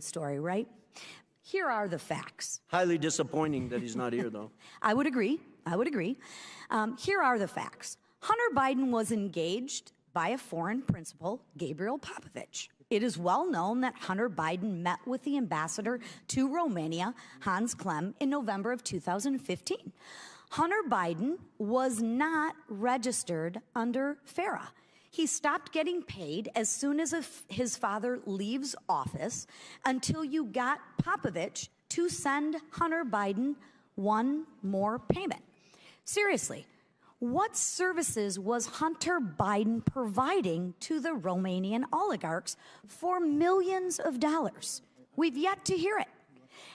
story, right? Here are the facts. Highly disappointing that he's not here, though. I would agree. I would agree. Here are the facts. Hunter Biden was engaged by a foreign principal, Gabriel Popovich. It is well known that Hunter Biden met with the ambassador to Romania, Hans Klem, in November of 2015. Hunter Biden was not registered under FARA. He stopped getting paid as soon as his father leaves office until you got Popovich to send Hunter Biden one more payment. Seriously, what services was Hunter Biden providing to the Romanian oligarchs for millions of dollars? We've yet to hear it.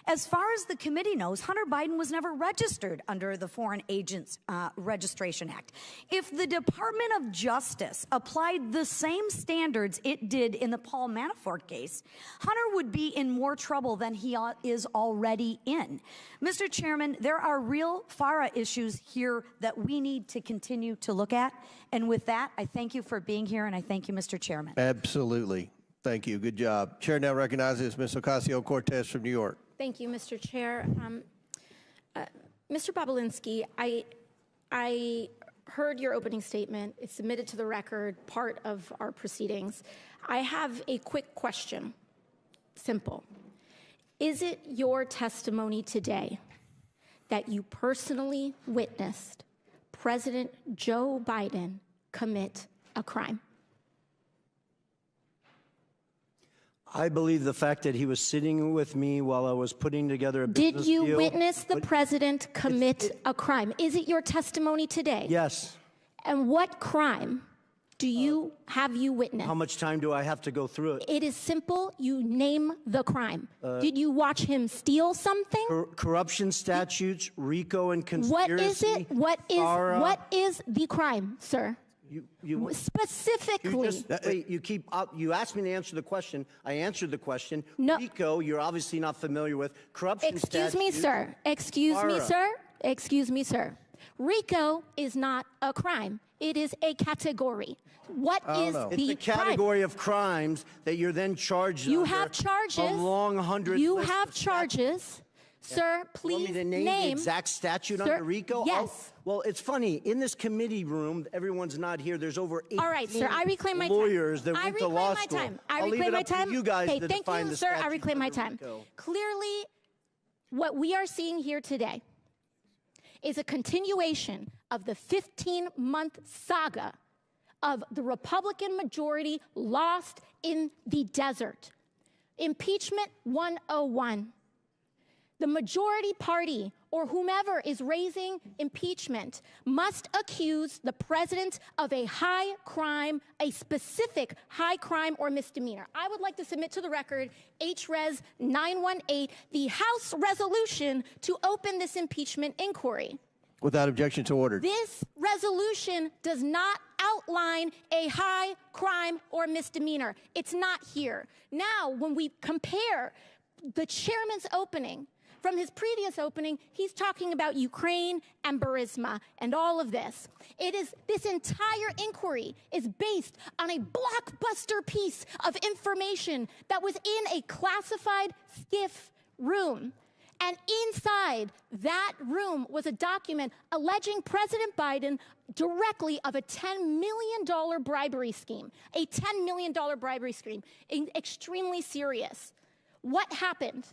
As far as the committee knows, Hunter Biden was never registered under the Foreign Agents Registration Act. If the Department of Justice applied the same standards it did in the Paul Manafort case, Hunter would be in more trouble than he is already in. Mr. Chairman, there are real FARA issues here that we need to continue to look at. And with that, I thank you for being here, and I thank you, Mr. Chairman. Absolutely. Thank you. Good job. Chair now recognizes Ms. Ocasio-Cortez from New York. Thank you, Mr. Chair. Mr. Bobulinski, I heard your opening statement. It's submitted to the record, part of our proceedings. I have a quick question. Simple. Is it your testimony today that you personally witnessed President Joe Biden commit a crime? I believe the fact that he was sitting with me while I was putting together a business deal. Did you witness the president commit a crime? Is it your testimony today? Yes. And what crime have you witnessed? How much time do I have to go through it? It is simple. You name the crime. Did you watch him steal something? Corruption statutes, RICO and conspiracy. What is it? What is the crime, sir? Specifically. You asked me to answer the question. I answered the question. No. RICO, you're obviously not familiar with. Corruption statutes. Excuse me, sir. Excuse FARA. me, sir. Excuse me, sir. RICO is not a crime. It is a category. What is the crime? It's a category of crimes that you're then charged You under have charges. A long 100 You list have of charges. Sir, please want me to name the exact statute under RICO? Yes. Well, it's funny. In this committee room, everyone's not here. There's over 18 All right, sir. I reclaim my time. lawyers that went to law school. I reclaim my time. You guys okay, to thank define you, the sir. I statute reclaim my under time. RICO. Clearly, what we are seeing here today is a continuation of the 15-month saga of the Republican majority lost in the desert. Impeachment 101. The majority party, or whomever is raising impeachment, must accuse the president of a high crime, a specific high crime or misdemeanor. I would like to submit to the record HRES 918, the House resolution to open this impeachment inquiry. Without objection to order. This resolution does not outline a high crime or misdemeanor. It's not here. Now, when we compare the chairman's opening from his previous opening, he's talking about Ukraine and Burisma and all of this. This entire inquiry is based on a blockbuster piece of information that was in a classified SCIF room. And inside that room was a document alleging President Biden directly of a $10 million bribery scheme, a $10 million bribery scheme, extremely serious. What happened?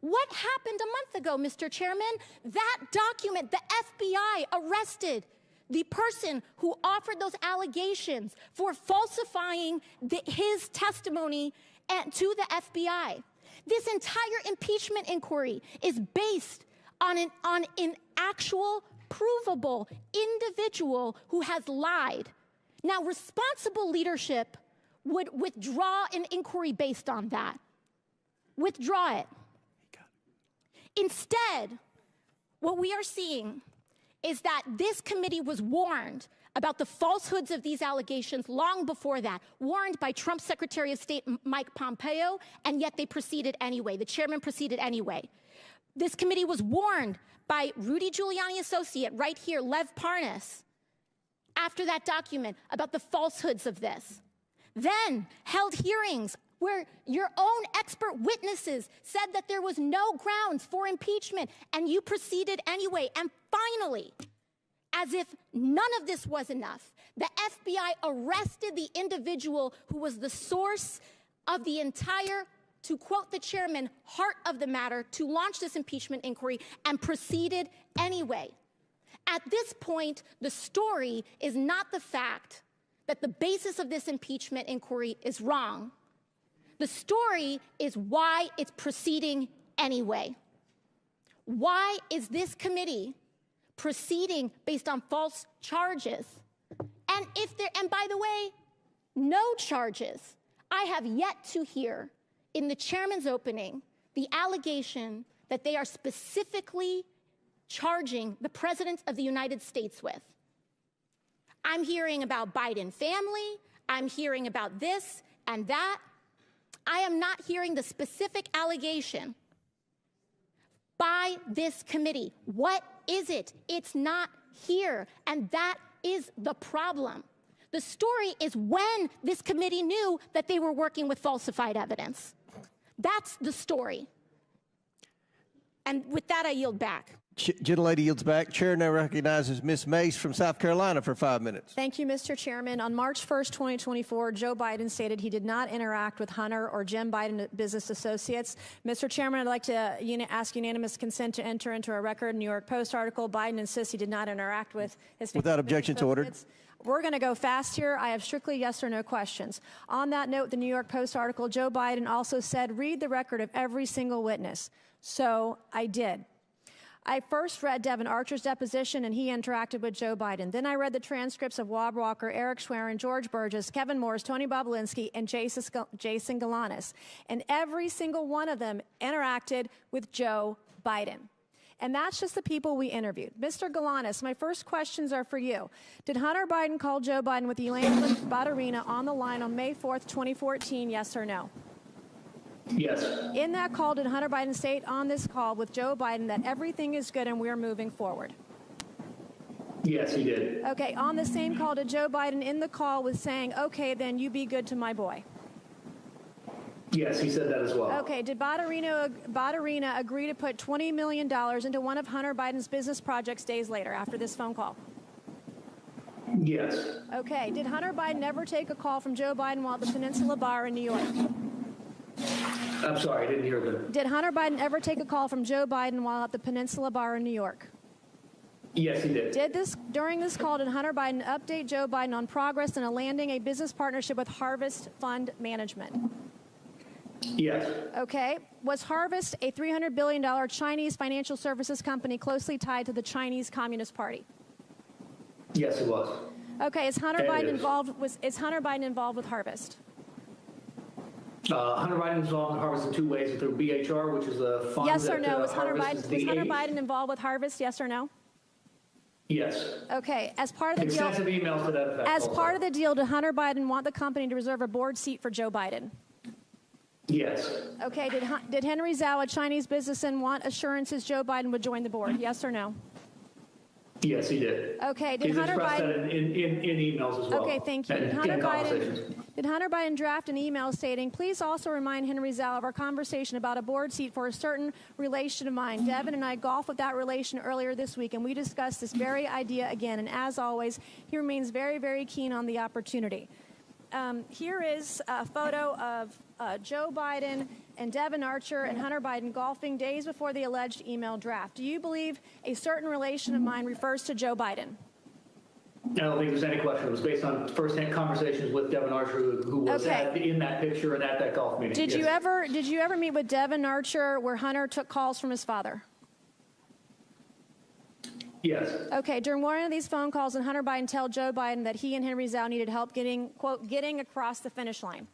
What happened a month ago, Mr. Chairman? That document, the FBI arrested the person who offered those allegations for falsifying his testimony to the FBI. This entire impeachment inquiry is based on an actual, provable individual who has lied. Now, responsible leadership would withdraw an inquiry based on that. Withdraw it. Instead, what we are seeing is that this committee was warned about the falsehoods of these allegations long before that, warned by Trump's Secretary of State Mike Pompeo, and yet they proceeded anyway. The chairman proceeded anyway. This committee was warned by Rudy Giuliani associate right here, Lev Parnas, after that document about the falsehoods of this. Then held hearings where your own expert witnesses said that there was no grounds for impeachment, and you proceeded anyway. And finally, as if none of this was enough, the FBI arrested the individual who was the source of the entire, to quote the chairman, heart of the matter, to launch this impeachment inquiry, and proceeded anyway. At this point, the story is not the fact that the basis of this impeachment inquiry is wrong. The story is why it's proceeding anyway. Why is this committee proceeding based on false charges? And by the way, no charges. I have yet to hear in the chairman's opening the allegation that they are specifically charging the President of the United States with. I'm hearing about Biden family. I'm hearing about this and that. I am not hearing the specific allegation by this committee. What is it? It's not here, and that is the problem. The story is when this committee knew that they were working with falsified evidence. That's the story. And with that, I yield back. Gentlelady yields back. Chair now recognizes Ms. Mace from South Carolina for 5 minutes. Thank you, Mr. Chairman. On March 1st, 2024, Joe Biden stated he did not interact with Hunter or Jim Biden business associates. Mr. Chairman, I'd like to ask unanimous consent to enter into a record New York Post article. Biden insists he did not interact with his Without objections ordered. We're going to go fast here. I have strictly yes or no questions. On that note, the New York Post article, Joe Biden also said, read the record of every single witness. So I did. I first read Devin Archer's deposition, and he interacted with Joe Biden. Then I read the transcripts of Wab Walker, Eric Schwerin, George Burgess, Kevin Morris, Tony Bobulinski, and Jason Galanis. And every single one of them interacted with Joe Biden. And that's just the people we interviewed. Mr. Galanis, my first questions are for you. Did Hunter Biden call Joe Biden with Yolanda Badarina on the line on May 4th, 2014, yes or no? Yes. In that call, did Hunter Biden state on this call with Joe Biden that everything is good and we're moving forward? Yes, he did. Okay, on the same call, did Joe Biden in the call was saying, okay, then you be good to my boy? Yes, he said that as well. Okay, did Badarina agree to put $20 million into one of Hunter Biden's business projects days later after this phone call? Yes. Okay, did Hunter Biden ever take a call from Joe Biden while at the Peninsula Bar in New York? I'm sorry, I didn't hear that. Did Hunter Biden ever take a call from Joe Biden while at the Peninsula Bar in New York? Yes, he did. During this call, did Hunter Biden update Joe Biden on progress in landing a business partnership with Harvest Fund Management? Yes. Okay. Was Harvest a $300 billion Chinese financial services company closely tied to the Chinese Communist Party? Yes, it was. Okay. Is Hunter Biden involved with Harvest? Hunter Biden is involved in Harvest in two ways: through BHR, which is a fund. Yes or no? Was Hunter Biden involved with Harvest? Yes or no? Yes. Okay. As part of the deal, extensive emails to that effect. As part of the deal, did Hunter Biden want the company to reserve a board seat for Joe Biden? Yes. Okay. Did Henry Zhao, a Chinese businessman, want assurances Joe Biden would join the board? Yes or no? Yes, he did. Okay. Did He's Hunter expressed Biden? that in emails as well. Okay. Thank you. And Did Hunter Biden draft an email stating, "Please also remind Henry Zhao of our conversation about a board seat for a certain relation of mine. Devin and I golfed with that relation earlier this week, and we discussed this very idea again. And as always, he remains very, very keen on the opportunity." Here is a photo of Joe Biden and Devin Archer and Hunter Biden golfing days before the alleged email draft. Do you believe a certain relation of mine refers to Joe Biden? I don't think there's any question. It was based on first-hand conversations with Devin Archer, who was in that picture and at that golf meeting. Did you ever meet with Devin Archer where Hunter took calls from his father? Yes. Okay. During one of these phone calls, did Hunter Biden tell Joe Biden that he and Henry Zhao needed help getting, quote, getting across the finish line?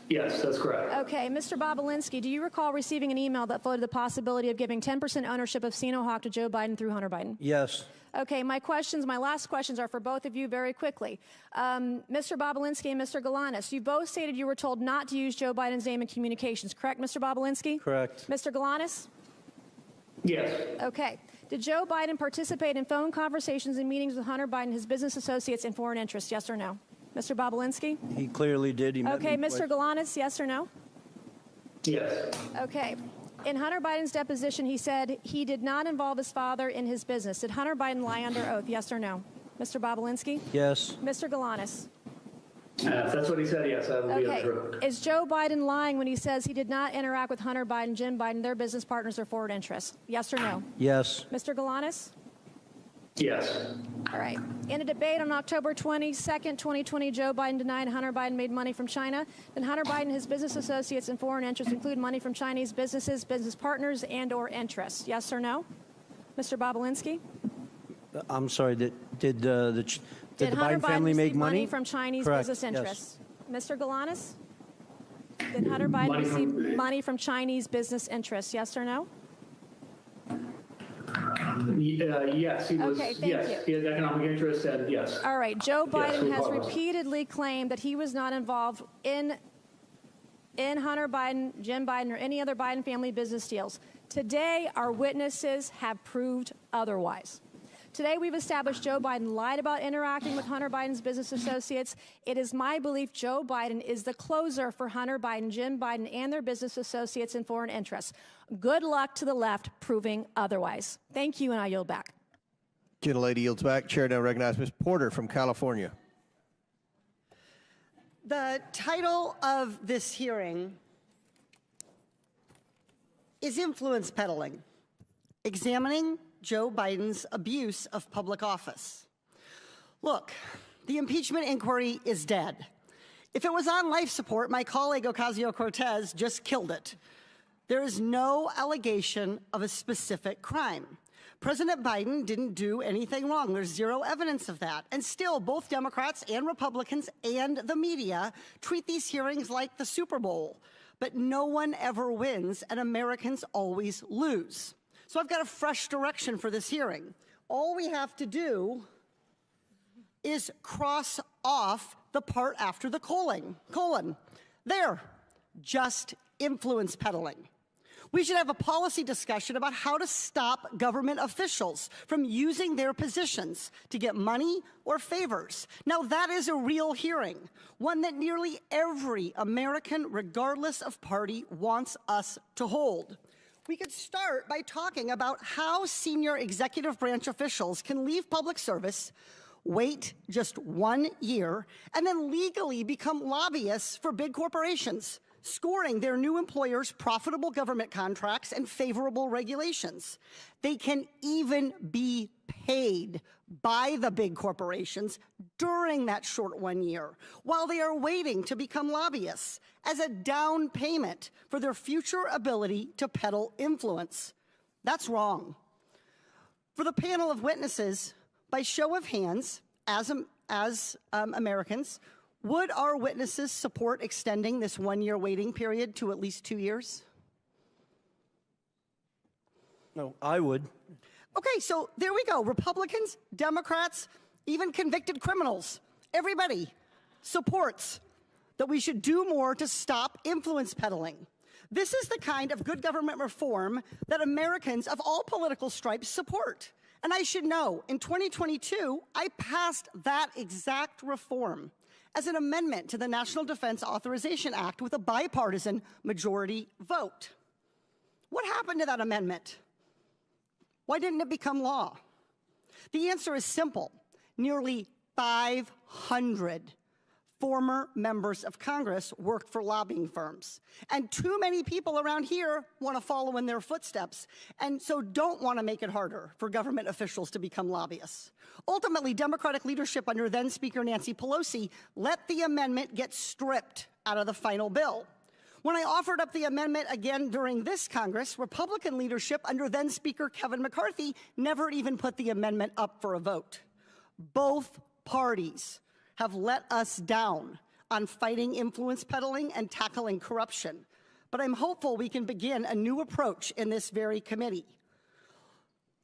Yes, that's correct. Okay. Mr. Bobulinski, do you recall receiving an email that floated the possibility of giving 10% ownership of Sinohawk to Joe Biden through Hunter Biden? Yes. Okay. My last questions are for both of you very quickly. Mr. Bobulinski and Mr. Galanis, you both stated you were told not to use Joe Biden's name in communications, correct, Mr. Bobulinski? Correct. Mr. Galanis? Yes. Okay. Did Joe Biden participate in phone conversations and meetings with Hunter Biden, his business associates, and foreign interests? Yes or no? Mr. Bobulinski? He clearly did. He met Okay, me Mr. twice. Galanis, yes or no? Yes. Okay. In Hunter Biden's deposition, he said he did not involve his father in his business. Did Hunter Biden lie under oath, yes or no? Mr. Bobulinski? Yes. Mr. Galanis? If that's what he said, yes, I would be Okay. true. Is Joe Biden lying when he says he did not interact with Hunter Biden, Jim Biden, their business partners, or forward interests? Yes or no? Yes. Mr. Galanis? Yes. All right. In a debate on October 22nd, 2020, Joe Biden denied Hunter Biden made money from China. Then Hunter Biden and his business associates and foreign interests include money from Chinese businesses, business partners, and or interests. Yes or no? Mr. Bobulinski? I'm sorry. Did the Hunter Biden family Biden make receive money from Chinese Correct. business Yes. interests? Mr. Galanis? Did Hunter Biden Money receive from- money from Chinese business interests? Yes or no? Yes, he was. Okay, thank yes, you. he had economic interests, and yes. All right. Joe Biden has regardless. repeatedly claimed that he was not involved in Hunter Biden, Jim Biden, or any other Biden family business deals. Today, our witnesses have proved otherwise. Today, we've established Joe Biden lied about interacting with Hunter Biden's business associates. It is my belief Joe Biden is the closer for Hunter Biden, Jim Biden, and their business associates and foreign interests. Good luck to the left proving otherwise. Thank you, and I yield back. Gentlelady yields back. Chair now recognizes Ms. Porter from California. The title of this hearing is Influence Peddling, Examining Joe Biden's Abuse of Public Office. Look, the impeachment inquiry is dead. If it was on life support, my colleague Ocasio-Cortez just killed it. There is no allegation of a specific crime. President Biden didn't do anything wrong. There's zero evidence of that. And still, both Democrats and Republicans and the media treat these hearings like the Super Bowl. But no one ever wins, and Americans always lose. So I've got a fresh direction for this hearing. All we have to do is cross off the part after the colon. There, just influence peddling. We should have a policy discussion about how to stop government officials from using their positions to get money or favors. Now, that is a real hearing, one that nearly every American, regardless of party, wants us to hold. We could start by talking about how senior executive branch officials can leave public service, wait just 1 year, and then legally become lobbyists for big corporations, scoring their new employers profitable government contracts and favorable regulations. They can even be paid by the big corporations during that short 1 year while they are waiting to become lobbyists as a down payment for their future ability to peddle influence. That's wrong. For the panel of witnesses, by show of hands, as Americans, would our witnesses support extending this 1 year waiting period to at least 2 years? No, I would. Okay, so there we go. Republicans, Democrats, even convicted criminals, everybody supports that we should do more to stop influence peddling. This is the kind of good government reform that Americans of all political stripes support. And I should know, in 2022, I passed that exact reform as an amendment to the National Defense Authorization Act with a bipartisan majority vote. What happened to that amendment? Why didn't it become law? The answer is simple. Nearly 500 former members of Congress worked for lobbying firms. And too many people around here want to follow in their footsteps, and so don't want to make it harder for government officials to become lobbyists. Ultimately, Democratic leadership under then Speaker Nancy Pelosi let the amendment get stripped out of the final bill. When I offered up the amendment again during this Congress, Republican leadership under then Speaker Kevin McCarthy never even put the amendment up for a vote. Both parties have let us down on fighting influence peddling and tackling corruption. But I'm hopeful we can begin a new approach in this very committee.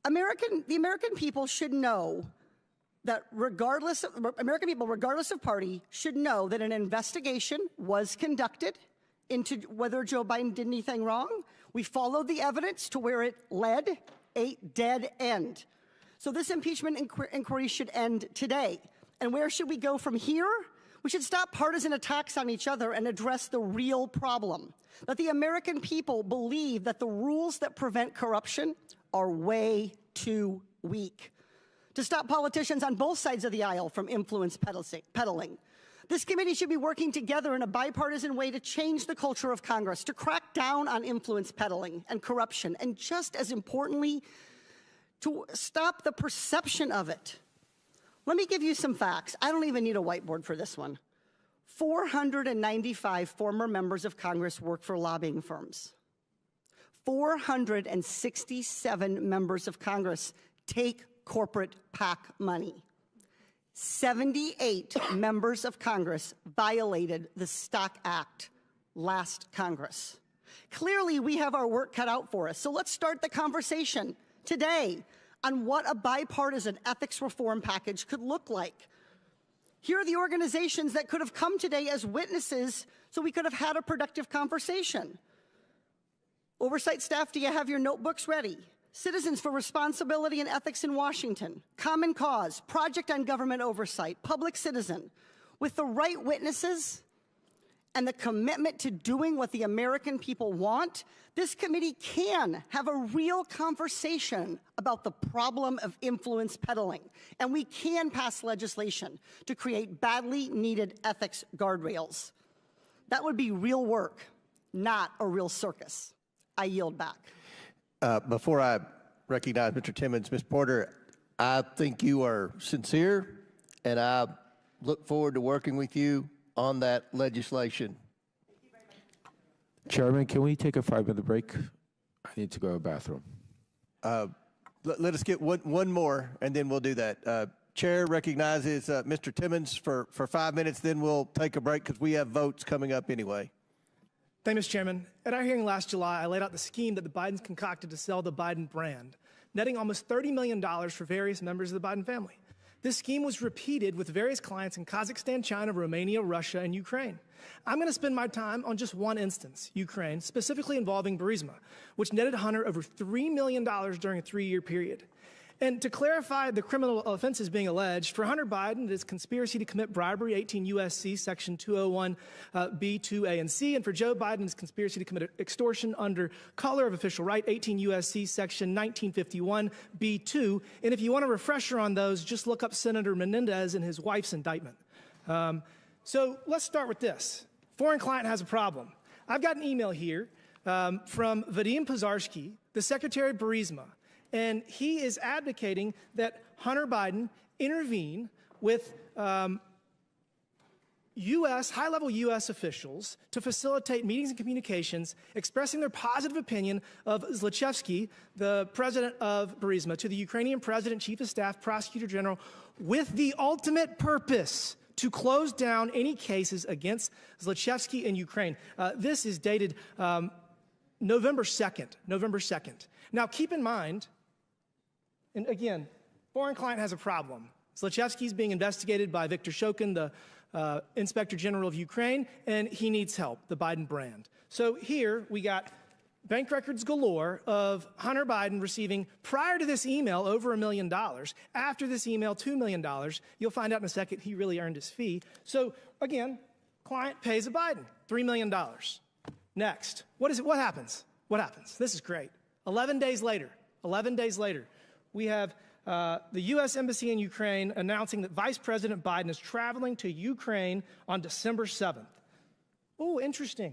The American people should know that regardless of party, should know that an investigation was conducted into whether Joe Biden did anything wrong. We followed the evidence to where it led a dead end. So this impeachment inquiry should end today. And where should we go from here? We should stop partisan attacks on each other and address the real problem, that the American people believe that the rules that prevent corruption are way too weak. To stop politicians on both sides of the aisle from influence peddling. This committee should be working together in a bipartisan way to change the culture of Congress, to crack down on influence peddling and corruption, and just as importantly, to stop the perception of it. Let me give you some facts. I don't even need a whiteboard for this one. 495 former members of Congress work for lobbying firms. 467 members of Congress take corporate PAC money. 78 members of Congress violated the Stock Act last Congress. Clearly, we have our work cut out for us. So let's start the conversation today on what a bipartisan ethics reform package could look like. Here are the organizations that could have come today as witnesses so we could have had a productive conversation. Oversight staff, do you have your notebooks ready? Citizens for Responsibility and Ethics in Washington, Common Cause, Project on Government Oversight, Public Citizen. With the right witnesses and the commitment to doing what the American people want, this committee can have a real conversation about the problem of influence peddling. And we can pass legislation to create badly needed ethics guardrails. That would be real work, not a real circus. I yield back. Before I recognize Mr. Timmons, Ms. Porter, I think you are sincere, and I look forward to working with you on that legislation. Chairman, can we take a 5-minute break? I need to go to the bathroom. Let us get one more, and then we'll do that. Chair recognizes Mr. Timmons for 5 minutes, then we'll take a break because we have votes coming up anyway. Thank you, Mr. Chairman. At our hearing last July, I laid out the scheme that the Bidens concocted to sell the Biden brand, netting almost $30 million for various members of the Biden family. This scheme was repeated with various clients in Kazakhstan, China, Romania, Russia, and Ukraine. I'm going to spend my time on just one instance, Ukraine, specifically involving Burisma, which netted Hunter over $3 million during a 3-year period. And to clarify the criminal offenses being alleged, for Hunter Biden, it is conspiracy to commit bribery, 18 U.S.C. Section 201 B, 2A, and C. And for Joe Biden, it's conspiracy to commit extortion under color of official right, 18 U.S.C. Section 1951 B2. And if you want a refresher on those, just look up Senator Menendez and his wife's indictment. So let's start with this. Foreign client has a problem. I've got an email here from Vadim Pozharsky, the Secretary of Burisma. And he is advocating that Hunter Biden intervene with high-level U.S. officials to facilitate meetings and communications expressing their positive opinion of Zlochevsky, the president of Burisma, to the Ukrainian president, chief of staff, prosecutor general, with the ultimate purpose to close down any cases against Zlochevsky in Ukraine. This is dated November 2nd. Now, keep in mind, and again, foreign client has a problem. Zlochevsky is being investigated by Viktor Shokin, the Inspector General of Ukraine, and he needs help, the Biden brand. So here we got bank records galore of Hunter Biden receiving, prior to this email, over $1 million. After this email, $2 million. You'll find out in a second he really earned his fee. So again, client pays a Biden $3 million. Next, what happens? What happens? This is great. 11 days later, we have the U.S. Embassy in Ukraine announcing that Vice President Biden is traveling to Ukraine on December 7th. Oh, interesting.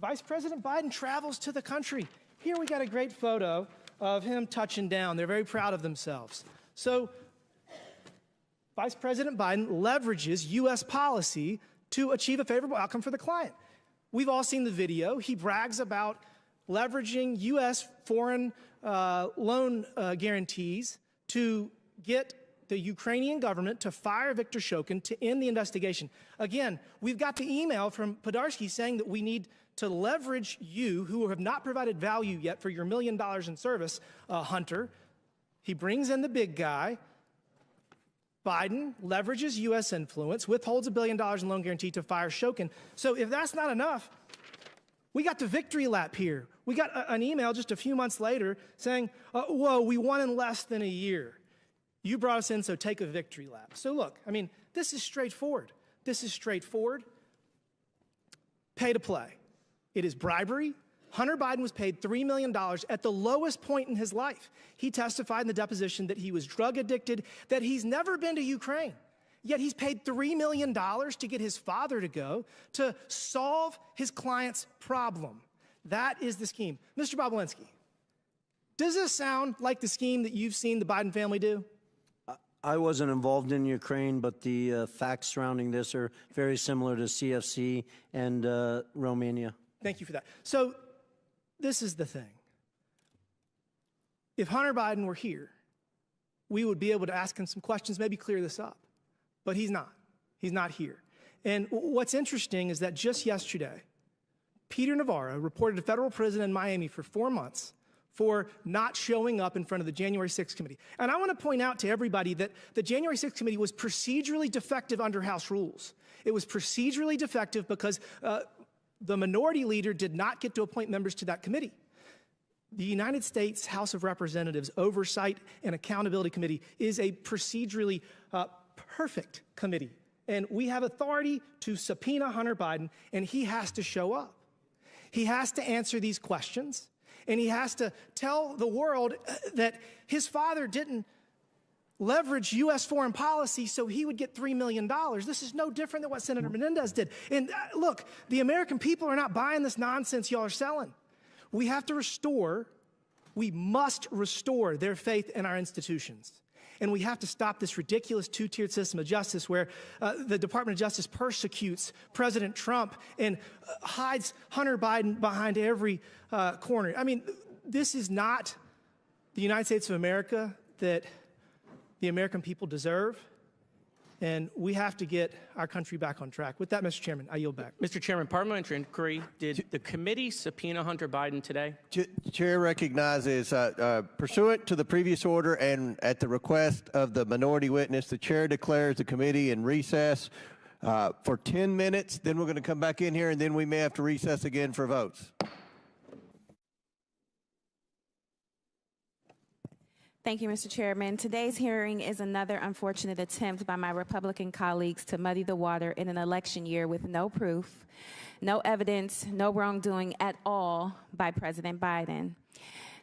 Vice President Biden travels to the country. Here we got a great photo of him touching down. They're very proud of themselves. So Vice President Biden leverages U.S. policy to achieve a favorable outcome for the client. We've all seen the video. He brags about leveraging U.S. foreign loan guarantees to get the Ukrainian government to fire Viktor Shokin to end the investigation. Again, we've got the email from Pozharsky saying that we need to leverage you, who have not provided value yet for your $1 million in service, Hunter. He brings in the big guy. Biden leverages U.S. influence, withholds $1 billion in loan guarantee to fire Shokin. So if that's not enough, we got the victory lap here. We got an email just a few months later saying, whoa, we won in less than a year. You brought us in, so take a victory lap. So look, I mean, this is straightforward. This is straightforward. Pay to play. It is bribery. Hunter Biden was paid $3 million at the lowest point in his life. He testified in the deposition that he was drug addicted, that he's never been to Ukraine. Yet he's paid $3 million to get his father to go to solve his client's problem. That is the scheme. Mr. Bobulinski, does this sound like the scheme that you've seen the Biden family do? I wasn't involved in Ukraine, but the facts surrounding this are very similar to CFC and Romania. Thank you for that. So this is the thing. If Hunter Biden were here, we would be able to ask him some questions, maybe clear this up. But he's not. He's not here. And what's interesting is that just yesterday, Peter Navarro reported to federal prison in Miami for 4 months for not showing up in front of the January 6th committee. And I want to point out to everybody that the January 6th committee was procedurally defective under House rules. It was procedurally defective because the minority leader did not get to appoint members to that committee. The United States House of Representatives Oversight and Accountability Committee is a procedurally perfect committee. And we have authority to subpoena Hunter Biden, and he has to show up. He has to answer these questions, and he has to tell the world that his father didn't leverage U.S. foreign policy so he would get $3 million. This is no different than what Senator Menendez did. And look, the American people are not buying this nonsense y'all are selling. We must restore their faith in our institutions. And we have to stop this ridiculous two-tiered system of justice where the Department of Justice persecutes President Trump and hides Hunter Biden behind every corner. I mean, this is not the United States of America that the American people deserve, and we have to get our country back on track. With that, Mr. Chairman, I yield back. Mr. Chairman, parliamentary inquiry. Did the committee subpoena Hunter Biden today? Chair recognizes, pursuant to the previous order and at the request of the minority witness, the chair declares the committee in recess for 10 minutes. Then we're going to come back in here, and then we may have to recess again for votes. Thank you, Mr. Chairman. Today's hearing is another unfortunate attempt by my Republican colleagues to muddy the water in an election year with no proof, no evidence, no wrongdoing at all by President Biden.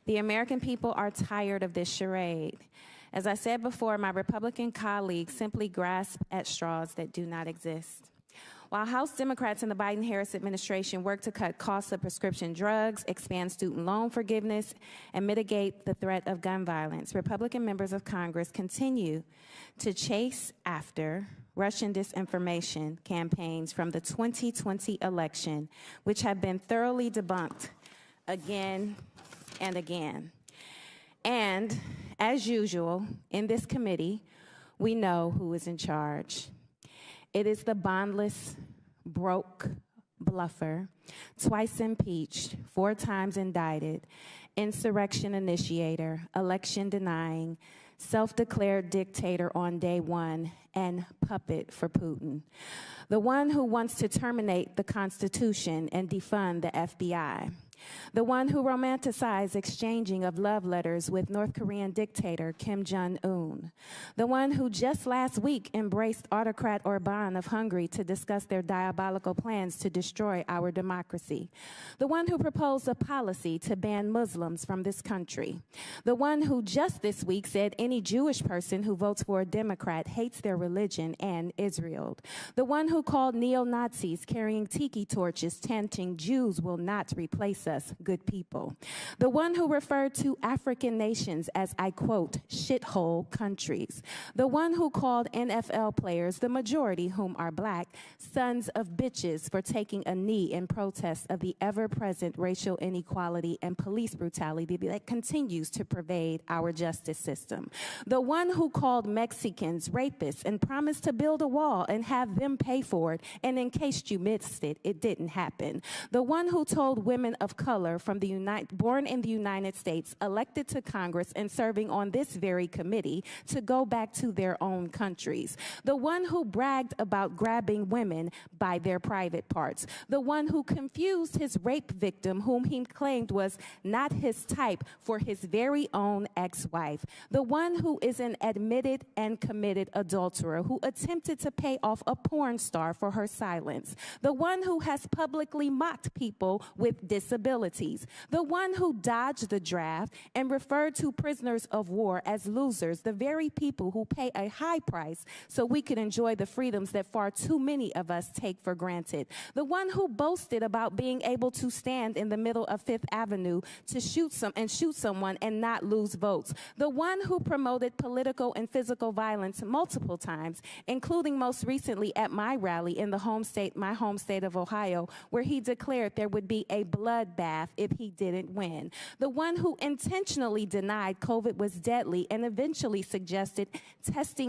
The American people are tired of this charade. As I said before, my Republican colleagues simply grasp at straws that do not exist. While House Democrats in the Biden-Harris administration work to cut costs of prescription drugs, expand student loan forgiveness, and mitigate the threat of gun violence, Republican members of Congress continue to chase after Russian disinformation campaigns from the 2020 election, which have been thoroughly debunked again and again. And, as usual, in this committee, we know who is in charge. It is the bondless, broke bluffer, twice impeached, 4 times indicted, insurrection initiator, election denying, self-declared dictator on day one, and puppet for Putin. The one who wants to terminate the Constitution and defund the FBI. The one who romanticized exchanging of love letters with North Korean dictator Kim Jong-un. The one who just last week embraced autocrat Orban of Hungary to discuss their diabolical plans to destroy our democracy. The one who proposed a policy to ban Muslims from this country. The one who just this week said any Jewish person who votes for a Democrat hates their religion and Israel. The one who called neo-Nazis carrying tiki torches chanting Jews will not replace us, good people. The one who referred to African nations as, I quote, shithole countries. The one who called NFL players, the majority whom are black, sons of bitches for taking a knee in protest of the ever-present racial inequality and police brutality that continues to pervade our justice system. The one who called Mexicans rapists and promised to build a wall and have them pay for it, and in case you missed it, it didn't happen. The one who told women of color from born in the United States, elected to Congress and serving on this very committee to go back to their own countries. The one who bragged about grabbing women by their private parts. The one who confused his rape victim, whom he claimed was not his type, for his very own ex-wife. The one who is an admitted and committed adulterer who attempted to pay off a porn star for her silence. The one who has publicly mocked people with disabilities. The one who dodged the draft and referred to prisoners of war as losers, the very people who pay a high price so we could enjoy the freedoms that far too many of us take for granted. The one who boasted about being able to stand in the middle of Fifth Avenue to shoot someone and not lose votes. The one who promoted political and physical violence multiple times, including most recently at my rally in my home state of Ohio, where he declared there would be a bloodbath if he didn't win. The one who intentionally denied COVID was deadly and eventually suggested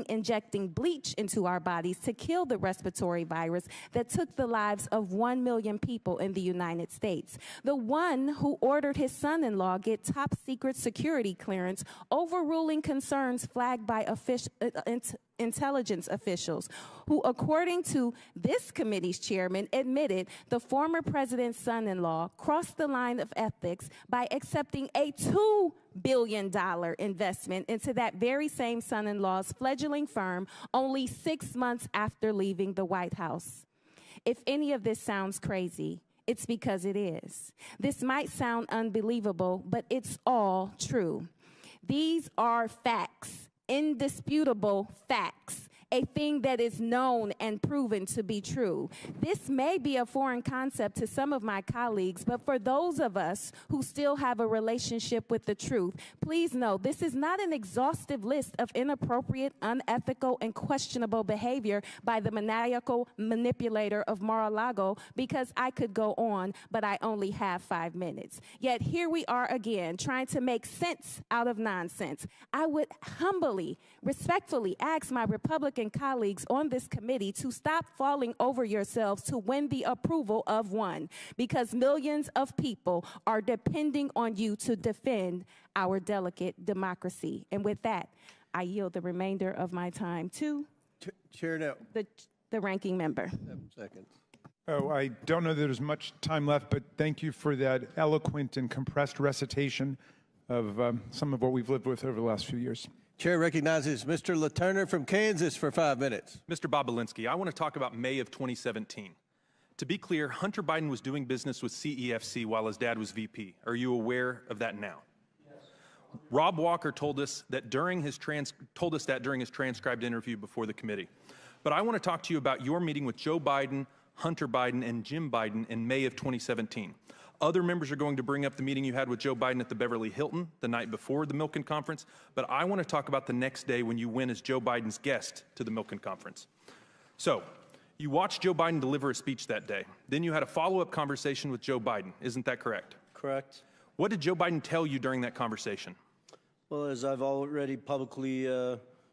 injecting bleach into our bodies to kill the respiratory virus that took the lives of 1 million people in the United States. The one who ordered his son-in-law get top secret security clearance, overruling concerns flagged by intelligence officials, who, according to this committee's chairman, admitted the former president's son-in-law crossed the line of ethics by accepting a $2 billion investment into that very same son-in-law's fledgling firm only 6 months after leaving the White House. If any of this sounds crazy, it's because it is. This might sound unbelievable, but it's all true. These are facts, indisputable facts, a thing that is known and proven to be true. This may be a foreign concept to some of my colleagues, but for those of us who still have a relationship with the truth, please know this is not an exhaustive list of inappropriate, unethical, and questionable behavior by the maniacal manipulator of Mar-a-Lago, because I could go on, but I only have 5 minutes. Yet here we are again, trying to make sense out of nonsense. I would humbly, respectfully ask my Republican colleagues on this committee to stop falling over yourselves to win the approval of one, because millions of people are depending on you to defend our delicate democracy. And with that, I yield the remainder of my time to Chair, now. the ranking member. 7 seconds. Oh, I don't know that there's much time left, but thank you for that eloquent and compressed recitation of some of what we've lived with over the last few years. Chair recognizes Mr. LaTurner from Kansas for 5 minutes. Mr. Bobolinsky, I want to talk about May of 2017. To be clear, Hunter Biden was doing business with CEFC while his dad was VP. Are you aware of that now? Yes. Rob Walker told us that during his transcribed interview before the committee. But I want to talk to you about your meeting with Joe Biden, Hunter Biden, and Jim Biden in May of 2017. Other members are going to bring up the meeting you had with Joe Biden at the Beverly Hilton the night before the Milken Conference, but I want to talk about the next day when you went as Joe Biden's guest to the Milken Conference. So, you watched Joe Biden deliver a speech that day. Then you had a follow-up conversation with Joe Biden. Isn't that correct? Correct. What did Joe Biden tell you during that conversation? Well, as I've already publicly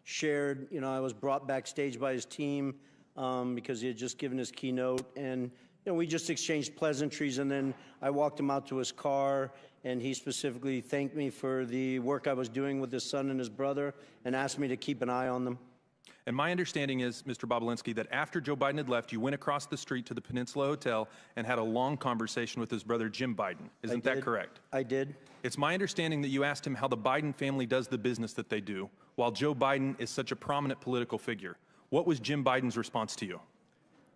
shared, I was brought backstage by his team because he had just given his keynote, and we just exchanged pleasantries, and then I walked him out to his car, and he specifically thanked me for the work I was doing with his son and his brother and asked me to keep an eye on them. And my understanding is, Mr. Bobolinsky, that after Joe Biden had left, you went across the street to the Peninsula Hotel and had a long conversation with his brother, Jim Biden. Isn't that correct? I did. It's my understanding that you asked him how the Biden family does the business that they do, while Joe Biden is such a prominent political figure. What was Jim Biden's response to you?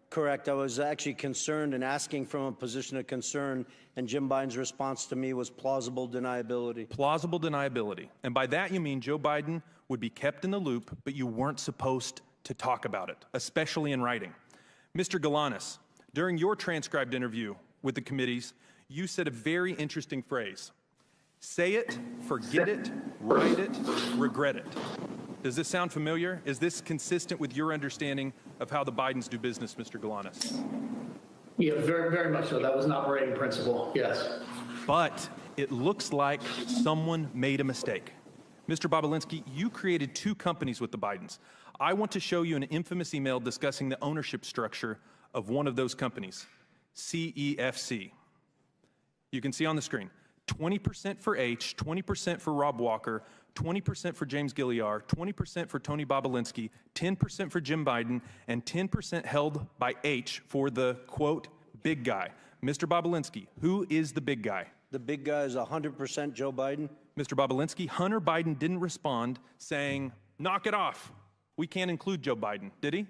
Correct. I was actually concerned and asking from a position of concern, and Jim Biden's response to me was plausible deniability. Plausible deniability. And by that you mean Joe Biden would be kept in the loop, but you weren't supposed to talk about it, especially in writing. Mr. Galanis, during your transcribed interview with the committees, you said a very interesting phrase. Say it, forget it, write it, regret it. Does this sound familiar? Is this consistent with your understanding of how the Bidens do business, Mr. Galanis? Yeah, very, very much so. That was an operating principle, yes. But it looks like someone made a mistake. Mr. Bobolinsky, you created 2 companies with the Bidens. I want to show you an infamous email discussing the ownership structure of one of those companies, CEFC. You can see on the screen, 20% for H, 20% for Rob Walker, 20% for James Gilliar, 20% for Tony Bobulinski, 10% for Jim Biden, and 10% held by H for the, quote, big guy. Mr. Bobulinski, who is the big guy? The big guy is 100% Joe Biden. Mr. Bobulinski, Hunter Biden didn't respond saying, knock it off. We can't include Joe Biden, did he?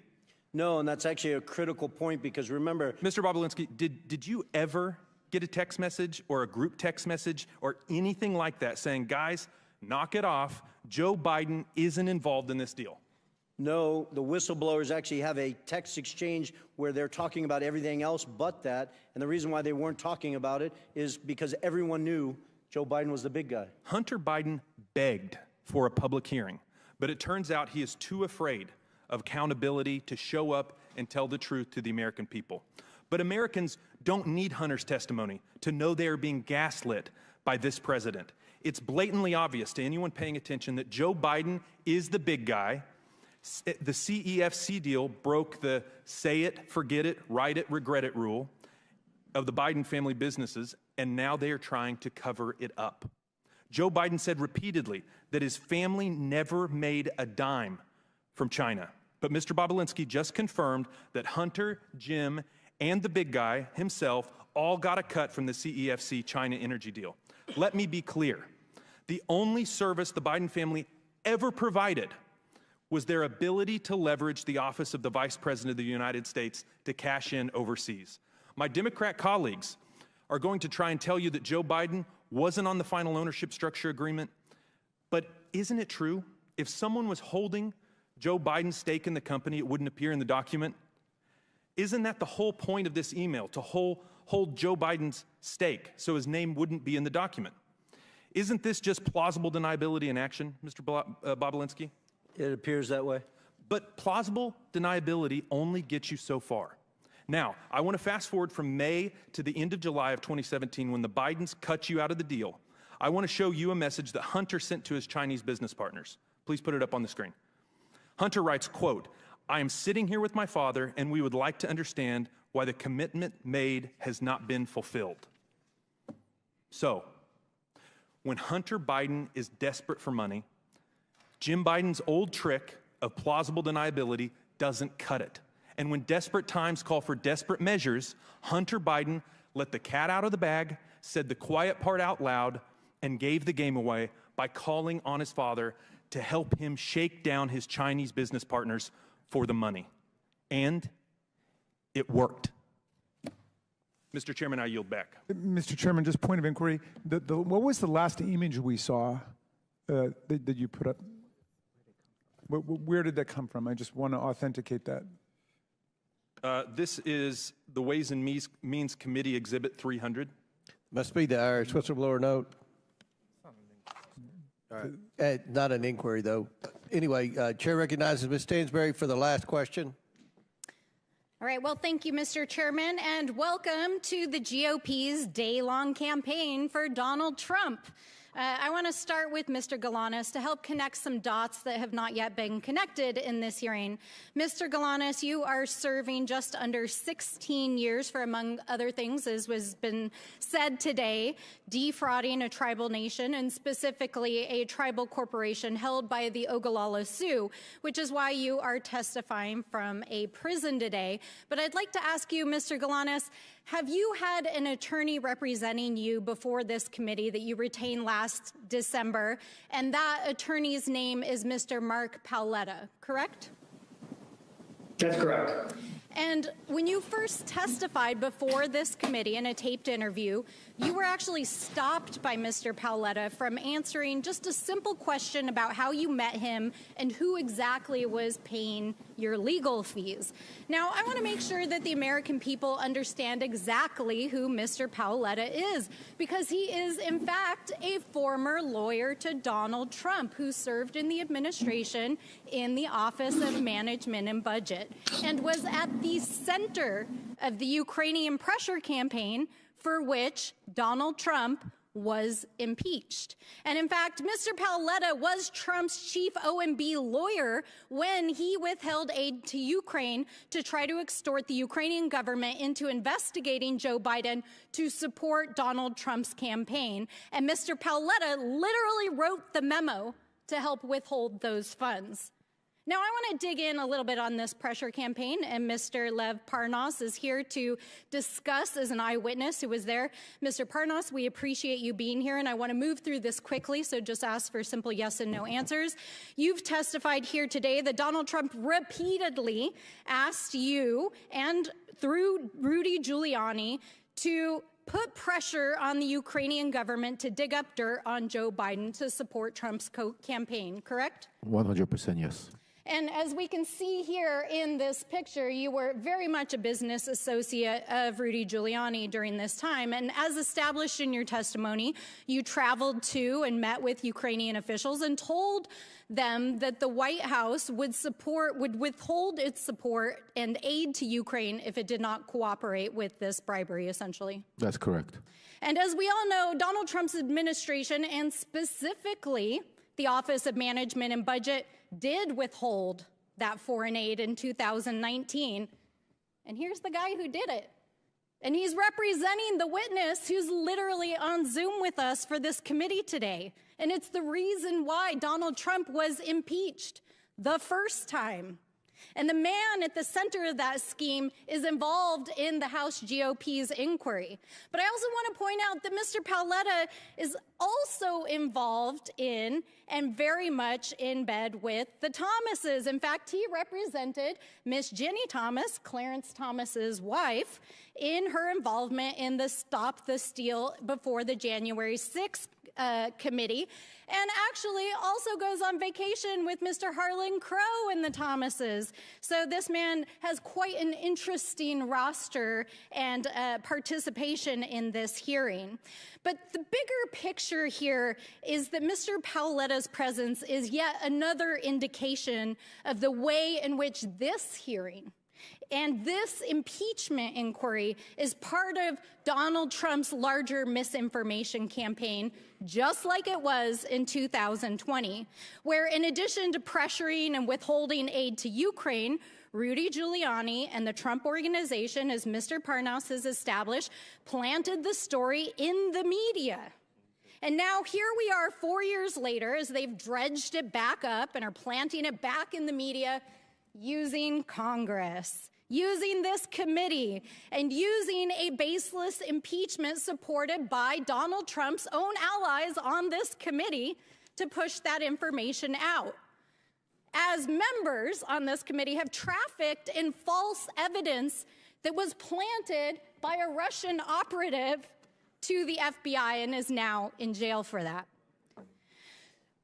No, and that's actually a critical point because remember— Mr. Bobulinski, did you ever get a text message or a group text message or anything like that saying, guys, knock it off, Joe Biden isn't involved in this deal? No, the whistleblowers actually have a text exchange where they're talking about everything else but that, and the reason why they weren't talking about it is because everyone knew Joe Biden was the big guy. Hunter Biden begged for a public hearing, but it turns out he is too afraid of accountability to show up and tell the truth to the American people. But Americans don't need Hunter's testimony to know they are being gaslit by this president. It's blatantly obvious to anyone paying attention that Joe Biden is the big guy. The CEFC deal broke the say it, forget it, write it, regret it rule of the Biden family businesses, and now they are trying to cover it up. Joe Biden said repeatedly that his family never made a dime from China. But Mr. Bobulinski just confirmed that Hunter, Jim, and the big guy himself all got a cut from the CEFC China energy deal. Let me be clear. The only service the Biden family ever provided was their ability to leverage the office of the Vice President of the United States to cash in overseas. My Democrat colleagues are going to try and tell you that Joe Biden wasn't on the final ownership structure agreement, but isn't it true? If someone was holding Joe Biden's stake in the company, it wouldn't appear in the document. Isn't that the whole point of this email, to hold Joe Biden's stake so his name wouldn't be in the document? Isn't this just plausible deniability in action, Mr. Bobulinski? It appears that way. But plausible deniability only gets you so far. Now, I want to fast forward from May to the end of July of 2017 when the Bidens cut you out of the deal. I want to show you a message that Hunter sent to his Chinese business partners. Please put it up on the screen. Hunter writes, quote, I am sitting here with my father and we would like to understand why the commitment made has not been fulfilled. So, when Hunter Biden is desperate for money, Jim Biden's old trick of plausible deniability doesn't cut it. And when desperate times call for desperate measures, Hunter Biden let the cat out of the bag, said the quiet part out loud, and gave the game away by calling on his father to help him shake down his Chinese business partners for the money. And it worked. Mr. Chairman, I yield back. Mr. Chairman, just point of inquiry. What was the last image we saw that you put up? Where did that come from? I just want to authenticate that. This is the Ways and Means Committee Exhibit 300. Must be the Irish whistleblower note. All right. Not an inquiry, though. Anyway, Chair recognizes Ms. Stansbury for the last question. All right, well, thank you, Mr. Chairman, and welcome to the GOP's day-long campaign for Donald Trump. I want to start with Mr. Galanis to help connect some dots that have not yet been connected in this hearing. Mr. Galanis, you are serving just under 16 years for, among other things, as has been said today, defrauding a tribal nation and specifically a tribal corporation held by the Ogallala Sioux, which is why you are testifying from a prison today. But I'd like to ask you, Mr. Galanis, have you had an attorney representing you before this committee that you retained last December? And that attorney's name is Mr. Mark Paoletta, correct? That's correct. And when you first testified before this committee in a taped interview, you were actually stopped by Mr. Paoletta from answering just a simple question about how you met him and who exactly was paying your legal fees. Now, I want to make sure that the American people understand exactly who Mr. Paoletta is, because he is, in fact, a former lawyer to Donald Trump, who served in the administration in the Office of Management and Budget and was at the center of the Ukrainian pressure campaign for which Donald Trump was impeached. And in fact, Mr. Paoletta was Trump's chief OMB lawyer when he withheld aid to Ukraine to try to extort the Ukrainian government into investigating Joe Biden to support Donald Trump's campaign. And Mr. Paoletta literally wrote the memo to help withhold those funds. Now, I want to dig in a little bit on this pressure campaign, and Mr. Lev Parnas is here to discuss as an eyewitness who was there. Mr. Parnas, we appreciate you being here, and I want to move through this quickly, so just ask for simple yes and no answers. You've testified here today that Donald Trump repeatedly asked you, and through Rudy Giuliani, to put pressure on the Ukrainian government to dig up dirt on Joe Biden to support Trump's campaign, correct? 100% yes. And as we can see here in this picture, you were very much a business associate of Rudy Giuliani during this time. And as established in your testimony, you traveled to and met with Ukrainian officials and told them that the White House would withhold its support and aid to Ukraine if it did not cooperate with this bribery, essentially. That's correct. And as we all know, Donald Trump's administration, and specifically the Office of Management and Budget, did withhold that foreign aid in 2019. And here's the guy who did it. And he's representing the witness who's literally on Zoom with us for this committee today. And it's the reason why Donald Trump was impeached the first time. And the man at the center of that scheme is involved in the House GOP's inquiry. But I also want to point out that Mr. Paoletta is also involved in and very much in bed with the Thomases. In fact, he represented Miss Ginny Thomas, Clarence Thomas's wife, in her involvement in the Stop the Steal before the January 6th committee, and actually also goes on vacation with Mr. Harlan Crow and the Thomases. So this man has quite an interesting roster and participation in this hearing. But the bigger picture here is that Mr. Paoletta's presence is yet another indication of the way in which this hearing and this impeachment inquiry is part of Donald Trump's larger misinformation campaign, just like it was in 2020, where in addition to pressuring and withholding aid to Ukraine, Rudy Giuliani and the Trump Organization, as Mr. Parnas has established, planted the story in the media. And now here we are 4 years later, as they've dredged it back up and are planting it back in the media, using Congress, using this committee, and using a baseless impeachment supported by Donald Trump's own allies on this committee to push that information out. As members on this committee have trafficked in false evidence that was planted by a Russian operative to the FBI and is now in jail for that.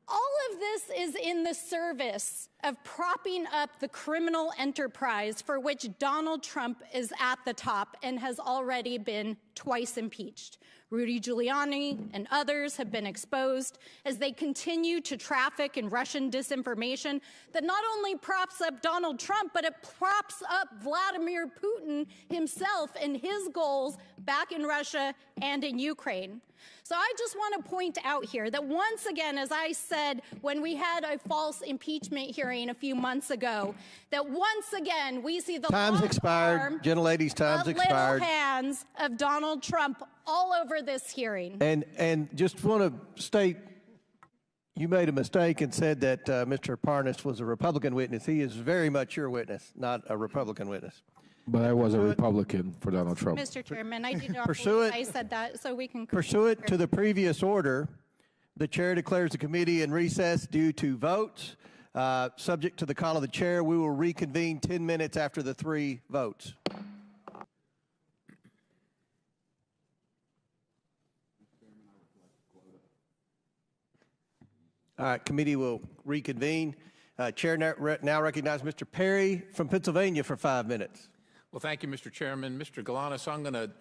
All of this is in the service of propping up the criminal enterprise for which Donald Trump is at the top and has already been twice impeached. Rudy Giuliani and others have been exposed as they continue to traffic in Russian disinformation that not only props up Donald Trump, but it props up Vladimir Putin himself and his goals back in Russia and in Ukraine. So I just want to point out here that once again, as I said when we had a false impeachment hearing a few months ago, that once again we see the time's expired, gentlelady's time's expired, little hands of Donald Trump all over this hearing. And just want to state, you made a mistake and said that Mr. Parnas was a Republican witness. He is very much your witness, not a Republican witness. But I was a Republican for Donald Trump. Mr. Chairman, I do not believe I said that, so we can... Pursuant to the previous order, the chair declares the committee in recess due to votes. Subject to the call of the chair, we will reconvene 10 minutes after the 3 votes. All right, committee will reconvene. Chair now recognizes Mr. Perry from Pennsylvania for 5 minutes. Well, thank you, Mr. Chairman. Mr. Galanis, I'm going to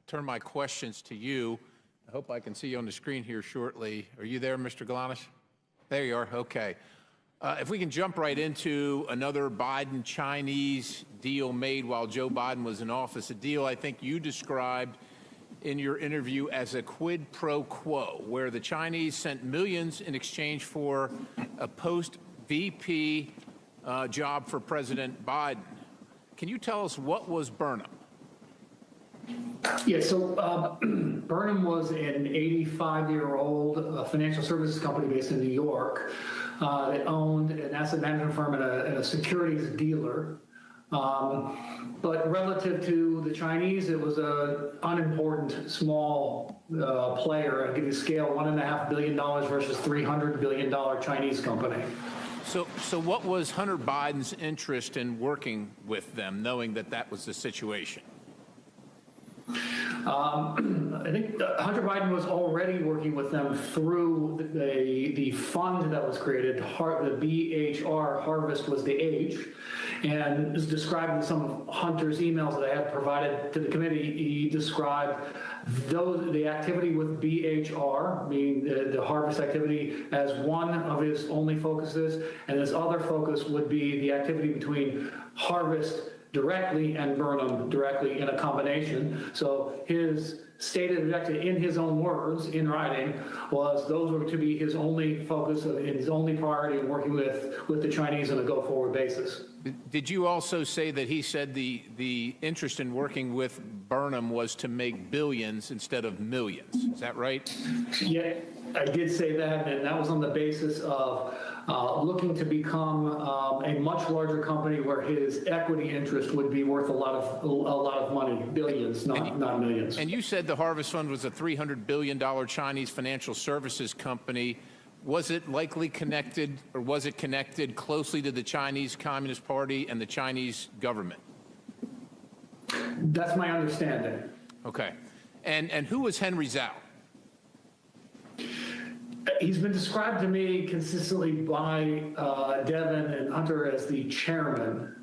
turn my questions to you. I hope I can see you on the screen here shortly. Are you there, Mr. Galanis? There you are. Okay. If we can jump right into another Biden-Chinese deal made while Joe Biden was in office, a deal I think you described in your interview as a quid pro quo, where the Chinese sent millions in exchange for a post-VP job for President Biden. Can you tell us what was Burnham? Yeah, so Burnham was an 85-year-old financial services company based in New York that owned an asset management firm and a securities dealer. But relative to the Chinese, it was an unimportant, small player. I'll give you scale, $1.5 billion versus $300 billion Chinese company. So what was Hunter Biden's interest in working with them, knowing that that was the situation? I think Hunter Biden was already working with them through the fund that was created. The BHR, Harvest was the H, and is described in some of Hunter's emails that I had provided to the committee. He described the activity with BHR, meaning the Harvest activity, as one of his only focuses, and his other focus would be the activity between Harvest directly and Burnham directly in a combination. So his stated objective, in his own words, in writing, was those were to be his only focus, his only priority in working with the Chinese on a go-forward basis. Did you also say that he said the interest in working with Burnham was to make billions instead of millions? Is that right? Yeah, I did say that, and that was on the basis of looking to become a much larger company where his equity interest would be worth a lot of money, billions, not millions. And you said the Harvest Fund was a $300 billion Chinese financial services company. Was it likely connected, or was it connected closely to the Chinese Communist Party and the Chinese government? That's my understanding. Okay. And who was Henry Zhao? He's been described to me consistently by Devin and Hunter as the chairman,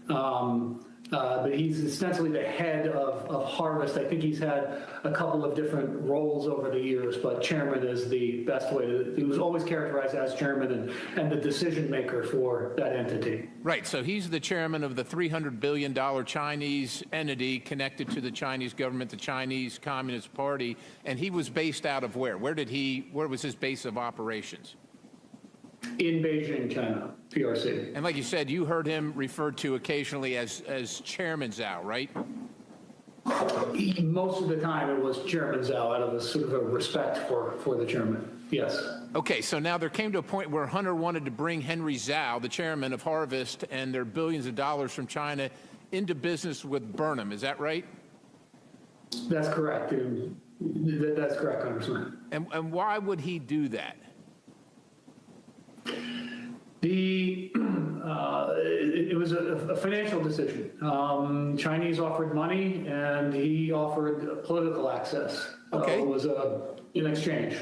but he's ostensibly the head of Harvest. I think he's had a couple of different roles over the years, but chairman is the best way to. He was always characterized as chairman and the decision maker for that entity. Right. So he's the chairman of the $300 billion Chinese entity connected to the Chinese government, the Chinese Communist Party, and he was based out of where? Where was his base of operations? In Beijing, China, PRC. And like you said, you heard him referred to occasionally as Chairman Zhao, right? Most of the time it was Chairman Zhao, out of a sort of a respect for the chairman, yes. Okay, so now there came to a point where Hunter wanted to bring Henry Zhao, the chairman of Harvest, and their billions of dollars from China into business with Burnham. Is that right? That's correct. That's correct, Congressman. And why would he do that? It was a financial decision. Chinese offered money, and he offered political access. Okay. It was in exchange.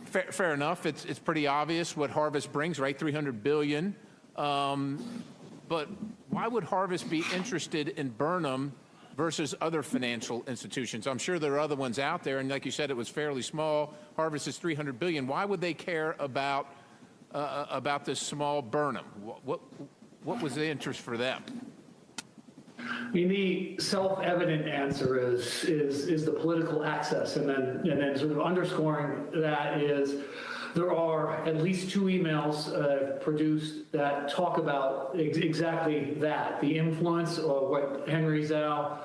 Fair enough. It's pretty obvious what Harvest brings, right? $300 billion. But why would Harvest be interested in Burnham versus other financial institutions? I'm sure there are other ones out there, and like you said, it was fairly small. Harvest is $300 billion. Why would they care about this small Burnham? What was the interest for them? I mean, the self-evident answer is the political access, and then sort of underscoring that is there are at least 2 emails produced that talk about exactly that, the influence of what Henry Zhao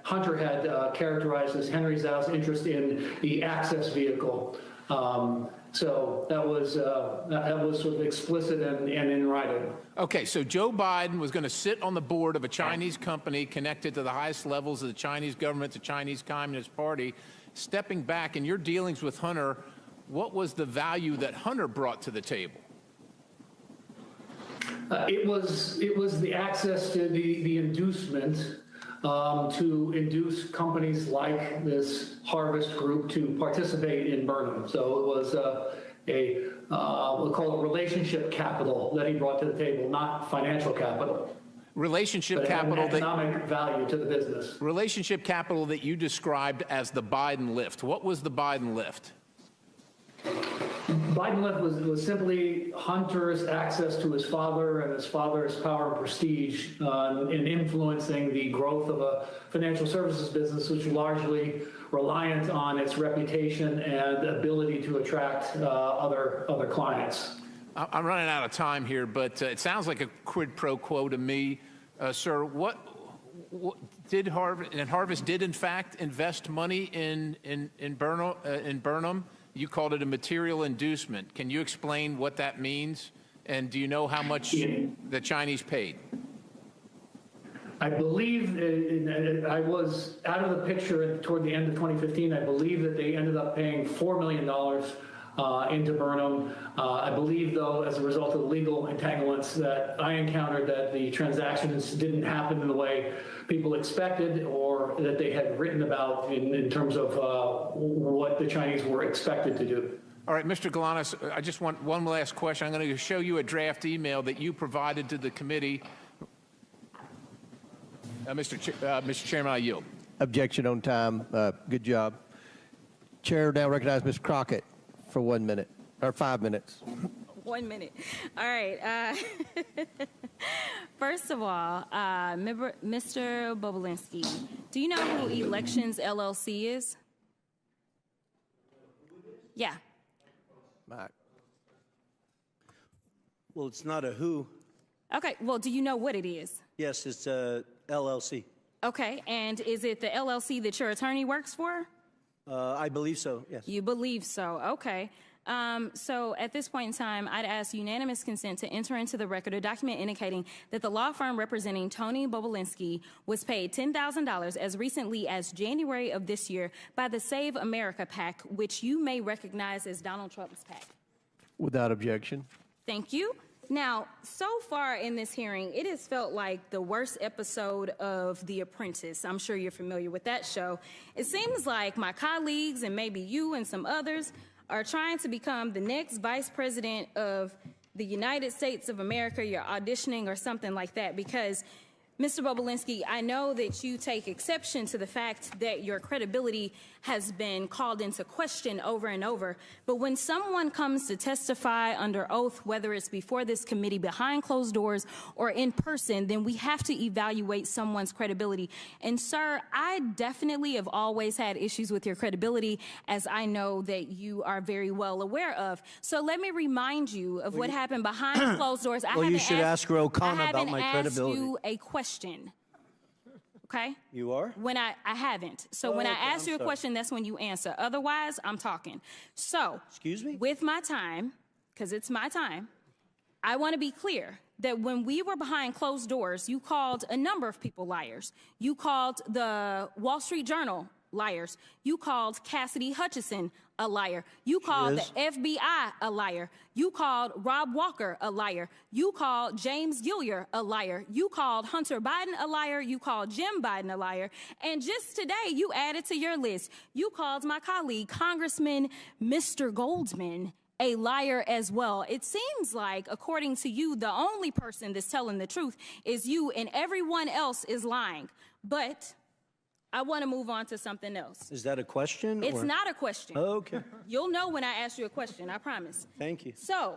Hunter had characterized as Henry Zhao's interest in the access vehicle. So that was sort of explicit and in writing. Okay, so Joe Biden was going to sit on the board of a Chinese company connected to the highest levels of the Chinese government, the Chinese Communist Party. Stepping back in your dealings with Hunter, what was the value that Hunter brought to the table? It was the access to the inducement to induce companies like this Harvest Group to participate in Burnham. So it was we'll call it relationship capital that he brought to the table, not financial capital. Relationship capital, economic value to the business. Relationship capital that you described as the Biden lift. What was the Biden lift? Biden lift was simply Hunter's access to his father and his father's power and prestige in influencing the growth of a financial services business, which largely reliant on its reputation and ability to attract other clients. I'm running out of time here, but it sounds like a quid pro quo to me. Sir, what did Harvest did in fact invest money in Burnham? You called it a material inducement. Can you explain what that means? And do you know how much the Chinese paid? I believe I was out of the picture toward the end of 2015. I believe that they ended up paying $4 million into Burnham. I believe, though, as a result of the legal entanglements that I encountered, that the transactions didn't happen in the way people expected or that they had written about in terms of what the Chinese were expected to do. All right, Mr. Galanis, I just want one last question. I'm going to show you a draft email that you provided to the committee. Mr. Chairman, I yield. Objection on time. Good job. Chair now recognizes Ms. Crockett for 1 minute, or 5 minutes. 1 minute. All right. First of all, Mr. Bobulinski, do you know who Elections LLC is? Yeah. Mike. Well, it's not a who. Okay. Well, do you know what it is? Yes, it's a LLC. Okay. And is it the LLC that your attorney works for? I believe so, yes. You believe so. Okay. So at this point in time, I'd ask unanimous consent to enter into the record a document indicating that the law firm representing Tony Bobulinski was paid $10,000 as recently as January of this year by the Save America PAC, which you may recognize as Donald Trump's PAC. Without objection. Thank you. Now, so far in this hearing, it has felt like the worst episode of The Apprentice. I'm sure you're familiar with that show. It seems like my colleagues and maybe you and some others are trying to become the next vice president of the United States of America. You're auditioning or something like that because, Mr. Bobulinski, I know that you take exception to the fact that your credibility has been called into question over and over. But when someone comes to testify under oath, whether it's before this committee, behind closed doors, or in person, then we have to evaluate someone's credibility. And, sir, I definitely have always had issues with your credibility, as I know that you are very well aware of. So let me remind you of what happened behind closed doors. Well, you should ask Ro-Khanna about my credibility. I haven't asked you a question. Okay? You are? When I haven't. So when I ask you a question, that's when you answer. Otherwise, I'm talking. So, excuse me? With my time, because it's my time, I want to be clear that when we were behind closed doors, you called a number of people liars. You called the Wall Street Journal liars. You called Cassidy Hutchinson a liar. You called the FBI a liar. You called Rob Walker a liar. You called James Gilliar a liar. You called Hunter Biden a liar. You called Jim Biden a liar. And just today, you added to your list, you called my colleague, Congressman Mr. Goldman, a liar as well. It seems like, according to you, the only person that's telling the truth is you and everyone else is lying. But I want to move on to something else. Is that a question? It's not a question. Oh, okay. You'll know when I ask you a question, I promise. Thank you. So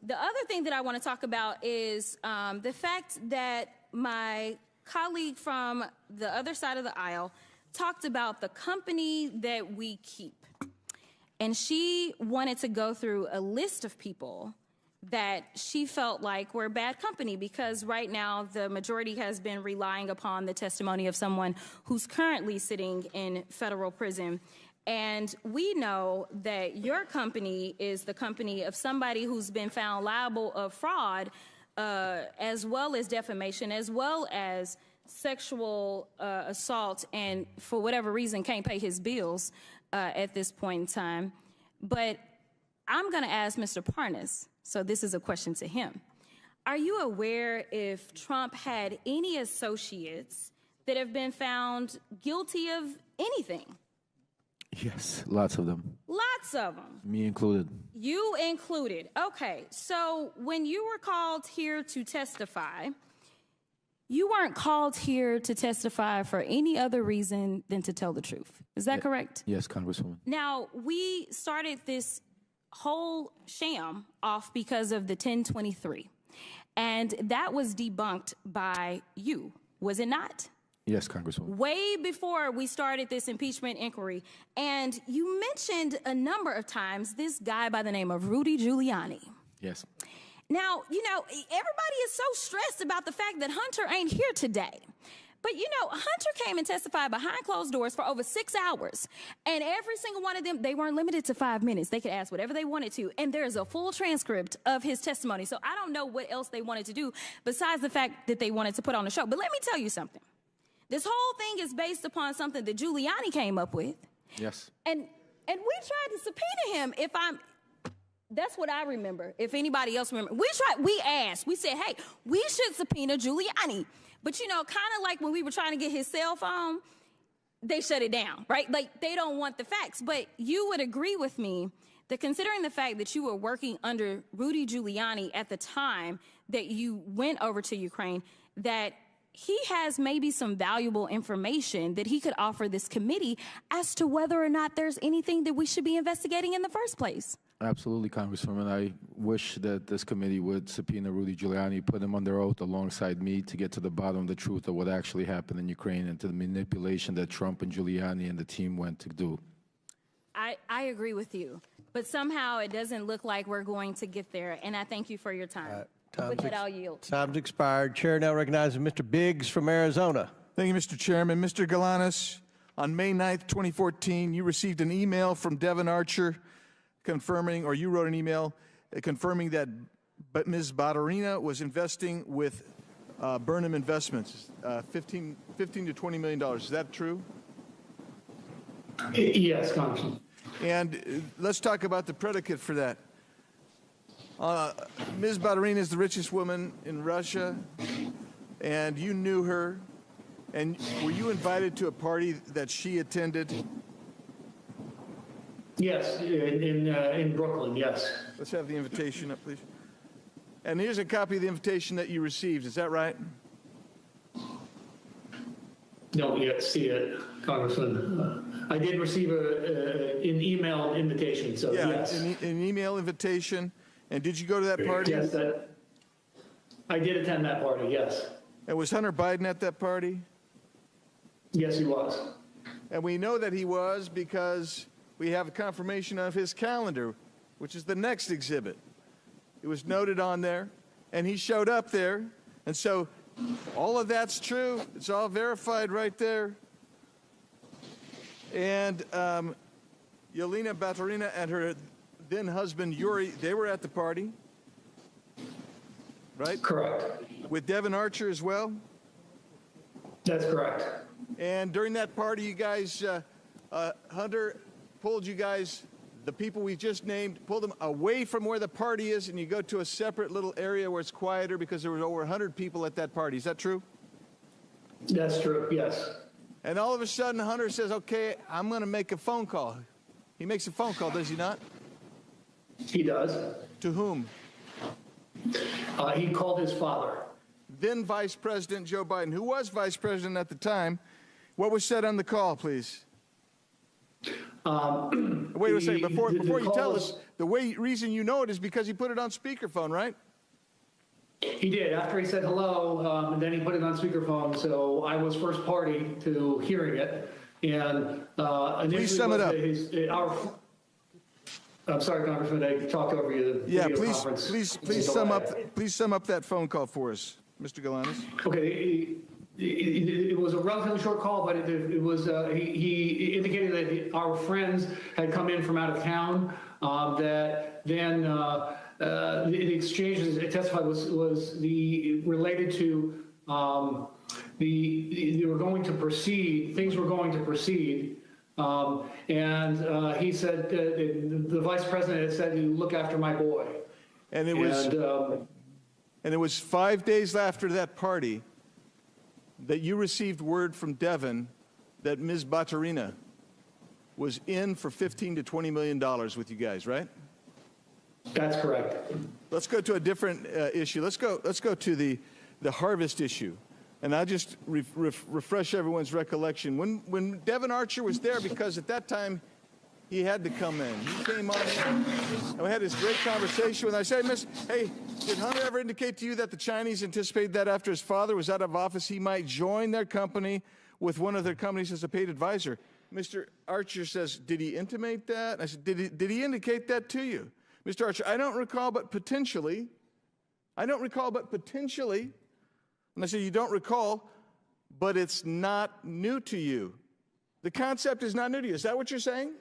the other thing that I want to talk about is the fact that my colleague from the other side of the aisle talked about the company that we keep. And she wanted to go through a list of people that she felt like were bad company because right now the majority has been relying upon the testimony of someone who's currently sitting in federal prison. And we know that your company is the company of somebody who's been found liable of fraud, as well as defamation, as well as sexual assault, and for whatever reason can't pay his bills at this point in time. But I'm going to ask Mr. Parnas, so this is a question to him. Are you aware if Trump had any associates that have been found guilty of anything? Yes, lots of them. Lots of them. Me included. You included. Okay, so when you were called here to testify, you weren't called here to testify for any other reason than to tell the truth. Is that correct? Yes, Congresswoman. Now, we started this whole sham off because of the 1023. And that was debunked by you, was it not? Yes, Congresswoman. Way before we started this impeachment inquiry. And you mentioned a number of times this guy by the name of Rudy Giuliani. Yes. Now, you know, everybody is so stressed about the fact that Hunter ain't here today. But, you know, Hunter came and testified behind closed doors for over 6 hours. And every single one of them, they weren't limited to 5 minutes. They could ask whatever they wanted to. And there's a full transcript of his testimony. So I don't know what else they wanted to do besides the fact that they wanted to put on a show. But let me tell you something. This whole thing is based upon something that Giuliani came up with. Yes. And we tried to subpoena him that's what I remember. If anybody else remember, we asked, we said, hey, we should subpoena Giuliani. But, you know, kind of like when we were trying to get his cell phone, they shut it down, right? Like, they don't want the facts. But you would agree with me that considering the fact that you were working under Rudy Giuliani at the time that you went over to Ukraine, that he has maybe some valuable information that he could offer this committee as to whether or not there's anything that we should be investigating in the first place. Absolutely, Congresswoman. I wish that this committee would subpoena Rudy Giuliani, put him under oath alongside me to get to the bottom of the truth of what actually happened in Ukraine and to the manipulation that Trump and Giuliani and the team went to do. I agree with you, but somehow it doesn't look like we're going to get there, and I thank you for your time. With that, I'll yield. Time's expired. Chair now recognizes Mr. Biggs from Arizona. Thank you, Mr. Chairman. Mr. Galanis, on May 9th, 2014, you received an email from Devin Archer confirming, or you wrote an email confirming that Ms. Badarina was investing with Burnham Investments, $15 to $20 million. Is that true? Yes, Congressman. And let's talk about the predicate for that. Ms. Badarina is the richest woman in Russia, and you knew her. And were you invited to a party that she attended? Yes, in Brooklyn, yes. Let's have the invitation up, please. And here's a copy of the invitation that you received. Is that right? Don't yet see it, Congressman. I did receive an email invitation, so yeah, yes. An email invitation. And did you go to that party? Yes, I did attend that party, yes. And was Hunter Biden at that party? Yes, he was. And we know that he was because we have a confirmation of his calendar, which is the next exhibit. It was noted on there, and he showed up there. And so all of that's true. It's all verified right there. And Yelena Baturina and her then husband Yuri, they were at the party, right? Correct. With Devin Archer as well? That's correct. And during that party, you guys, Hunter pulled you guys, the people we just named, pulled them away from where the party is, and you go to a separate little area where it's quieter because there was over 100 people at that party. Is that true? That's true, yes. And all of a sudden, Hunter says, okay, I'm going to make a phone call. He makes a phone call, does he not? He does. To whom? He called his father. Then Vice President Joe Biden, who was Vice President at the time. What was said on the call, please? Wait a second. Before you tell us, the reason you know it is because he put it on speakerphone, right? He did. After he said hello, and then he put it on speakerphone. So I was first party to hearing it. And please sum it up. I'm sorry, Congressman, I talked over you. Yeah, please sum up that phone call for us, Mr. Galanis. Okay, it was a relatively short call, but it was he indicated that our friends had come in from out of town. That then the exchanges it testified was related to they were going to proceed. Things were going to proceed. And he said, the vice president had said, "You look after my boy." And it was 5 days after that party that you received word from Devin that Ms. Baturina was in for $15 to $20 million with you guys, right? That's correct. Let's go to a different issue. Let's go to the harvest issue. And I'll just refresh everyone's recollection. When Devin Archer was there, because at that time he had to come in. He came on in, and we had this great conversation with him. I said, hey, Did Hunter ever indicate to you that the Chinese anticipated that after his father was out of office, he might join their company with one of their companies as a paid advisor? Mr. Archer says, did he intimate that? I said, did he indicate that to you? Mr. Archer, I don't recall, but potentially. I don't recall, but potentially. And I said, you don't recall, but it's not new to you. The concept is not new to you. Is that what you're saying?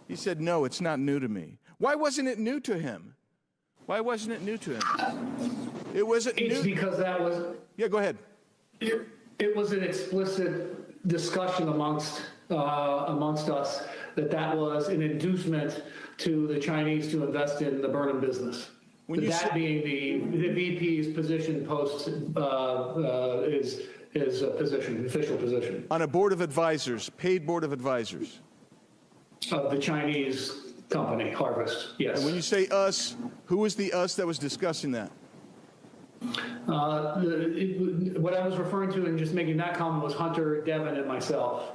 He said, no, it's not new to me. Why wasn't it new to him? Why wasn't it new to him? It wasn't new. It's because that was... Yeah, go ahead. It was an explicit discussion amongst us that was an inducement to the Chinese to invest in the Burnham business. That being the VP's position post his position, official position. On a board of advisors, paid board of advisors. Of the Chinese company, Harvest, yes. And when you say us, who was the us that was discussing that? What I was referring to in just making that comment was Hunter, Devin, and myself.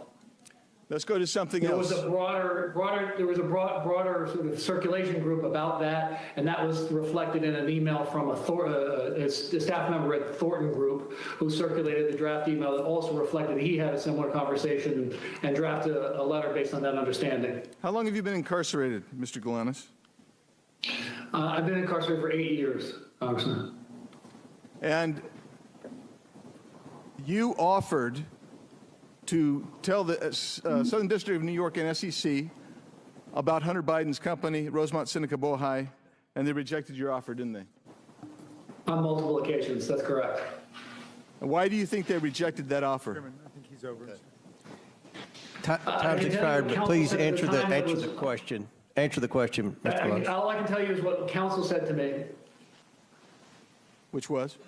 Let's go to something else. There was a broader sort of circulation group about that, and that was reflected in an email from a staff member at the Thornton Group who circulated the draft email that also reflected he had a similar conversation and drafted a letter based on that understanding. How long have you been incarcerated, Mr. Galanis? I've been incarcerated for 8 years, Congressman. And you offered to tell the Southern District of New York and SEC about Hunter Biden's company, Rosemont Seneca Bohai, and they rejected your offer, didn't they? On multiple occasions, that's correct. And why do you think they rejected that offer? Chairman, I think he's over. Time's expired, but please answer the question. Answer the question, Mr. Galanis. All I can tell you is what counsel said to me. Which was?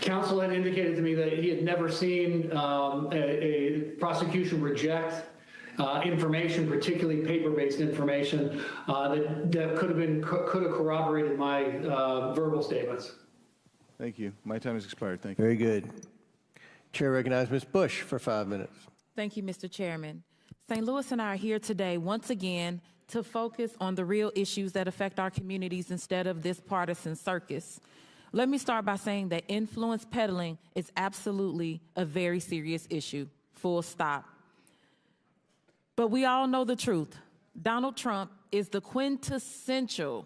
Counsel had indicated to me that he had never seen a prosecution reject information, particularly paper-based information, that could have corroborated my verbal statements. Thank you. My time has expired. Thank you. Very good. Chair recognizes Ms. Bush for 5 minutes. Thank you, Mr. Chairman. St. Louis and I are here today once again to focus on the real issues that affect our communities instead of this partisan circus. Let me start by saying that influence peddling is absolutely a very serious issue, full stop. But we all know the truth. Donald Trump is the quintessential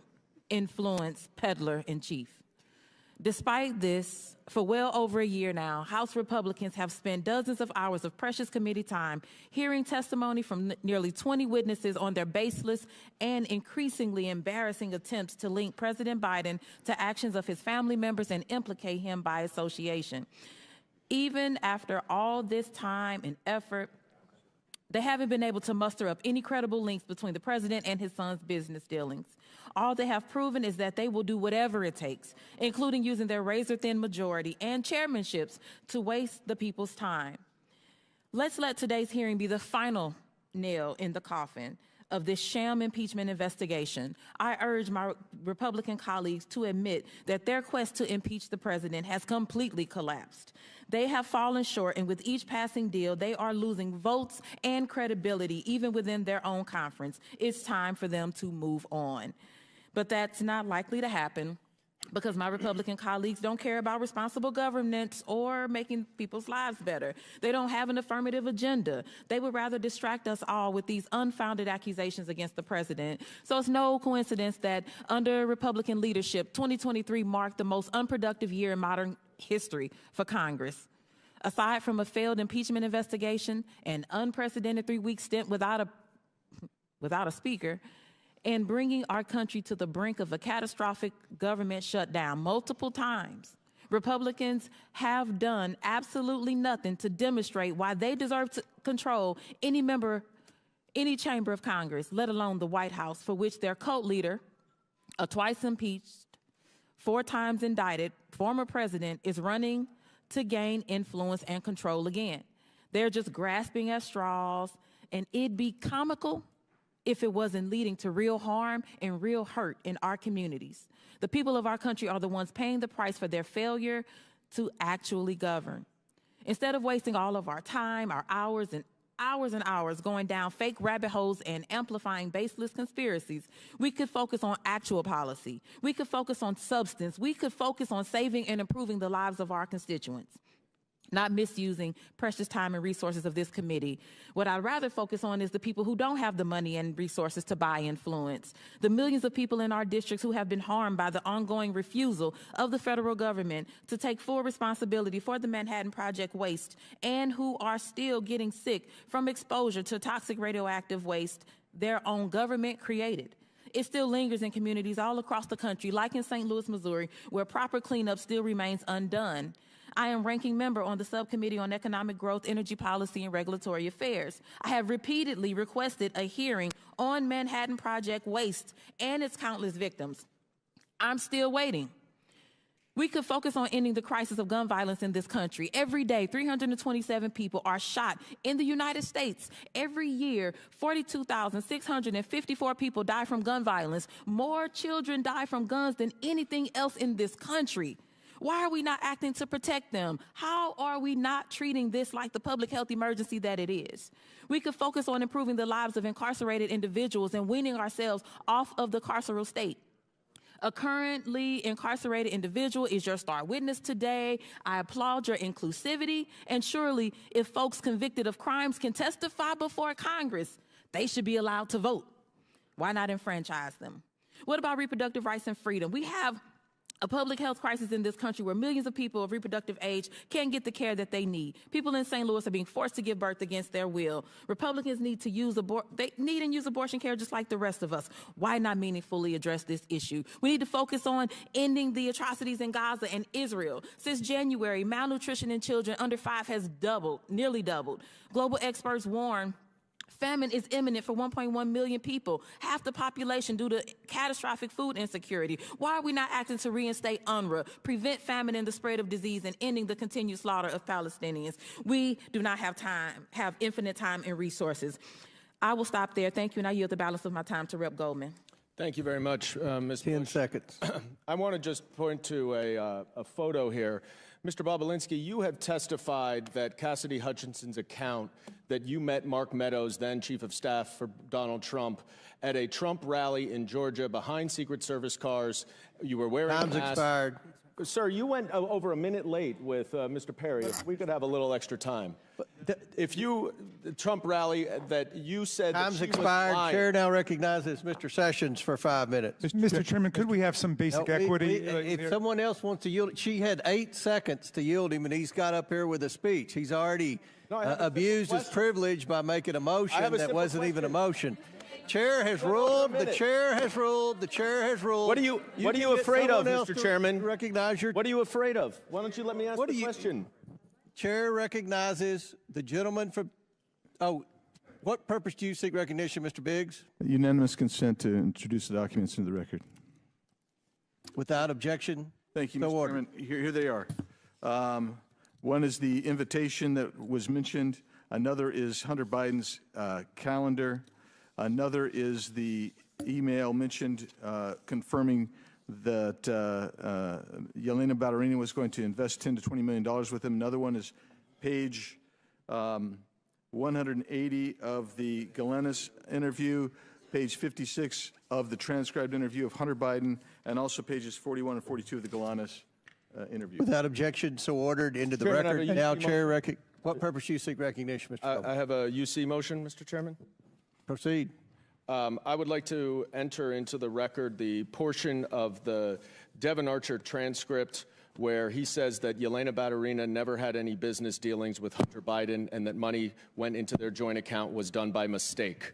influence peddler in chief. Despite this, for well over a year now, House Republicans have spent dozens of hours of precious committee time hearing testimony from nearly 20 witnesses on their baseless and increasingly embarrassing attempts to link President Biden to actions of his family members and implicate him by association. Even after all this time and effort, they haven't been able to muster up any credible links between the president and his son's business dealings. All they have proven is that they will do whatever it takes, including using their razor-thin majority and chairmanships to waste the people's time. Let's let today's hearing be the final nail in the coffin of this sham impeachment investigation. I urge my Republican colleagues to admit that their quest to impeach the president has completely collapsed. They have fallen short, and with each passing deal, they are losing votes and credibility, even within their own conference. It's time for them to move on. But that's not likely to happen because my Republican colleagues don't care about responsible governance or making people's lives better. They don't have an affirmative agenda. They would rather distract us all with these unfounded accusations against the president. So it's no coincidence that under Republican leadership, 2023 marked the most unproductive year in modern history for Congress. Aside from a failed impeachment investigation, an unprecedented 3-week stint without a speaker, and bringing our country to the brink of a catastrophic government shutdown multiple times, Republicans have done absolutely nothing to demonstrate why they deserve to control any chamber of Congress, let alone the White House, for which their cult leader, a twice impeached, 4 times indicted former president, is running to gain influence and control again. They're just grasping at straws, and it'd be comical if it wasn't leading to real harm and real hurt in our communities. The people of our country are the ones paying the price for their failure to actually govern. Instead of wasting all of our time, our hours, and hours and hours going down fake rabbit holes and amplifying baseless conspiracies. We could focus on actual policy. We could focus on substance. We could focus on saving and improving the lives of our constituents, not misusing precious time and resources of this committee. What I'd rather focus on is the people who don't have the money and resources to buy influence, the millions of people in our districts who have been harmed by the ongoing refusal of the federal government to take full responsibility for the Manhattan Project waste, and who are still getting sick from exposure to toxic radioactive waste their own government created. It still lingers in communities all across the country, like in St. Louis, Missouri, where proper cleanup still remains undone. I am ranking member on the Subcommittee on Economic Growth, Energy Policy, and Regulatory Affairs. I have repeatedly requested a hearing on Manhattan Project waste and its countless victims. I'm still waiting. We could focus on ending the crisis of gun violence in this country. Every day, 327 people are shot in the United States. Every year, 42,654 people die from gun violence. More children die from guns than anything else in this country. Why are we not acting to protect them? How are we not treating this like the public health emergency that it is? We could focus on improving the lives of incarcerated individuals and weaning ourselves off of the carceral state. A currently incarcerated individual is your star witness today. I applaud your inclusivity. And surely, if folks convicted of crimes can testify before Congress, they should be allowed to vote. Why not enfranchise them? What about reproductive rights and freedom? We have a public health crisis in this country where millions of people of reproductive age can't get the care that they need. People in St. Louis are being forced to give birth against their will. Republicans need to use abortion care just like the rest of us. Why not meaningfully address this issue? We need to focus on ending the atrocities in Gaza and Israel. Since January, malnutrition in children under 5 has nearly doubled. Global experts warn famine is imminent for 1.1 million people, half the population, due to catastrophic food insecurity. Why are we not acting to reinstate UNRWA, prevent famine and the spread of disease, and ending the continued slaughter of Palestinians? We do not have infinite time and resources. I will stop there. Thank you, and I yield the balance of my time to Rep. Goldman. Thank you very much, Ms. 10 seconds. I want to just point to a photo here. Mr. Bobulinski, you have testified that Cassidy Hutchinson's account that you met Mark Meadows, then Chief of Staff for Donald Trump, at a Trump rally in Georgia behind Secret Service cars. You were wearing Time's a mask. expired. Sir, you went over a minute late with Mr. Perry. If we could have a little extra time. The Trump rally that you said Time's that she expired. was lying. Chair now recognizes Mr. Sessions for 5 minutes. Mr. Chairman, could we have some basic equity? If someone else wants to yield, she had 8 seconds to yield him, and he's got up here with a speech. He's already abused his privilege by making a motion that wasn't even a motion. Chair has ruled. The chair has ruled. The chair has ruled. What are you afraid of, Mr. Chairman? Recognize your. What are you afraid of? Why don't you let me ask the question? Chair recognizes the gentleman from. Oh, what purpose do you seek recognition, Mr. Biggs? Unanimous consent to introduce the documents into the record. Without objection. Thank you, Mr. Chairman. Here they are. One is the invitation that was mentioned. Another is Hunter Biden's calendar. Another is the email mentioned confirming that Yelena Baturina was going to invest $10 to $20 million with him. Another one is page 180 of the Galenis interview, page 56 of the transcribed interview of Hunter Biden, and also pages 41 and 42 of the Galenis interview. Without objection, so ordered into the record. Now, Chair, what purpose do you seek recognition, Mr. I have a UC motion, Mr. Chairman. Proceed. I would like to enter into the record the portion of the Devin Archer transcript where he says that Yelena Baturina never had any business dealings with Hunter Biden and that money went into their joint account was done by mistake.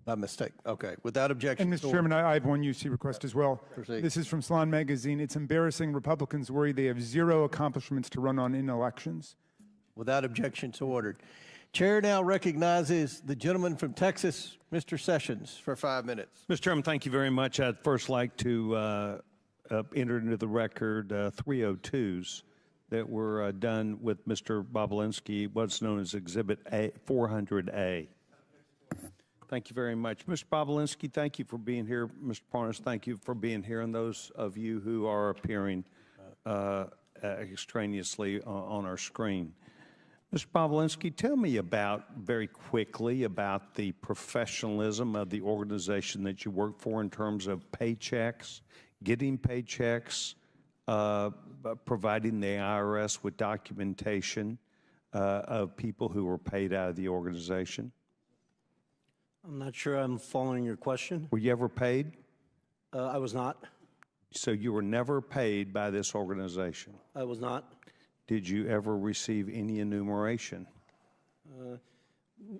By mistake. Okay. Without objection. And Mr. Chairman, I have one UC request as well. Proceed. This is from Salon Magazine. It's embarrassing. Republicans worry they have 0 accomplishments to run on in elections. Without objection, so ordered. Chair now recognizes the gentleman from Texas, Mr. Sessions, for 5 minutes. Mr. Chairman, thank you very much. I'd first like to enter into the record 302s that were done with Mr. Bobulinski, what's known as Exhibit A, 400A. Thank you very much. Mr. Bobulinski, thank you for being here. Mr. Parnas, thank you for being here. And those of you who are appearing extraneously on our screen. Mr. Bobulinski, tell me very quickly about the professionalism of the organization that you work for in terms of paychecks, getting paychecks, providing the IRS with documentation of people who were paid out of the organization. I'm not sure I'm following your question. Were you ever paid? I was not. So you were never paid by this organization? I was not. Did you ever receive any enumeration?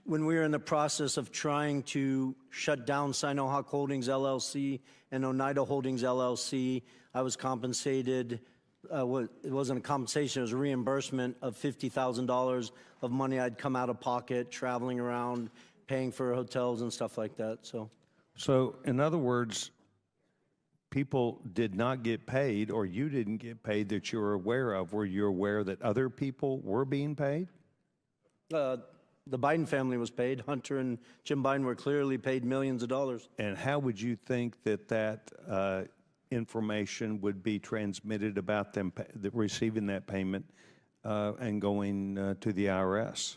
When we were in the process of trying to shut down Sinohawk Holdings LLC and Oneida Holdings LLC, I was compensated. It wasn't a compensation, it was a reimbursement of $50,000 of money I'd come out of pocket, traveling around, paying for hotels and stuff like that. So in other words, people did not get paid, or you didn't get paid that you were aware of. Were you aware that other people were being paid? The Biden family was paid. Hunter and Jim Biden were clearly paid millions of dollars. And how would you think that information would be transmitted about them receiving that payment and going to the IRS?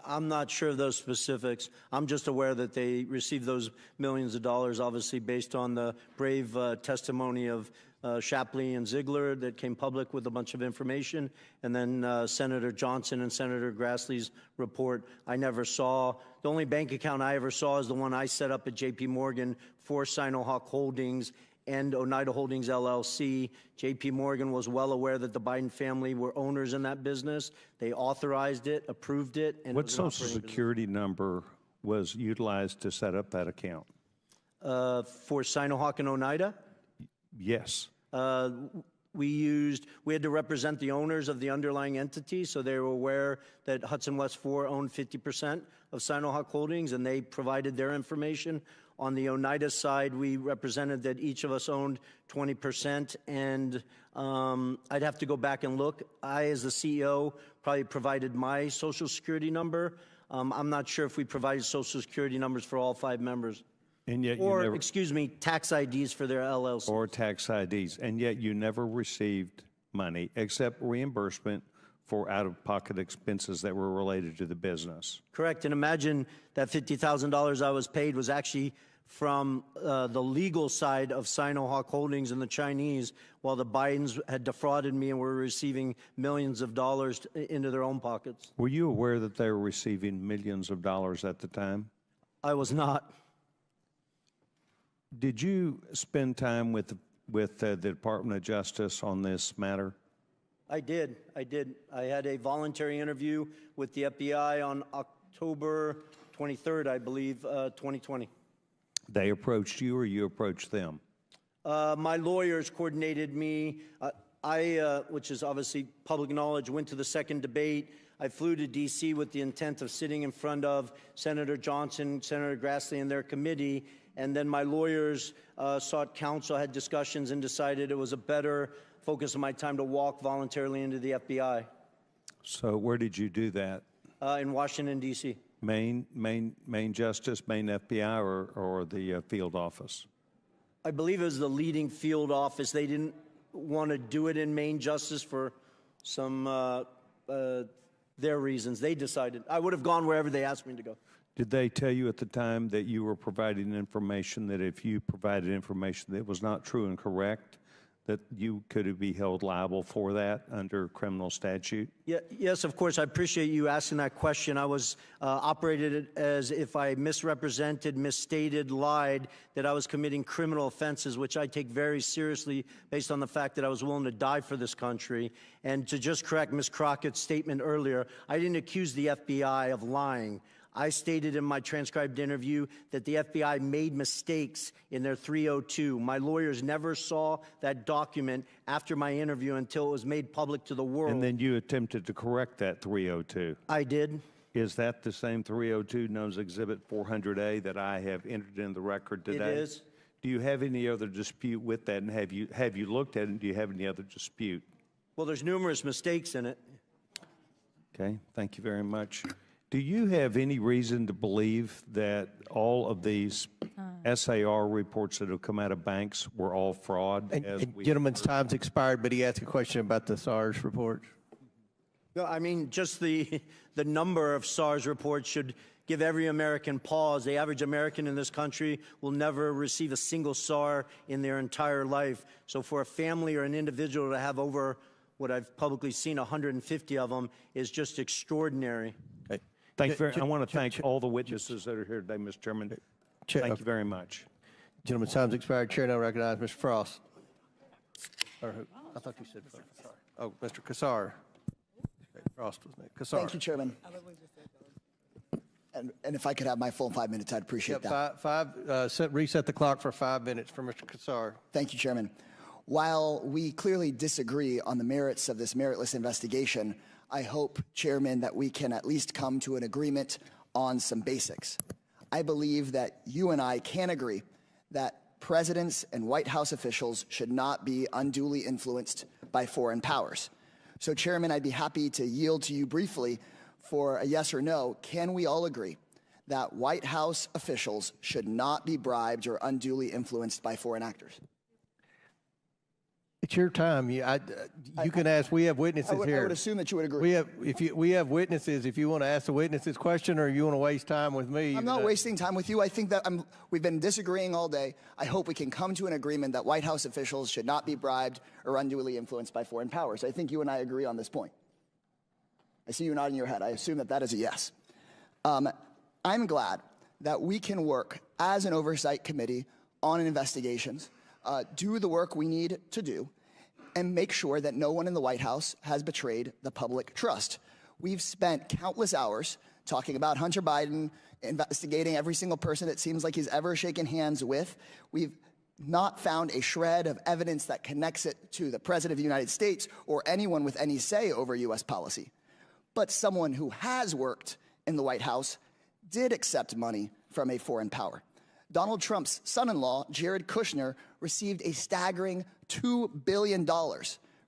I'm not sure of those specifics. I'm just aware that they received those millions of dollars, obviously based on the brave testimony of Shapley and Ziegler that came public with a bunch of information, and then Senator Johnson and Senator Grassley's report. I never saw. The only bank account I ever saw is the one I set up at J.P. Morgan for Sinohawk Holdings and Oneida Holdings LLC. J.P. Morgan was well aware that the Biden family were owners in that business. They authorized it, approved it. And what Social Security number was utilized to set up that account? For Sinohawk and Oneida? Yes. We had to represent the owners of the underlying entity, so they were aware that Hudson West 4 owned 50% of Sinohawk Holdings, and they provided their information. On the Oneida side, we represented that each of us owned 20%, and I'd have to go back and look. I, as the CEO, probably provided my Social Security number. I'm not sure if we provided Social Security numbers for all 5 members. And yet excuse me, tax IDs for their LLC. Or tax IDs, and yet you never received money except reimbursement for out-of-pocket expenses that were related to the business. Correct, and imagine that $50,000 I was paid was actually from the legal side of Sinohawk Holdings and the Chinese, while the Bidens had defrauded me and were receiving millions of dollars into their own pockets. Were you aware that they were receiving millions of dollars at the time? I was not. Did you spend time with the Department of Justice on this matter? I did. I had a voluntary interview with the FBI on October 23rd, I believe, 2020. They approached you or you approached them? My lawyers coordinated me. Which is obviously public knowledge, went to the second debate. I flew to D.C. with the intent of sitting in front of Senator Johnson, Senator Grassley, and their committee. And then my lawyers sought counsel, had discussions, and decided it was a better focus of my time to walk voluntarily into the FBI. So where did you do that? In Washington, D.C. Main Justice, Main FBI, or the field office? I believe it was the leading field office. They didn't want to do it in Main Justice for some their reasons. They decided. I would have gone wherever they asked me to go. Did they tell you at the time that you were providing information that if you provided information that was not true and correct, that you could be held liable for that under criminal statute? Yes, of course. I appreciate you asking that question. I was operated as if I misrepresented, misstated, lied, that I was committing criminal offenses, which I take very seriously based on the fact that I was willing to die for this country. And to just correct Ms. Crockett's statement earlier, I didn't accuse the FBI of lying. I stated in my transcribed interview that the FBI made mistakes in their 302. My lawyers never saw that document after my interview until it was made public to the world. And then you attempted to correct that 302. I did. Is that the same 302 known as Exhibit 400A that I have entered in the record today? It is. Do you have any other dispute with that? And have you looked at it, and do you have any other dispute? Well, there's numerous mistakes in it. Okay, thank you very much. Do you have any reason to believe that all of these SAR reports that have come out of banks were all fraud? And gentleman's time's expired, but he asked a question about the SARS report. No, I mean, just the number of SARS reports should give every American pause. The average American in this country will never receive a single SAR in their entire life. So for a family or an individual to have over what I've publicly seen 150 of them is just extraordinary. Okay. I want to thank all the witnesses that are here today, Mr. Chairman. Thank you very much. Gentleman's time's expired. Chair now recognize Mr. Frost. Or who? I thought you said Frost. Oh, Mr. Kassar. Okay, Frost was next. Kassar. Thank you, Chairman. And if I could have my full 5 minutes, I'd appreciate that. Reset the clock for 5 minutes for Mr. Kassar. Thank you, Chairman. While we clearly disagree on the merits of this meritless investigation, I hope, Chairman, that we can at least come to an agreement on some basics. I believe that you and I can agree that presidents and White House officials should not be unduly influenced by foreign powers. So, Chairman, I'd be happy to yield to you briefly for a yes or no. Can we all agree that White House officials should not be bribed or unduly influenced by foreign actors? It's your time. You can ask. We have witnesses here. I would assume that you would agree. We have witnesses. If you want to ask the witnesses question, or you want to waste time with me, I'm not wasting time with you. I think that we've been disagreeing all day. I hope we can come to an agreement that White House officials should not be bribed or unduly influenced by foreign powers. I think you and I agree on this point. I see you nodding your head. I assume that that is a yes. I'm glad that we can work as an oversight committee on investigations, do the work we need to do, and make sure that no one in the White House has betrayed the public trust. We've spent countless hours talking about Hunter Biden, investigating every single person it seems like he's ever shaken hands with. We've not found a shred of evidence that connects it to the President of the United States or anyone with any say over U.S. policy. But someone who has worked in the White House did accept money from a foreign power. Donald Trump's son-in-law, Jared Kushner, received a staggering $2 billion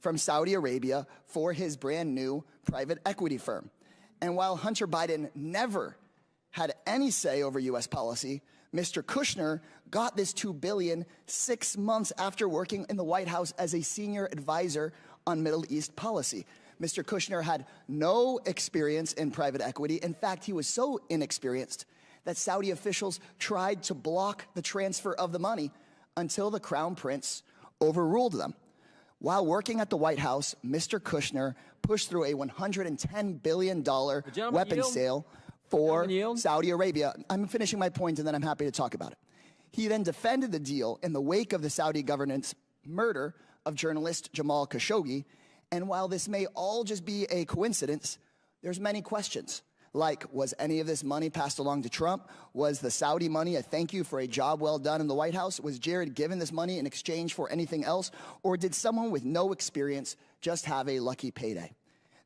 from Saudi Arabia for his brand new private equity firm. And while Hunter Biden never had any say over U.S. policy, Mr. Kushner got this $2 billion 6 months after working in the White House as a senior advisor on Middle East policy. Mr. Kushner had no experience in private equity. In fact, he was so inexperienced that Saudi officials tried to block the transfer of the money until the Crown Prince overruled them. While working at the White House, Mr. Kushner pushed through a $110 billion weapons sale for Saudi Arabia. I'm finishing my point, and then I'm happy to talk about it. He then defended the deal in the wake of the Saudi government's murder of journalist Jamal Khashoggi. And while this may all just be a coincidence, there's many questions. Like, was any of this money passed along to Trump? Was the Saudi money a thank you for a job well done in the White House? Was Jared given this money in exchange for anything else? Or did someone with no experience just have a lucky payday?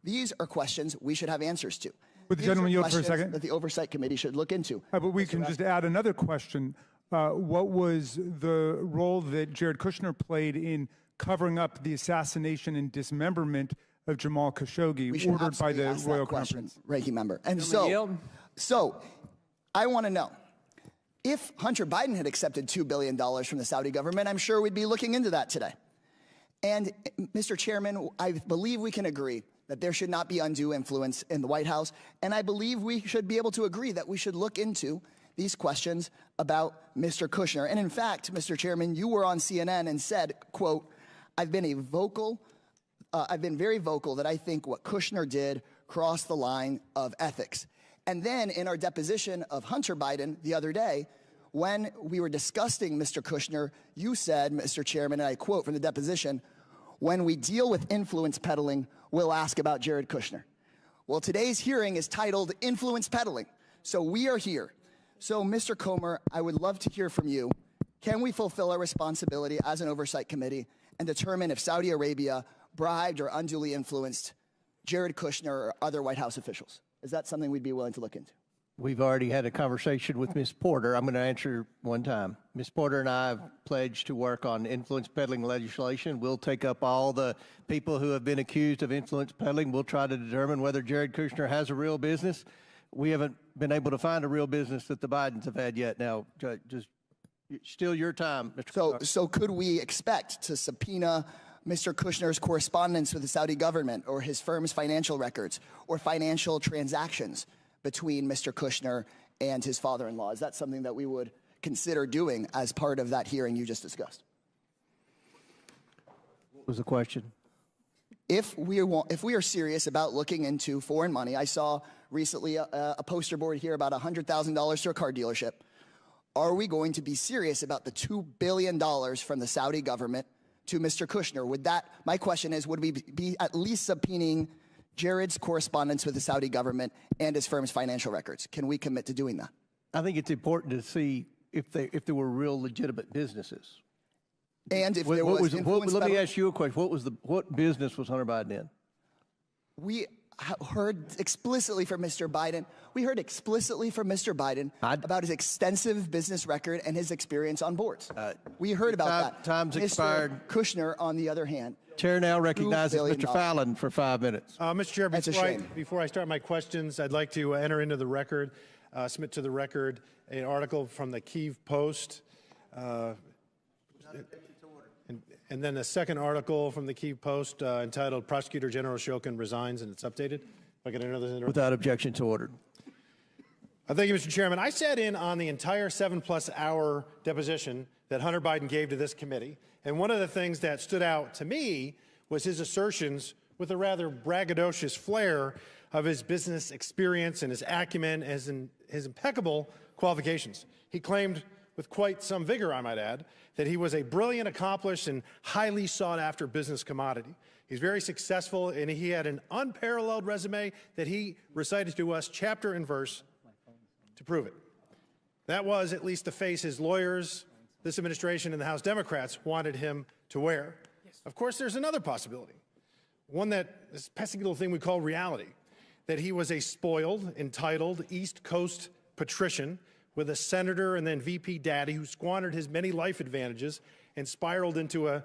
These are questions we should have answers to. Would the gentleman yield for a second? That the Oversight Committee should look into. But we can just add another question. What was the role that Jared Kushner played in covering up the assassination and dismemberment of Jamal Khashoggi, ordered by the Royal Crown Prince? Ranking member. And so I want to know, if Hunter Biden had accepted $2 billion from the Saudi government, I'm sure we'd be looking into that today. And Mr. Chairman, I believe we can agree that there should not be undue influence in the White House. And I believe we should be able to agree that we should look into these questions about Mr. Kushner. And in fact, Mr. Chairman, you were on CNN and said, quote, I've been very vocal that I think what Kushner did crossed the line of ethics. And then in our deposition of Hunter Biden the other day, when we were discussing Mr. Kushner, you said, Mr. Chairman, and I quote from the deposition, when we deal with influence peddling, we'll ask about Jared Kushner. Well, today's hearing is titled Influence Peddling. So we are here. So, Mr. Comer, I would love to hear from you. Can we fulfill our responsibility as an oversight committee and determine if Saudi Arabia bribed or unduly influenced Jared Kushner or other White House officials? Is that something we'd be willing to look into? We've already had a conversation with Ms. Porter. I'm going to answer one time. Ms. Porter and I have pledged to work on influence peddling legislation. We'll take up all the people who have been accused of influence peddling. We'll try to determine whether Jared Kushner has a real business. We haven't been able to find a real business that the Bidens have had yet. Now, just still your time, Mr. So could we expect to subpoena Mr. Kushner's correspondence with the Saudi government or his firm's financial records or financial transactions between Mr. Kushner and his father-in-law? Is that something that we would consider doing as part of that hearing you just discussed? What was the question? If we are serious about looking into foreign money, I saw recently a poster board here about $100,000 to a car dealership. Are we going to be serious about the $2 billion from the Saudi government to Mr. Kushner? My question is, would we be at least subpoenaing Jared's correspondence with the Saudi government and his firm's financial records? Can we commit to doing that? I think it's important to see if there were real legitimate businesses. And if there was influence. Let me ask you a question. What business was Hunter Biden in? We heard explicitly from Mr. Biden. We heard explicitly from Mr. Biden about his extensive business record and his experience on boards. We heard about that. Time's Mr. expired. Kushner, on the other hand. Chair now recognizes Mr. Fallon for 5 minutes. Mr. Chair, before I start my questions, I'd like to enter into the record, submit to the record an article from the Kyiv Post. And then a second article from the Kyiv Post entitled Prosecutor General Shokin Resigns, and it's updated. If I can enter this. Without objection to order. Thank you, Mr. Chairman. I sat in on the entire 7+ hour deposition that Hunter Biden gave to this committee. And one of the things that stood out to me was his assertions with a rather braggadocious flair of his business experience and his acumen and his impeccable qualifications. He claimed with quite some vigor, I might add, that he was a brilliant, accomplished, and highly sought-after business commodity. He's very successful, and he had an unparalleled resume that he recited to us chapter and verse to prove it. That was at least the face his lawyers, this administration, and the House Democrats wanted him to wear. Of course, there's another possibility, one that this pesky little thing we call reality, that he was a spoiled, entitled East Coast patrician with a senator and then VP daddy who squandered his many life advantages and spiraled into a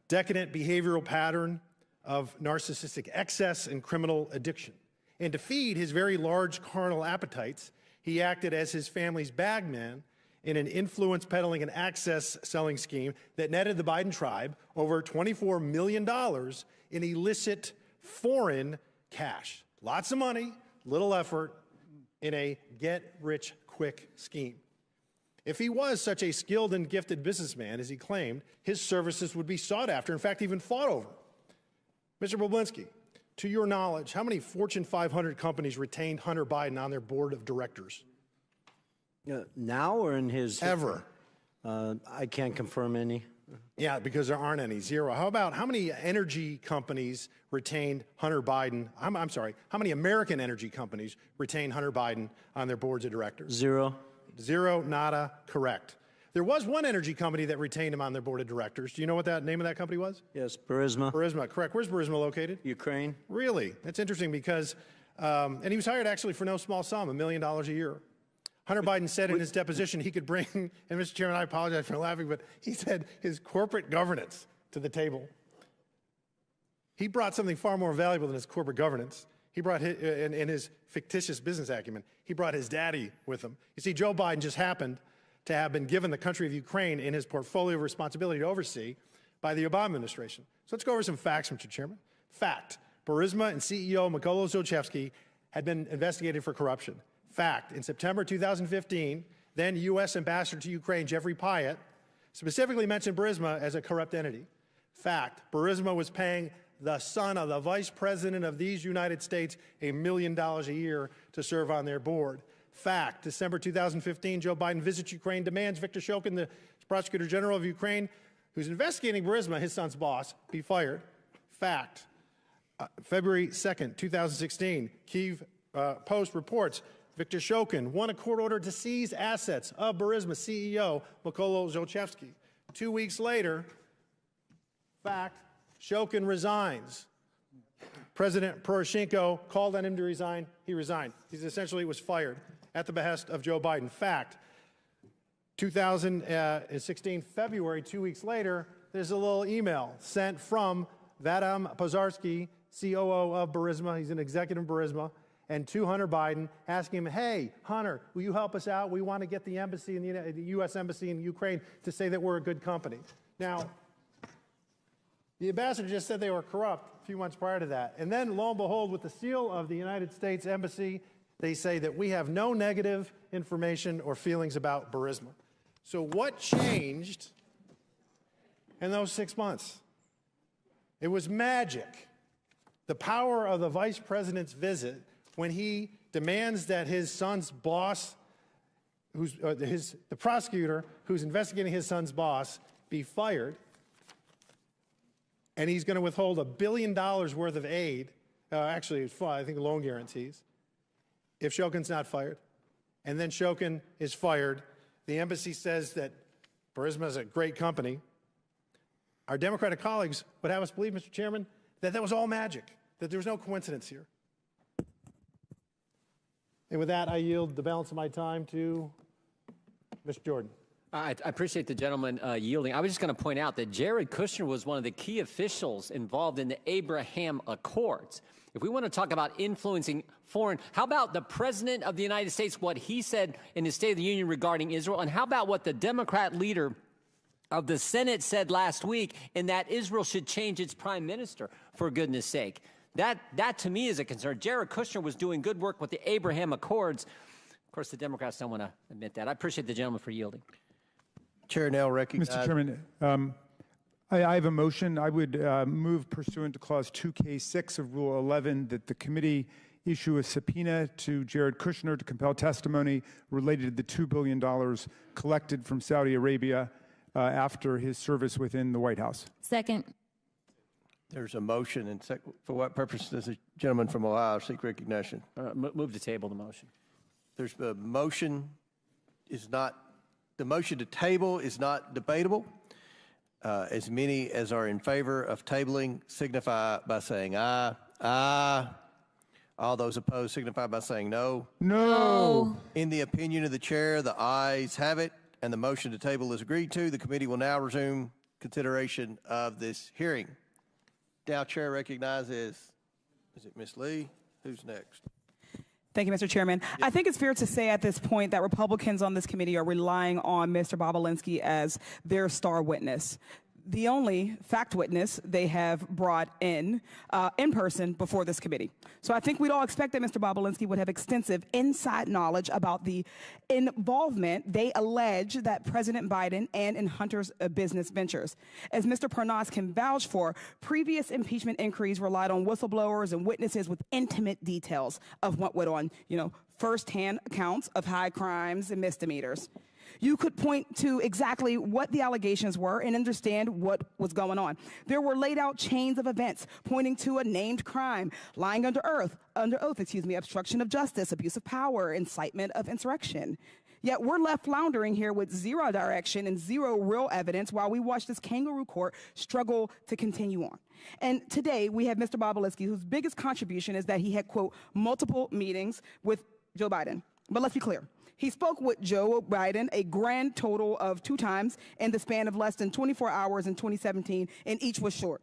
decadent behavioral pattern of narcissistic excess and criminal addiction. And to feed his very large carnal appetites, he acted as his family's bagman in an influence peddling and access selling scheme that netted the Biden tribe over $24 million in illicit foreign cash. Lots of money, little effort, in a get-rich-quick scheme. If he was such a skilled and gifted businessman as he claimed, his services would be sought after, in fact, even fought over. Mr. Bobulinski, to your knowledge, how many Fortune 500 companies retained Hunter Biden on their board of directors? Now or in his... Ever. I can't confirm any. Yeah, because there aren't any. Zero. How many energy companies retained Hunter Biden? I'm sorry, how many American energy companies retained Hunter Biden on their boards of directors? Zero. Zero, nada, correct. There was one energy company that retained him on their board of directors. Do you know what that name of that company was? Yes, Burisma. Burisma, correct. Where's Burisma located? Ukraine. Really? That's interesting because, and he was hired actually for no small sum, $1 million a year. Hunter Biden said in his deposition he could bring, and Mr. Chairman, I apologize for laughing, but he said his corporate governance to the table. He brought something far more valuable than his corporate governance. He brought his, in his fictitious business acumen, he brought his daddy with him. You see, Joe Biden just happened to have been given the country of Ukraine in his portfolio of responsibility to oversee by the Obama administration. So let's go over some facts, Mr. Chairman. Fact, Burisma and CEO Mykola Zlochevsky had been investigated for corruption. Fact, in September 2015, then U.S. Ambassador to Ukraine, Jeffrey Pyatt, specifically mentioned Burisma as a corrupt entity. Fact, Burisma was paying the son of the vice president of these United States $1 million a year to serve on their board. Fact, December 2015, Joe Biden visits Ukraine, demands Viktor Shokin, the prosecutor general of Ukraine, who's investigating Burisma, his son's boss, be fired. Fact, February 2nd, 2016, Kyiv Post reports Viktor Shokin won a court order to seize assets of Burisma CEO Mykola Zlochevsky. 2 weeks later, fact, Shokin resigns. President Poroshenko called on him to resign. He resigned. He essentially was fired at the behest of Joe Biden. Fact, 2016, February, 2 weeks later, there's a little email sent from Vadim Pozarsky, COO of Burisma. He's an executive of Burisma. And to Hunter Biden, asking him, hey, Hunter, will you help us out? We want to get the embassy, the U.S. Embassy in Ukraine to say that we're a good company. Now, The ambassador just said they were corrupt a few months prior to that. And then, lo and behold, with the seal of the United States Embassy, they say that we have no negative information or feelings about Burisma. So what changed in those 6 months? It was magic. The power of the vice president's visit when he demands that his son's boss, the prosecutor who's investigating his son's boss, be fired. And he's going to withhold $1 billion worth of aid, actually, I think loan guarantees, if Shokin's not fired. And then Shokin is fired. The embassy says that Burisma is a great company. Our Democratic colleagues would have us believe, Mr. Chairman, that that was all magic, that there was no coincidence here. And with that, I yield the balance of my time to Mr. Jordan. I appreciate the gentleman yielding. I was just going to point out that Jared Kushner was one of the key officials involved in the Abraham Accords. If we want to talk about influencing foreign, how about the President of the United States, what he said in his State of the Union regarding Israel, and how about what the Democrat leader of the Senate said last week in that Israel should change its prime minister, for goodness sake. That to me is a concern. Jared Kushner was doing good work with the Abraham Accords. Of course, the Democrats don't want to admit that. I appreciate the gentleman for yielding. Chair now recognizes. Mr. Chairman, I have a motion. I would move pursuant to Clause 2K6 of Rule 11 that the committee issue a subpoena to Jared Kushner to compel testimony related to the $2 billion collected from Saudi Arabia after his service within the White House. Second. There's a motion, and for what purpose does the gentleman from Ohio seek recognition? Move to table the motion. There's the motion is not, the motion to table is not debatable. As many as are in favor of tabling signify by saying aye. Aye. All those opposed signify by saying no. No. In the opinion of the chair, the ayes have it, and the motion to table is agreed to. The committee will now resume consideration of this hearing. Now, chair recognizes, is it Ms. Lee? Who's next? Thank you, Mr. Chairman. I think it's fair to say at this point that Republicans on this committee are relying on Mr. Bobulinski as their star witness, the only fact witness they have brought in person before this committee. So I think we'd all expect that Mr. Bobulinski would have extensive inside knowledge about the involvement they allege that President Biden and in Hunter's business ventures. As Mr. Parnas can vouch for, previous impeachment inquiries relied on whistleblowers and witnesses with intimate details of what went on, firsthand accounts of high crimes and misdemeanors. You could point to exactly what the allegations were and understand what was going on. There were laid out chains of events pointing to a named crime, lying under oath, obstruction of justice, abuse of power, incitement of insurrection. Yet we're left floundering here with zero direction and zero real evidence while we watch this kangaroo court struggle to continue on. And today we have Mr. Bobulinski, whose biggest contribution is that he had, quote, multiple meetings with Joe Biden. But let's be clear. He spoke with Joe Biden a grand total of 2 times in the span of less than 24 hours in 2017, and each was short.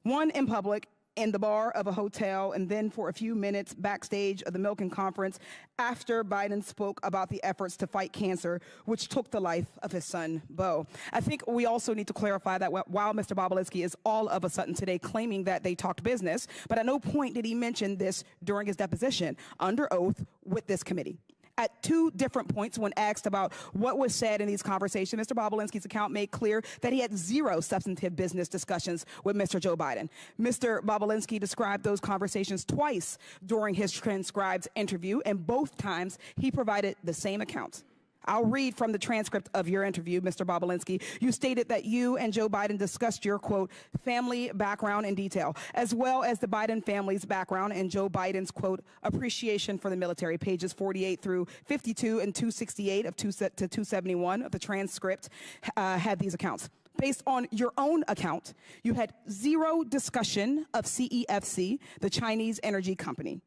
One in public in the bar of a hotel, and then for a few minutes backstage of the Milken Conference after Biden spoke about the efforts to fight cancer, which took the life of his son, Beau. I think we also need to clarify that while Mr. Bobulinski is all of a sudden today claiming that they talked business, but at no point did he mention this during his deposition under oath with this committee. At 2 different points when asked about what was said in these conversations, Mr. Bobulinski's account made clear that he had 0 substantive business discussions with Mr. Joe Biden. Mr. Bobulinski described those conversations twice during his transcribed interview, and both times he provided the same accounts. I'll read from the transcript of your interview, Mr. Bobulinski. You stated that you and Joe Biden discussed your, quote, family background in detail, as well as the Biden family's background and Joe Biden's, quote, appreciation for the military. Pages 48 through 52 and 268 to 271 of the transcript had these accounts. Based on your own account, you had 0 discussion of CEFC, the Chinese energy company.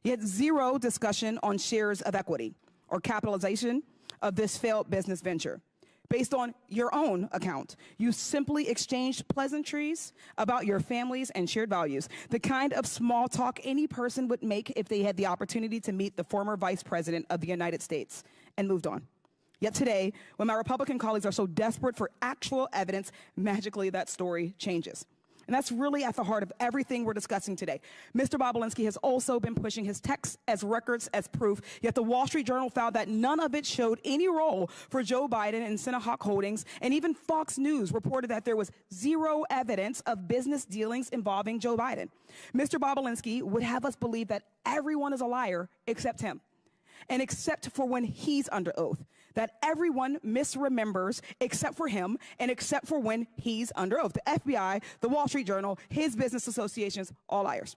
You had 0 discussion on shares of equity or capitalization of this failed business venture. Based on your own account, you simply exchanged pleasantries about your families and shared values, the kind of small talk any person would make if they had the opportunity to meet the former vice president of the United States, and moved on. Yet today, when my Republican colleagues are so desperate for actual evidence, magically that story changes. And that's really at the heart of everything we're discussing today. Mr. Bobulinski has also been pushing his texts as records as proof, yet the Wall Street Journal found that none of it showed any role for Joe Biden and Sinahawk Holdings, and even Fox News reported that there was zero evidence of business dealings involving Joe Biden. Mr. Bobulinski would have us believe that everyone is a liar except him, and except for when he's under oath, that everyone misremembers except for him and except for when he's under oath. The FBI, the Wall Street Journal, his business associations, all liars.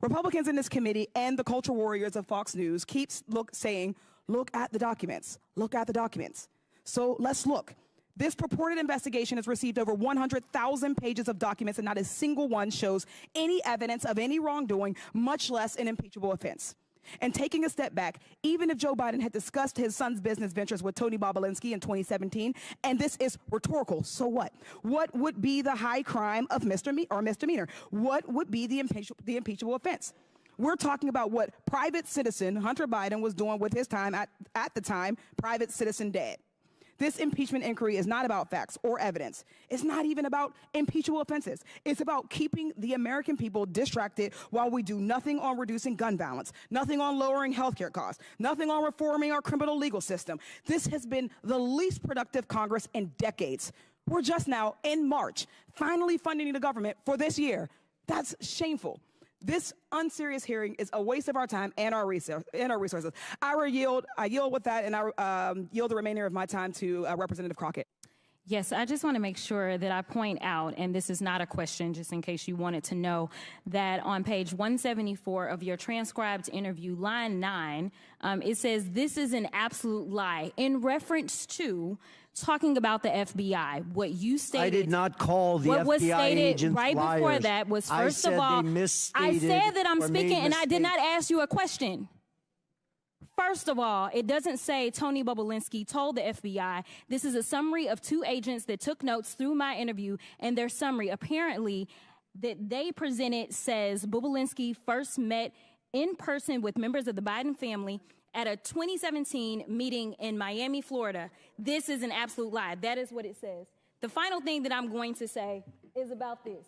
Republicans in this committee and the culture warriors of Fox News keeps saying, look at the documents, look at the documents. So let's look. This purported investigation has received over 100,000 pages of documents, and not a single one shows any evidence of any wrongdoing, much less an impeachable offense. And taking a step back, even if Joe Biden had discussed his son's business ventures with Tony Bobulinski in 2017, and this is rhetorical, so what? What would be the high crime of misdemeanor? What would be the impeachable offense? We're talking about what private citizen Hunter Biden was doing with his time, at the time, private citizen dad. This impeachment inquiry is not about facts or evidence. It's not even about impeachable offenses. It's about keeping the American people distracted while we do nothing on reducing gun violence, nothing on lowering healthcare costs, nothing on reforming our criminal legal system. This has been the least productive Congress in decades. We're just now, in March, finally funding the government for this year. That's shameful. This unserious hearing is a waste of our time and our resources. I yield with that, and I yield the remainder of my time to Representative Crockett. Yes, I just want to make sure that I point out, and this is not a question, just in case you wanted to know, that on page 174 of your transcribed interview, line 9, it says, "This is an absolute lie," in reference to talking about the FBI. What you stated— I did not call the FBI agents liars. What was stated right before that was, first of all— I said that I'm speaking, and I did not ask you a question. First of all, it doesn't say Tony Bobulinski told the FBI. This is a summary of 2 agents that took notes through my interview, and their summary apparently that they presented says Bobulinski first met in person with members of the Biden family at a 2017 meeting in Miami, Florida. This is an absolute lie. That is what it says. The final thing that I'm going to say is about this.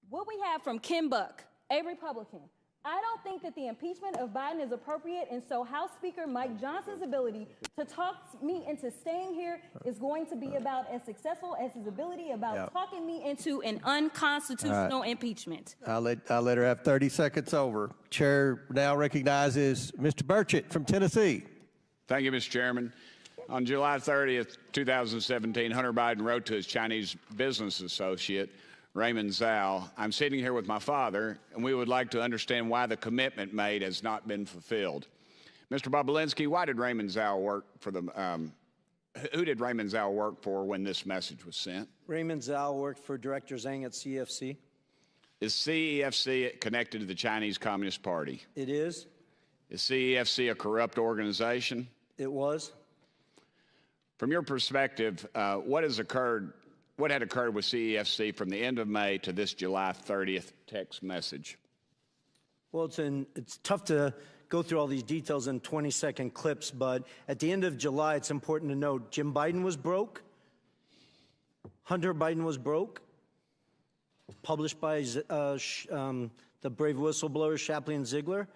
What we have from Ken Buck, a Republican, I don't think that the impeachment of Biden is appropriate, and so House Speaker Mike Johnson's ability to talk me into staying here is going to be about as successful as his ability about talking me into an unconstitutional impeachment. I'll let her have 30 seconds over. Chair now recognizes Mr. Burchett from Tennessee. Thank you, Mr. Chairman. On July 30th, 2017, Hunter Biden wrote to his Chinese business associate, Raymond Zhao, "I'm sitting here with my father, and we would like to understand why the commitment made has not been fulfilled." Mr. Bobulinski, why did Raymond Zhao work for the, who did Raymond Zhao work for when this message was sent? Raymond Zhao worked for Director Zhang at CEFC. Is CEFC connected to the Chinese Communist Party? It is. Is CEFC a corrupt organization? It was. From your perspective, what had occurred with CEFC from the end of May to this July 30th text message? Well, it's tough to go through all these details in 20-second clips, but at the end of July, it's important to note Jim Biden was broke, Hunter Biden was broke, published by the brave whistleblower Shapley and Ziegler,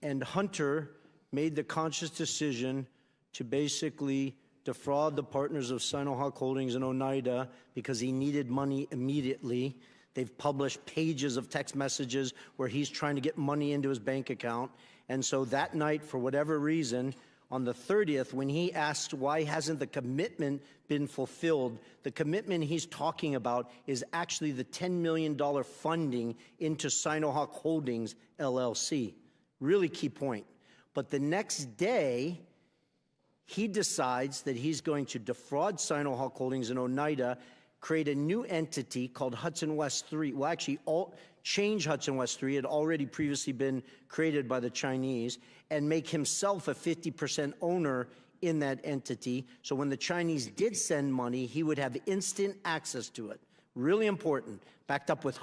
and Hunter made the conscious decision to basically defraud the partners of Sinahawk Holdings and Oneida because he needed money immediately. They've published pages of text messages where he's trying to get money into his bank account. And so that night, for whatever reason, on the 30th, when he asked why hasn't the commitment been fulfilled, the commitment he's talking about is actually the $10 million funding into Sinahawk Holdings, LLC. Really key point. But the next day, he decides that he's going to defraud Sinahawk Holdings and Oneida, create a new entity called Hudson West 3. Well, actually, change Hudson West 3. It had already previously been created by the Chinese, and make himself a 50% owner in that entity. So when the Chinese did send money, he would have instant access to it. Really important, backed up with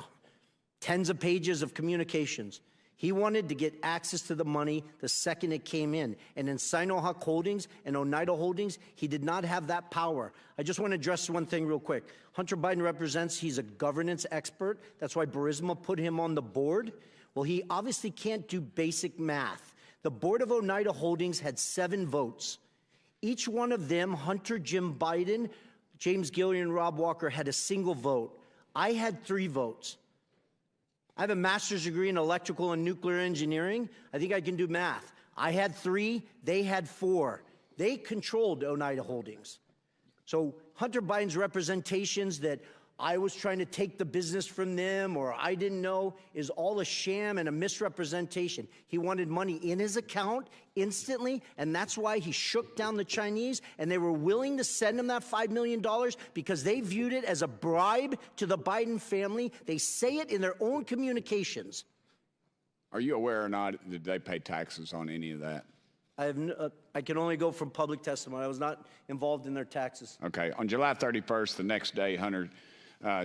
tens of pages of communications. He wanted to get access to the money the second it came in. And in Sinohawk Holdings and Oneida Holdings, he did not have that power. I just want to address one thing real quick. Hunter Biden represents, he's a governance expert. That's why Burisma put him on the board. Well, he obviously can't do basic math. The board of Oneida Holdings had 7 votes. Each one of them, Hunter, Jim Biden, James Gillian, and Rob Walker, had a single vote. I had 3 votes. I have a master's degree in electrical and nuclear engineering. I think I can do math. I had 3, they had 4. They controlled Oneida Holdings. So Hunter Biden's representations that I was trying to take the business from them or I didn't know is all a sham and a misrepresentation. He wanted money in his account instantly, and that's why he shook down the Chinese, and they were willing to send him that $5 million because they viewed it as a bribe to the Biden family. They say it in their own communications. Are you aware or not that they pay taxes on any of that? I can only go from public testimony. I was not involved in their taxes. Okay. On July 31st, the next day, Hunter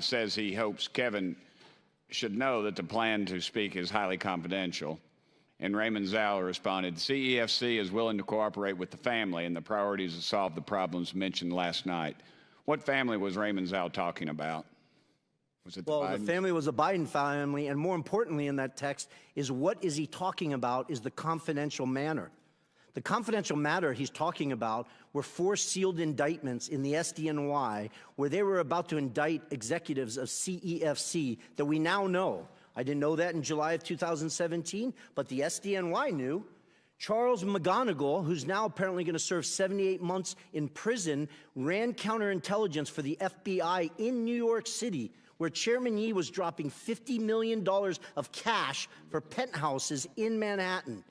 says he hopes Kevin should know that the plan to speak is highly confidential. And Raymond Zhao responded, CEFC is willing to cooperate with the family and the priorities to solve the problems mentioned last night. What family was Raymond Zhao talking about? Was it the family was the Biden family, and more importantly in that text is what is he talking about is the confidential matter. The confidential matter he's talking about were 4 sealed indictments in the SDNY where they were about to indict executives of CEFC that we now know. I didn't know that in July of 2017, but the SDNY knew. Charles McGonigal, who's now apparently going to serve 78 months in prison, ran counterintelligence for the FBI in New York City, where Chairman Yi was dropping $50 million of cash for penthouses in Manhattan.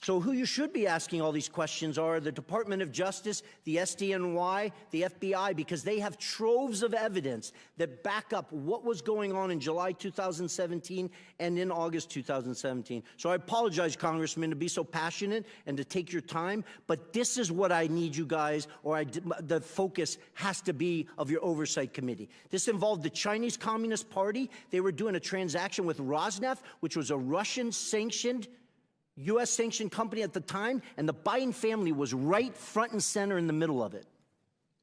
So who you should be asking all these questions are the Department of Justice, the SDNY, the FBI, because they have troves of evidence that back up what was going on in July 2017 and in August 2017. So I apologize, Congressman, to be so passionate and to take your time, but this is what I need you guys, or the focus has to be of your oversight committee. This involved the Chinese Communist Party. They were doing a transaction with Rosneft, which was a Russian-sanctioned U.S.-sanctioned company at the time, and the Biden family was right front and center in the middle of it.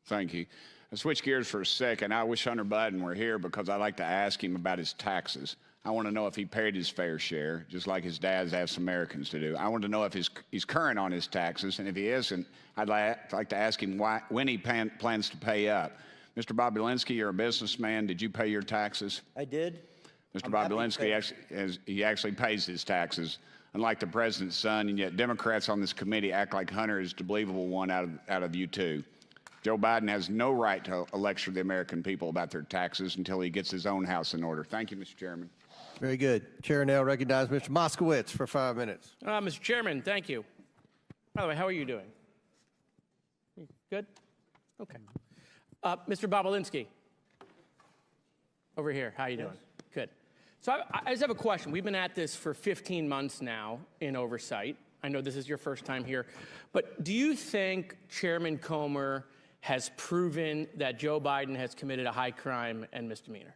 Thank you. I'll switch gears for a second. I wish Hunter Biden were here because I'd like to ask him about his taxes. I want to know if he paid his fair share, just like his dad's asked Americans to do. I want to know if he's current on his taxes, and if he isn't, I'd like to ask him when he plans to pay up. Mr. Bobulinski, you're a businessman. Did you pay your taxes? I did. Mr. Bobulinski actually pays his taxes. Unlike the president's son, and yet Democrats on this committee act like Hunter is the believable one out of you two. Joe Biden has no right to lecture the American people about their taxes until he gets his own house in order. Thank you, Mr. Chairman. Very good. Chair now recognizes Mr. Moskowitz for 5 minutes. Mr. Chairman, thank you. By the way, how are you doing? Good? Okay. Mr. Bobulinski, over here, how are you doing? Good. So I just have a question. We've been at this for 15 months now in oversight. I know this is your first time here. But do you think Chairman Comer has proven that Joe Biden has committed a high crime and misdemeanor?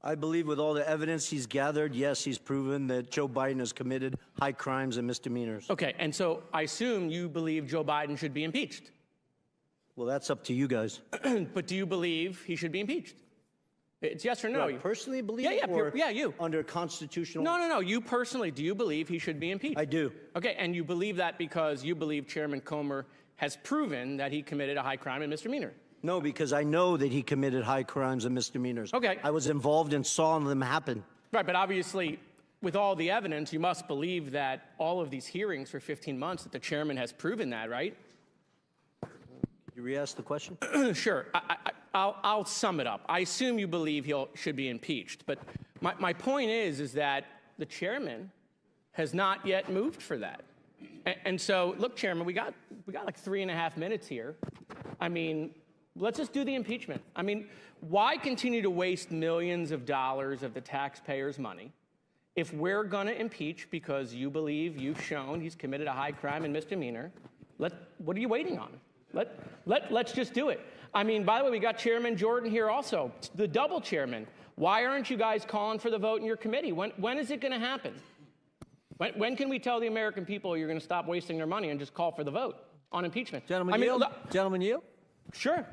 I believe with all the evidence he's gathered, yes, he's proven that Joe Biden has committed high crimes and misdemeanors. Okay, and so I assume you believe Joe Biden should be impeached. Well, that's up to you guys. But do you believe he should be impeached? It's yes or no. Do I personally believe you. Under constitutional... No. You personally, do you believe he should be impeached? I do. Okay, and you believe that because you believe Chairman Comer has proven that he committed a high crime and misdemeanor? No, because I know that he committed high crimes and misdemeanors. Okay. I was involved and saw them happen. Right, but obviously, with all the evidence, you must believe that all of these hearings for 15 months, that the chairman has proven that, right? You re-ask the question? Sure. I'll sum it up. I assume you believe he should be impeached, but my point is that the chairman has not yet moved for that. And so, look, Chairman, we got like 3.5 minutes here. I mean, let's just do the impeachment. I mean, why continue to waste millions of dollars of the taxpayers' money if we're going to impeach because you believe you've shown he's committed a high crime and misdemeanor? What are you waiting on? Let's just do it. I mean, by the way, we got Chairman Jordan here also, the double chairman. Why aren't you guys calling for the vote in your committee? When is it going to happen? When can we tell the American people you're going to stop wasting their money and just call for the vote on impeachment? Gentlemen, yield? Gentlemen, yield? Sure.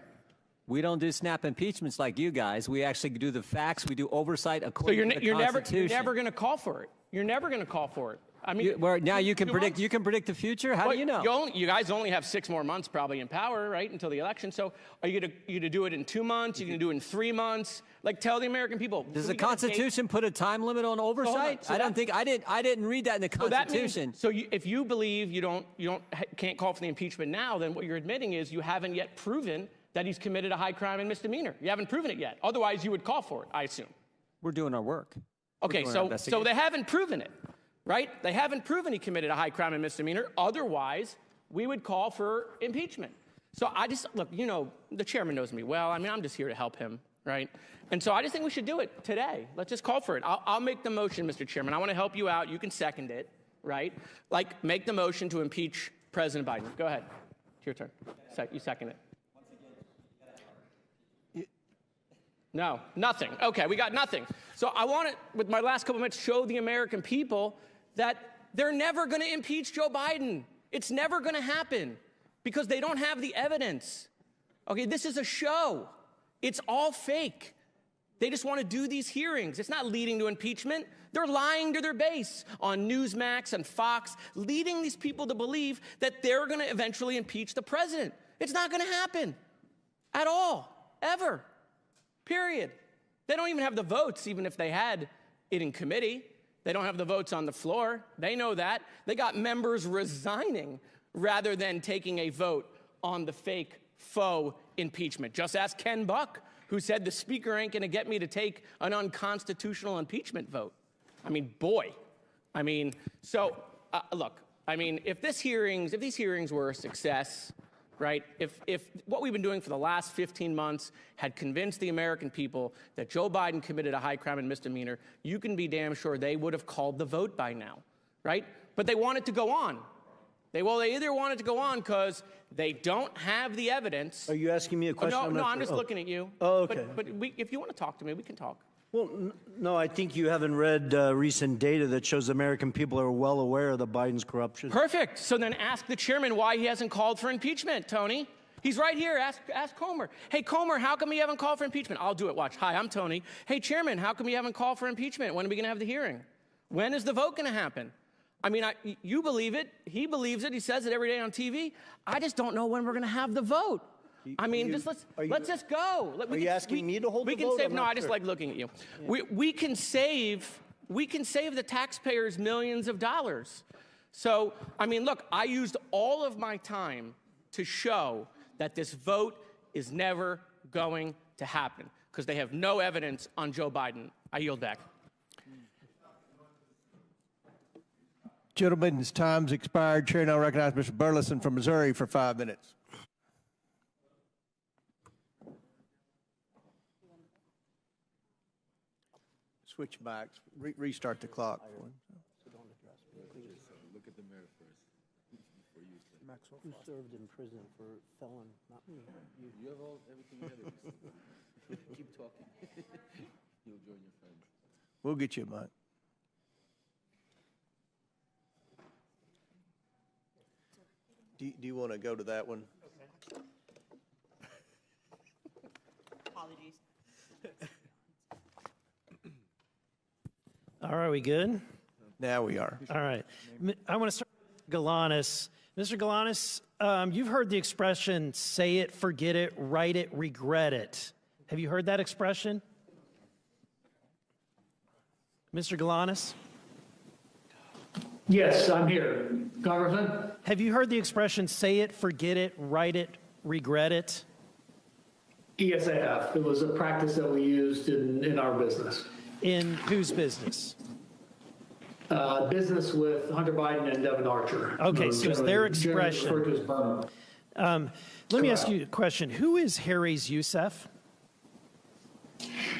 We don't do snap impeachments like you guys. We actually do the facts. We do oversight according to the Constitution. You're never going to call for it. You're never going to call for it. I mean, now you can predict. You can predict the future. How do you know? You guys only have 6 more months probably in power, right, until the election. So are you going to do it in 2 months? You're going to do it in 3 months? Like, tell the American people. Does the Constitution put a time limit on oversight? So I don't think I didn't read that in the Constitution. If you believe you can't call for the impeachment now, then what you're admitting is you haven't yet proven that he's committed a high crime and misdemeanor. You haven't proven it yet. Otherwise, you would call for it, I assume. We're doing our work. Okay, so they haven't proven it. Right? They haven't proven he committed a high crime and misdemeanor. Otherwise, we would call for impeachment. So look, the chairman knows me well. I mean, I'm just here to help him, right? And so I just think we should do it today. Let's just call for it. I'll make the motion, Mr. Chairman. I want to help you out. You can second it, right? Like, make the motion to impeach President Biden. Go ahead. It's your turn. You second it. No, nothing. Okay, we got nothing. So I want to, with my last couple minutes, show the American people that they're never going to impeach Joe Biden. It's never going to happen because they don't have the evidence. Okay, this is a show. It's all fake. They just want to do these hearings. It's not leading to impeachment. They're lying to their base on Newsmax and Fox, leading these people to believe that they're going to eventually impeach the president. It's not going to happen at all, ever, period. They don't even have the votes, even if they had it in committee. They don't have the votes on the floor. They know that. They got members resigning rather than taking a vote on the fake faux impeachment. Just ask Ken Buck, who said the speaker ain't going to get me to take an unconstitutional impeachment vote. I mean, boy. I mean, so look, I mean, if these hearings were a success, right? If what we've been doing for the last 15 months had convinced the American people that Joe Biden committed a high crime and misdemeanor, you can be damn sure they would have called the vote by now, right? But they want it to go on. They either want it to go on because they don't have the evidence. Are you asking me a question? No, I'm just looking at you. Oh, okay. But if you want to talk to me, we can talk. Well, no, I think you haven't read recent data that shows the American people are well aware of the Biden's corruption. Perfect. So then ask the chairman why he hasn't called for impeachment, Tony. He's right here. Ask Comer. Hey, Comer, how come you haven't called for impeachment? I'll do it. Watch. Hi, I'm Tony. Hey, chairman, how come you haven't called for impeachment? When are we going to have the hearing? When is the vote going to happen? I mean, you believe it. He believes it. He says it every day on TV. I just don't know when we're going to have the vote. I mean, let's just go. Are you asking me to hold the vote? No, I just like looking at you. Yeah. We can save the taxpayers millions of dollars. So, I mean, look, I used all of my time to show that this vote is never going to happen because they have no evidence on Joe Biden. I yield back. Gentlemen's time's expired. Chair now recognizes Mr. Burleson from Missouri for 5 minutes. Switch backs. Restart the clock. Look at the mayor first. Who served in prison for felon? Not me. You have everything together. Keep talking. You'll join your friends. We'll get you a mic. Do you want to go to that one? Okay. Apologies. All right, we good? Now we are. All right. I want to start with Galanis. Mr. Galanis, you've heard the expression, say it, forget it, write it, regret it. Have you heard that expression? Mr. Galanis? Yes, I'm here. Congressman? Have you heard the expression, say it, forget it, write it, regret it? Yes, I have. It was a practice that we used in our business. In whose business? Business with Hunter Biden and Devin Archer. Okay, so it's their expression. Referred to as Burnham. Let me ask you a question. Who is Haris Youssef?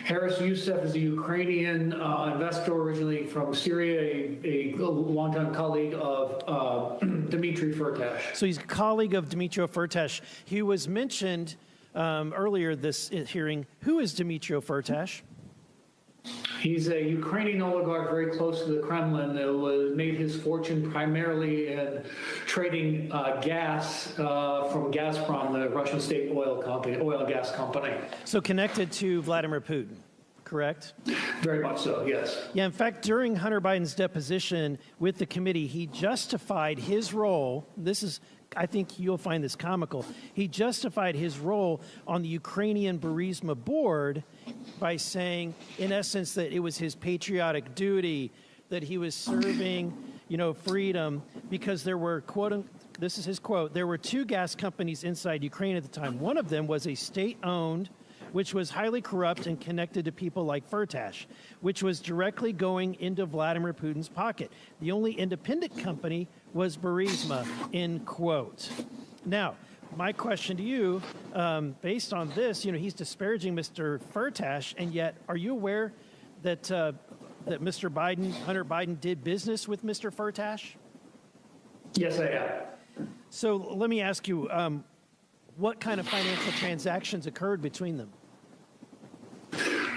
Haris Youssef is a Ukrainian investor originally from Syria, a longtime colleague of Dmitry Firtash. So he's a colleague of Dmitry Firtash. He was mentioned earlier this hearing, who is Dmytro Firtash? He's a Ukrainian oligarch very close to the Kremlin that made his fortune primarily in trading gas from Gazprom, the Russian state oil and gas company. So connected to Vladimir Putin, correct? Very much so, yes. Yeah, in fact, during Hunter Biden's deposition with the committee, he justified his role. This is, I think you'll find this comical. He justified his role on the Ukrainian Burisma board by saying, in essence, that it was his patriotic duty, that he was serving, freedom, because there were, this is his quote, there were 2 gas companies inside Ukraine at the time. One of them was a state-owned, which was highly corrupt and connected to people like Firtash, which was directly going into Vladimir Putin's pocket. The only independent company was Burisma, end quote. Now, my question to you, based on this, he's disparaging Mr. Firtash, and yet, are you aware that that Mr. Biden, Hunter Biden, did business with Mr. Firtash? Yes, I am. So let me ask you, what kind of financial transactions occurred between them?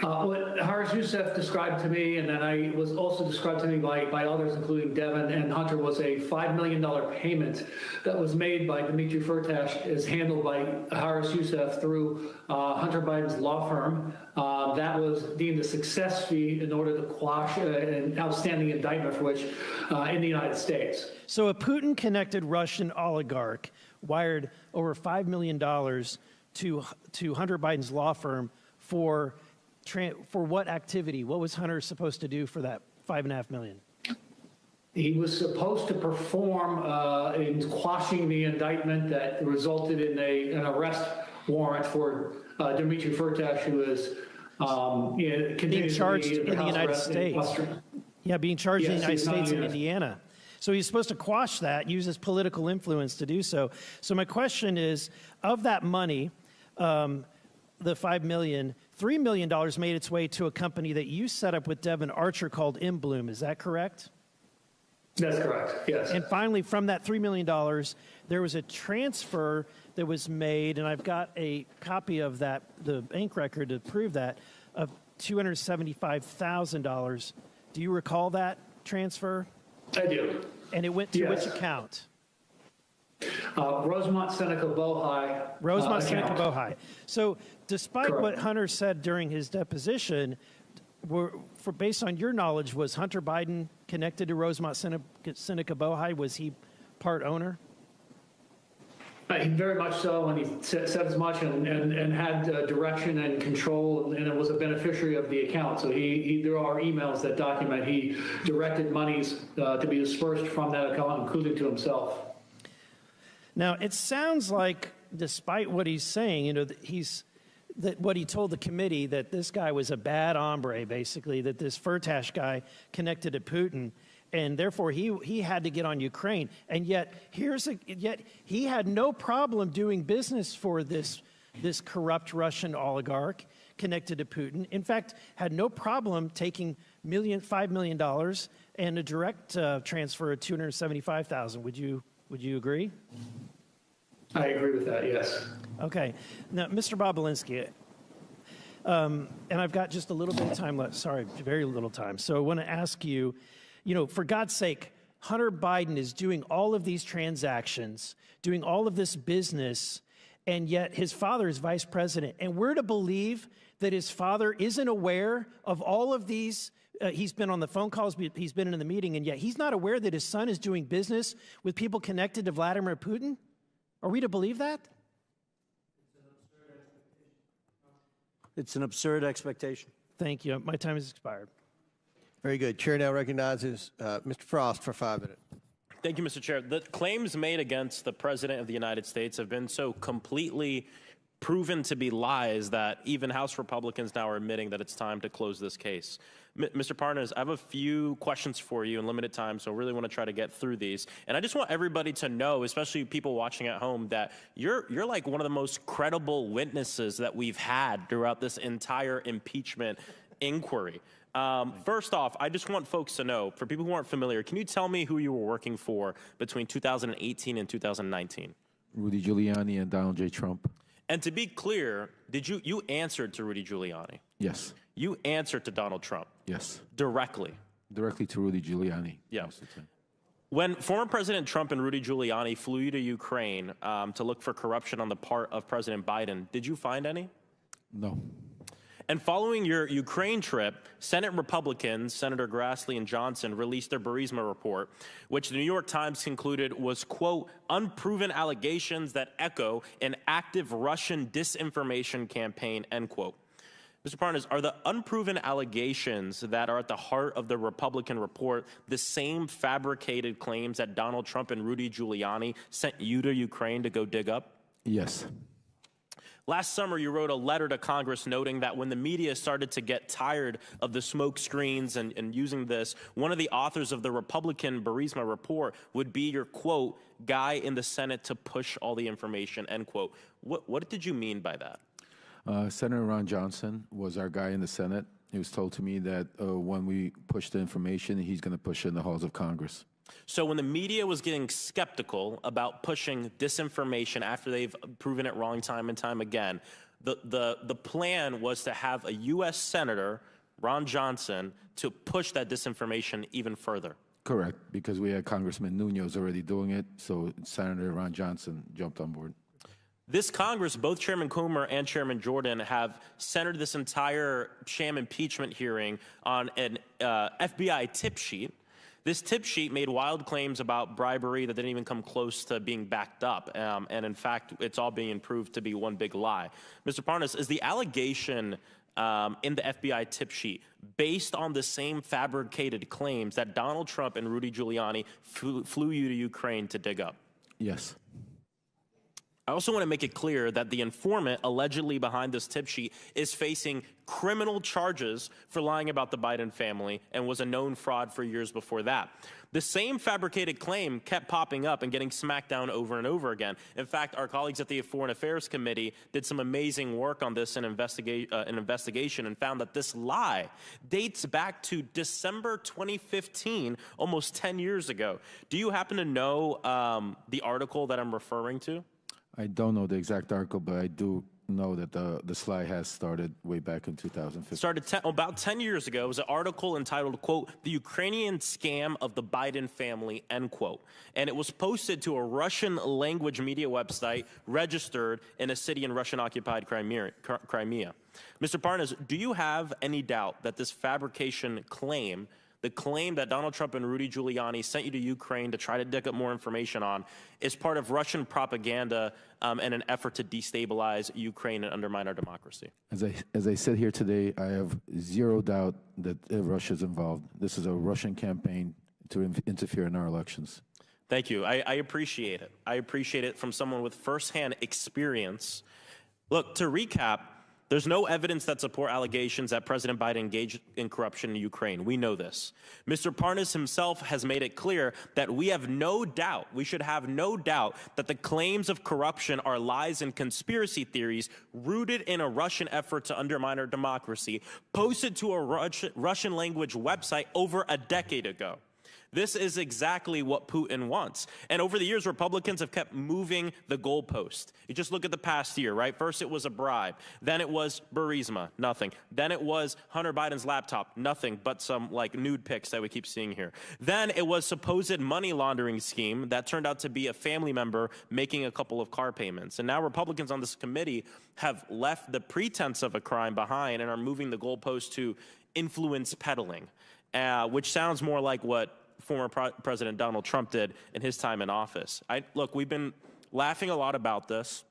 What Haris Youssef described to me, and then I was also described to me by others, including Devin and Hunter, was a $5 million payment that was made by Dmytro Firtash, is handled by Haris Youssef through Hunter Biden's law firm. That was deemed a success fee in order to quash an outstanding indictment for which in the United States. So a Putin-connected Russian oligarch wired over $5 million to Hunter Biden's law firm for what activity? What was Hunter supposed to do for that $5.5 million? He was supposed to perform in quashing the indictment that resulted in an arrest warrant for Dmytro Firtash, who is being charged in the United States. Yeah, being charged in the United States in Indiana. So he's supposed to quash that, use his political influence to do so. So my question is, of that money, the $5 million, $3 million made its way to a company that you set up with Devin Archer called Bloom. Is that correct? That's correct, yes. And finally, from that $3 million, there was a transfer that was made, and I've got a copy of that, the bank record to prove that, of $275,000. Do you recall that transfer? I do. And it went to which account? Rosemont Seneca Bohai. Rosemont Seneca Bohai. So despite what Hunter said during his deposition, based on your knowledge, was Hunter Biden connected to Rosemont Seneca Bohai? Was he part owner? Very much so, and he said as much and had direction and control, and it was a beneficiary of the account. So there are emails that document he directed monies to be dispersed from that account, including to himself. Now, it sounds like, despite what he's saying, what he told the committee, that this guy was a bad hombre, basically, that this Firtash guy connected to Putin, and therefore he had to get on Ukraine. And yet he had no problem doing business for this corrupt Russian oligarch connected to Putin. In fact, had no problem taking $5 million and a direct transfer of $275,000. Would you agree? I agree with that, yes. Okay. Now, Mr. Bobulinski, and I've got just a little bit of time left. Sorry, very little time. So I want to ask you, for God's sake, Hunter Biden is doing all of these transactions, doing all of this business, and yet his father is vice president. And we're to believe that his father isn't aware of all of these. He's been on the phone calls, he's been in the meeting, and yet he's not aware that his son is doing business with people connected to Vladimir Putin? Are we to believe that? It's an absurd expectation. Thank you. My time has expired. Very good. Chair now recognizes Mr. Frost for 5 minutes. Thank you, Mr. Chair. The claims made against the President of the United States have been so completely proven to be lies that even House Republicans now are admitting that it's time to close this case. Mr. Parnas, I have a few questions for you in limited time, so I really want to try to get through these. And I just want everybody to know, especially people watching at home, that you're like one of the most credible witnesses that we've had throughout this entire impeachment inquiry. First off, I just want folks to know, for people who aren't familiar, can you tell me who you were working for between 2018 and 2019? Rudy Giuliani and Donald J. Trump. And to be clear, did you answered to Rudy Giuliani? Yes. You answered to Donald Trump? Yes. Directly? Directly to Rudy Giuliani. Yeah. When former President Trump and Rudy Giuliani flew you to Ukraine to look for corruption on the part of President Biden, did you find any? No. And following your Ukraine trip, Senate Republicans, Senator Grassley and Johnson, released their Burisma report, which the New York Times concluded was, quote, unproven allegations that echo an active Russian disinformation campaign, end quote. Mr. Parnas, are the unproven allegations that are at the heart of the Republican report the same fabricated claims that Donald Trump and Rudy Giuliani sent you to Ukraine to go dig up? Yes. Last summer, you wrote a letter to Congress noting that when the media started to get tired of the smoke screens and using this, one of the authors of the Republican Burisma report would be your, quote, guy in the Senate to push all the information, end quote. What did you mean by that? Senator Ron Johnson was our guy in the Senate. It was told to me that when we push the information, he's going to push it in the halls of Congress. So when the media was getting skeptical about pushing disinformation after they've proven it wrong time and time again, the plan was to have a U.S. Senator, Ron Johnson, to push that disinformation even further. Correct, because we had Congressman Nunes already doing it, so Senator Ron Johnson jumped on board. This Congress, both Chairman Comer and Chairman Jordan, have centered this entire sham impeachment hearing on an FBI tip sheet. This tip sheet made wild claims about bribery that didn't even come close to being backed up. And in fact, it's all being proved to be one big lie. Mr. Parnas, is the allegation in the FBI tip sheet based on the same fabricated claims that Donald Trump and Rudy Giuliani flew you to Ukraine to dig up? Yes. I also want to make it clear that the informant allegedly behind this tip sheet is facing criminal charges for lying about the Biden family and was a known fraud for years before that. The same fabricated claim kept popping up and getting smacked down over and over again. In fact, our colleagues at the Foreign Affairs Committee did some amazing work on this investigation and found that this lie dates back to December 2015, almost 10 years ago. Do you happen to know the article that I'm referring to? I don't know the exact article, but I do know that the slide has started way back in 2015. Started about 10 years ago. It was an article entitled, quote, "The Ukrainian Scam of the Biden Family," end quote. And it was posted to a Russian language media website registered in a city in Russian-occupied Crimea. Mr. Parnas, do you have any doubt that this fabrication claim, the claim that Donald Trump and Rudy Giuliani sent you to Ukraine to try to dig up more information on, is part of Russian propaganda and an effort to destabilize Ukraine and undermine our democracy? As I said here today, I have zero doubt that Russia's involved. This is a Russian campaign to interfere in our elections. Thank you. I appreciate it. I appreciate it from someone with firsthand experience. Look, to recap, there's no evidence that support allegations that President Biden engaged in corruption in Ukraine. We know this. Mr. Parnas himself has made it clear that we have no doubt, we should have no doubt, that the claims of corruption are lies and conspiracy theories rooted in a Russian effort to undermine our democracy, posted to a Russian language website over a decade ago. This is exactly what Putin wants. And over the years, Republicans have kept moving the goalpost. You just look at the past year, right? First, it was a bribe. Then it was Burisma, nothing. Then it was Hunter Biden's laptop, nothing but some like nude pics that we keep seeing here. Then it was supposed money laundering scheme that turned out to be a family member making a couple of car payments. And now Republicans on this committee have left the pretense of a crime behind and are moving the goalpost to influence peddling, which sounds more like what former President Donald Trump did in his time in office. Look, we've been laughing a lot about this,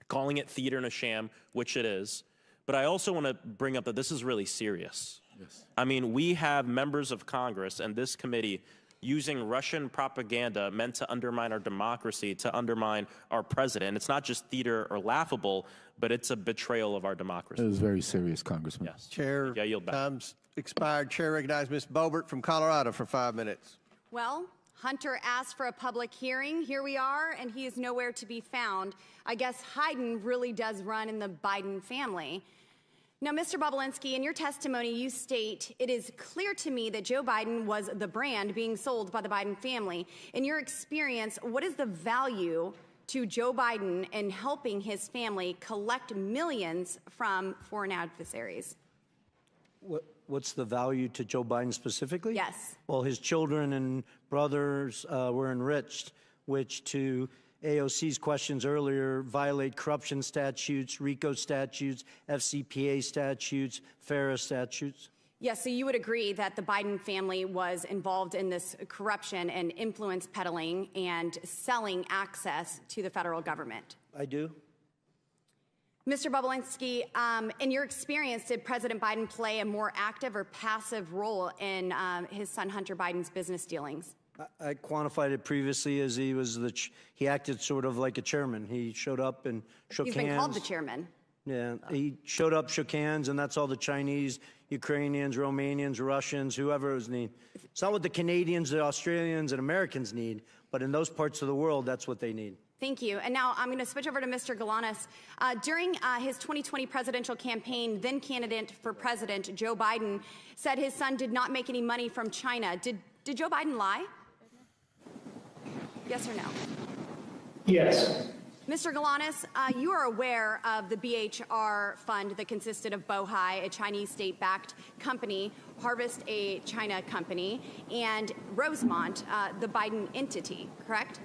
calling it theater and a sham, which it is. But I also want to bring up that this is really serious. Yes. I mean, we have members of Congress and this committee using Russian propaganda meant to undermine our democracy, to undermine our president. It's not just theater or laughable, but it's a betrayal of our democracy. It is very serious, Congressman. Yes. Chair, yeah, yield back. Time's expired. Chair recognizes Ms. Boebert from Colorado for 5 minutes. Well, Hunter asked for a public hearing. Here we are, and he is nowhere to be found. I guess Biden really does run in the Biden family. Now, Mr. Bobulinski, in your testimony, you state, "It is clear to me that Joe Biden was the brand being sold by the Biden family." In your experience, what is the value to Joe Biden in helping his family collect millions from foreign adversaries? What's the value to Joe Biden specifically? Yes. Well, his children and brothers were enriched, which to AOC's questions earlier violate corruption statutes, RICO statutes, FCPA statutes, FARA statutes. Yes, so you would agree that the Biden family was involved in this corruption and influence peddling and selling access to the federal government? I do. Mr. Bobulinski, in your experience, did President Biden play a more active or passive role in his son Hunter Biden's business dealings? I quantified it previously as he acted sort of like a chairman. He showed up and shook hands. He's been called the chairman. Yeah, he showed up, shook hands, and that's all the Chinese, Ukrainians, Romanians, Russians, whoever is need. It's not what the Canadians, the Australians, and Americans need, but in those parts of the world, that's what they need. Thank you. And now I'm going to switch over to Mr. Galanis. During his 2020 presidential campaign, then candidate for president Joe Biden said his son did not make any money from China. Did Joe Biden lie? Yes or no? Yes. Mr. Galanis, you are aware of the BHR fund that consisted of Bohai, a Chinese state-backed company, Harvest, a China company, and Rosemont, the Biden entity, correct?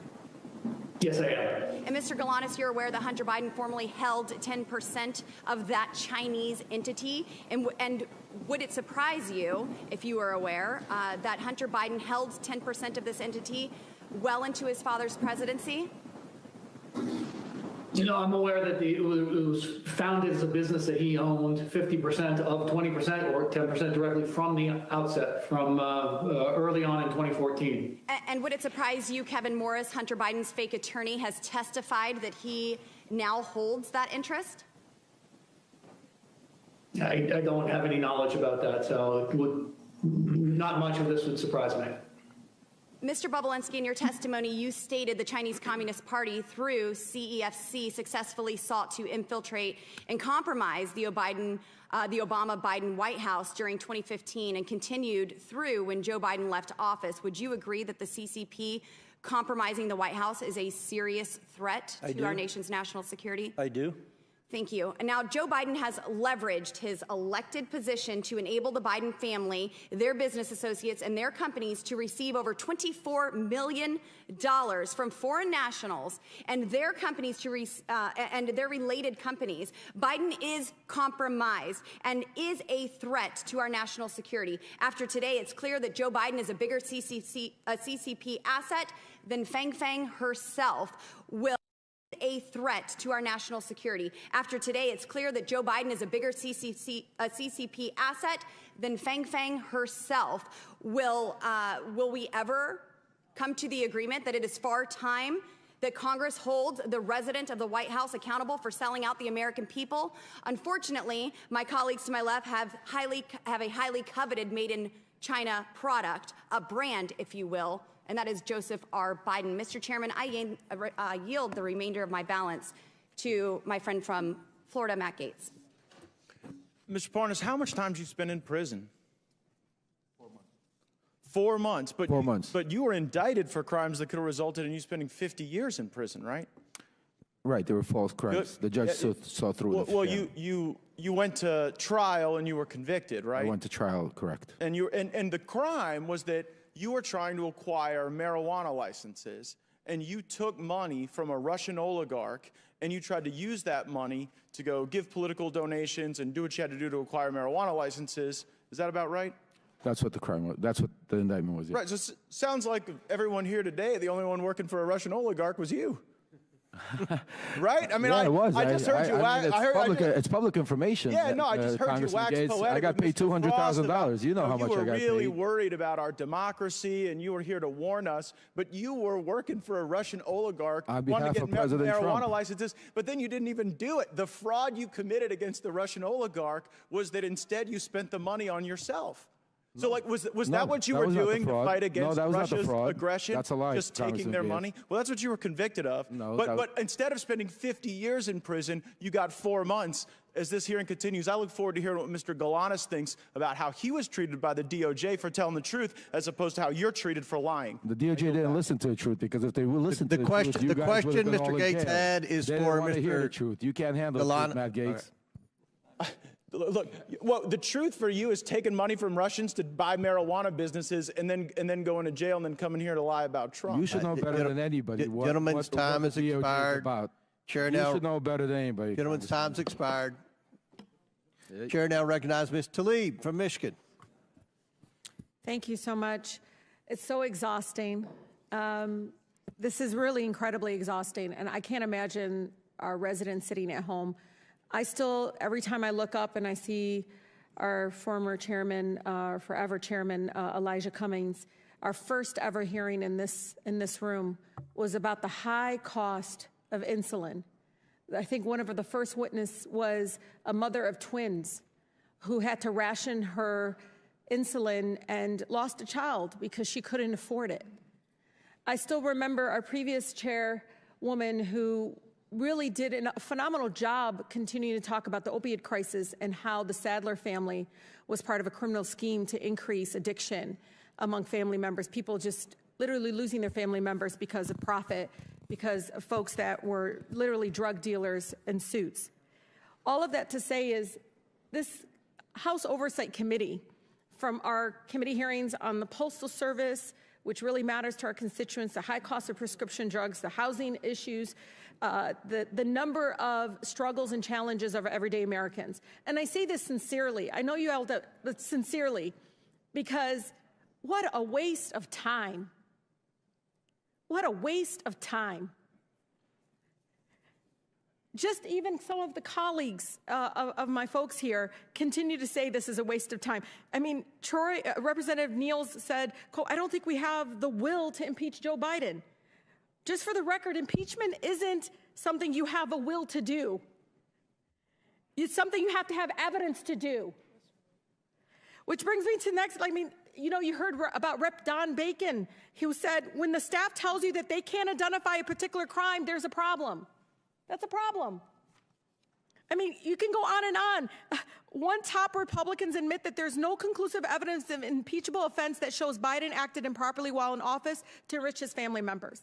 Yes, I am. And Mr. Galanis, you're aware that Hunter Biden formerly held 10% of that Chinese entity. And would it surprise you, if you were aware, that Hunter Biden held 10% of this entity well into his father's presidency? You know, I'm aware that it was founded as a business that he owned 50% of 20% or 10% directly from the outset, from early on in 2014. And would it surprise you, Kevin Morris, Hunter Biden's fake attorney, has testified that he now holds that interest? I don't have any knowledge about that, so not much of this would surprise me. Mr. Bobulinski, in your testimony, you stated the Chinese Communist Party, through CEFC, successfully sought to infiltrate and compromise the Obama-Biden White House during 2015 and continued through when Joe Biden left office. Would you agree that the CCP compromising the White House is a serious threat to our nation's national security? I do. Thank you. And now Joe Biden has leveraged his elected position to enable the Biden family, their business associates, and their companies to receive over $24 million from foreign nationals and their companies and their related companies. Biden is compromised and is a threat to our national security. After today, it's clear that Joe Biden is a bigger CCP asset than Fang Fang herself will. A threat to our national security. After today, it's clear that Joe Biden is a bigger CCP asset than Fang Fang herself. Will we ever come to the agreement that it is far time that Congress holds the resident of the White House accountable for selling out the American people? Unfortunately, my colleagues to my left have a highly coveted made in China product, a brand, if you will, and that is Joseph R. Biden. Mr. Chairman, I yield the remainder of my balance to my friend from Florida, Matt Gaetz. Mr. Parnas, how much time did you spend in prison? 4 months. 4 months. But 4 months. But you were indicted for crimes that could have resulted in you spending 50 years in prison, right? Right, they were false crimes. The judge saw through it. Well, you went to trial and you were convicted, right? I went to trial, correct. And the crime was that you were trying to acquire marijuana licenses, and you took money from a Russian oligarch, and you tried to use that money to go give political donations and do what you had to do to acquire marijuana licenses. Is that about right? That's what the crime was. That's what the indictment was. Yeah. Right. So it sounds like everyone here today, the only one working for a Russian oligarch was you. Right? I mean, yeah, it was. I just heard you. It's public information. Yeah, no, I just heard you wax poetic. I got paid $200,000. You know how much I got paid. You were really worried about our democracy, and you were here to warn us. But you were working for a Russian oligarch, wanting to get marijuana licenses, but then you didn't even do it. The fraud you committed against the Russian oligarch was that instead you spent the money on yourself. So, like, was that what you were doing to fight against Russia's aggression? That's a lie. Just taking their money? Well, that's what you were convicted of. No, but instead of spending 50 years in prison, you got 4 months. as this hearing continues, I look forward to hearing what Mr. Galanis thinks about how he was treated by the DOJ for telling the truth, as opposed to how you're treated for lying. The DOJ didn't listen to the truth, because if they would listen to the question, truth, you the guys question would've been Mr. all in Gates jail. had is They didn't for want to hear Mr. the truth. You can't handle the truth, Matt Gates. Look, well, the truth for you is taking money from Russians to buy marijuana businesses and then going to jail and then coming here to lie about Trump. You should know better than anybody. Gentlemen's time has expired. Chair You now. should know better than anybody. Gentlemen's time's expired. Chair now recognizes Ms. Tlaib from Michigan. Thank you so much. It's so exhausting. This is really incredibly exhausting, and I can't imagine our residents sitting at home. I still, every time I look up and I see our former chairman, forever chairman, Elijah Cummings, our first ever hearing in this room was about the high cost of insulin. I think one of the first witness was a mother of twins who had to ration her insulin and lost a child because she couldn't afford it. I still remember our previous chairwoman who really did a phenomenal job continuing to talk about the opioid crisis and how the Sadler family was part of a criminal scheme to increase addiction among family members, people just literally losing their family members because of profit, because of folks that were literally drug dealers in suits. All of that to say is this House Oversight Committee, from our committee hearings on the Postal Service, which really matters to our constituents, the high cost of prescription drugs, the housing issues, the number of struggles and challenges of everyday Americans. And I say this sincerely. I know you yelled out, but sincerely, because what a waste of time. What a waste of time. Just even some of the colleagues of my folks here continue to say this is a waste of time. I mean, Representative Niels said, quote, I don't think we have the will to impeach Joe Biden. Just for the record, impeachment isn't something you have a will to do. It's something you have to have evidence to do. Which brings me to next, you heard about Rep. Don Bacon, who said, when the staff tells you that they can't identify a particular crime, there's a problem. That's a problem. I mean, you can go on and on. One top Republicans admit that there's no conclusive evidence of impeachable offense that shows Biden acted improperly while in office to enrich his family members.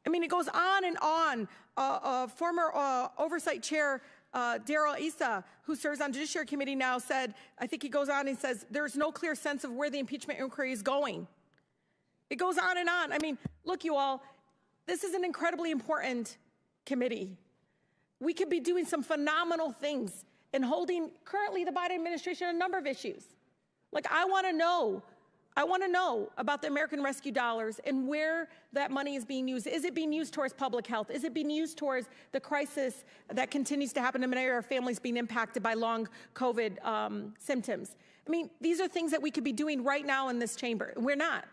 I mean, it goes on and on. Former Oversight Chair Darrell Issa, who serves on Judiciary Committee now, said, I think he goes on and says, there's no clear sense of where the impeachment inquiry is going. It goes on and on. I mean, look, you all, this is an incredibly important committee. We could be doing some phenomenal things and holding currently the Biden administration a number of issues. Like, I want to know about the American Rescue dollars and where that money is being used. Is it being used towards public health? Is it being used towards the crisis that continues to happen in many of our families being impacted by long COVID symptoms? I mean, these are things that we could be doing right now in this chamber. We're not.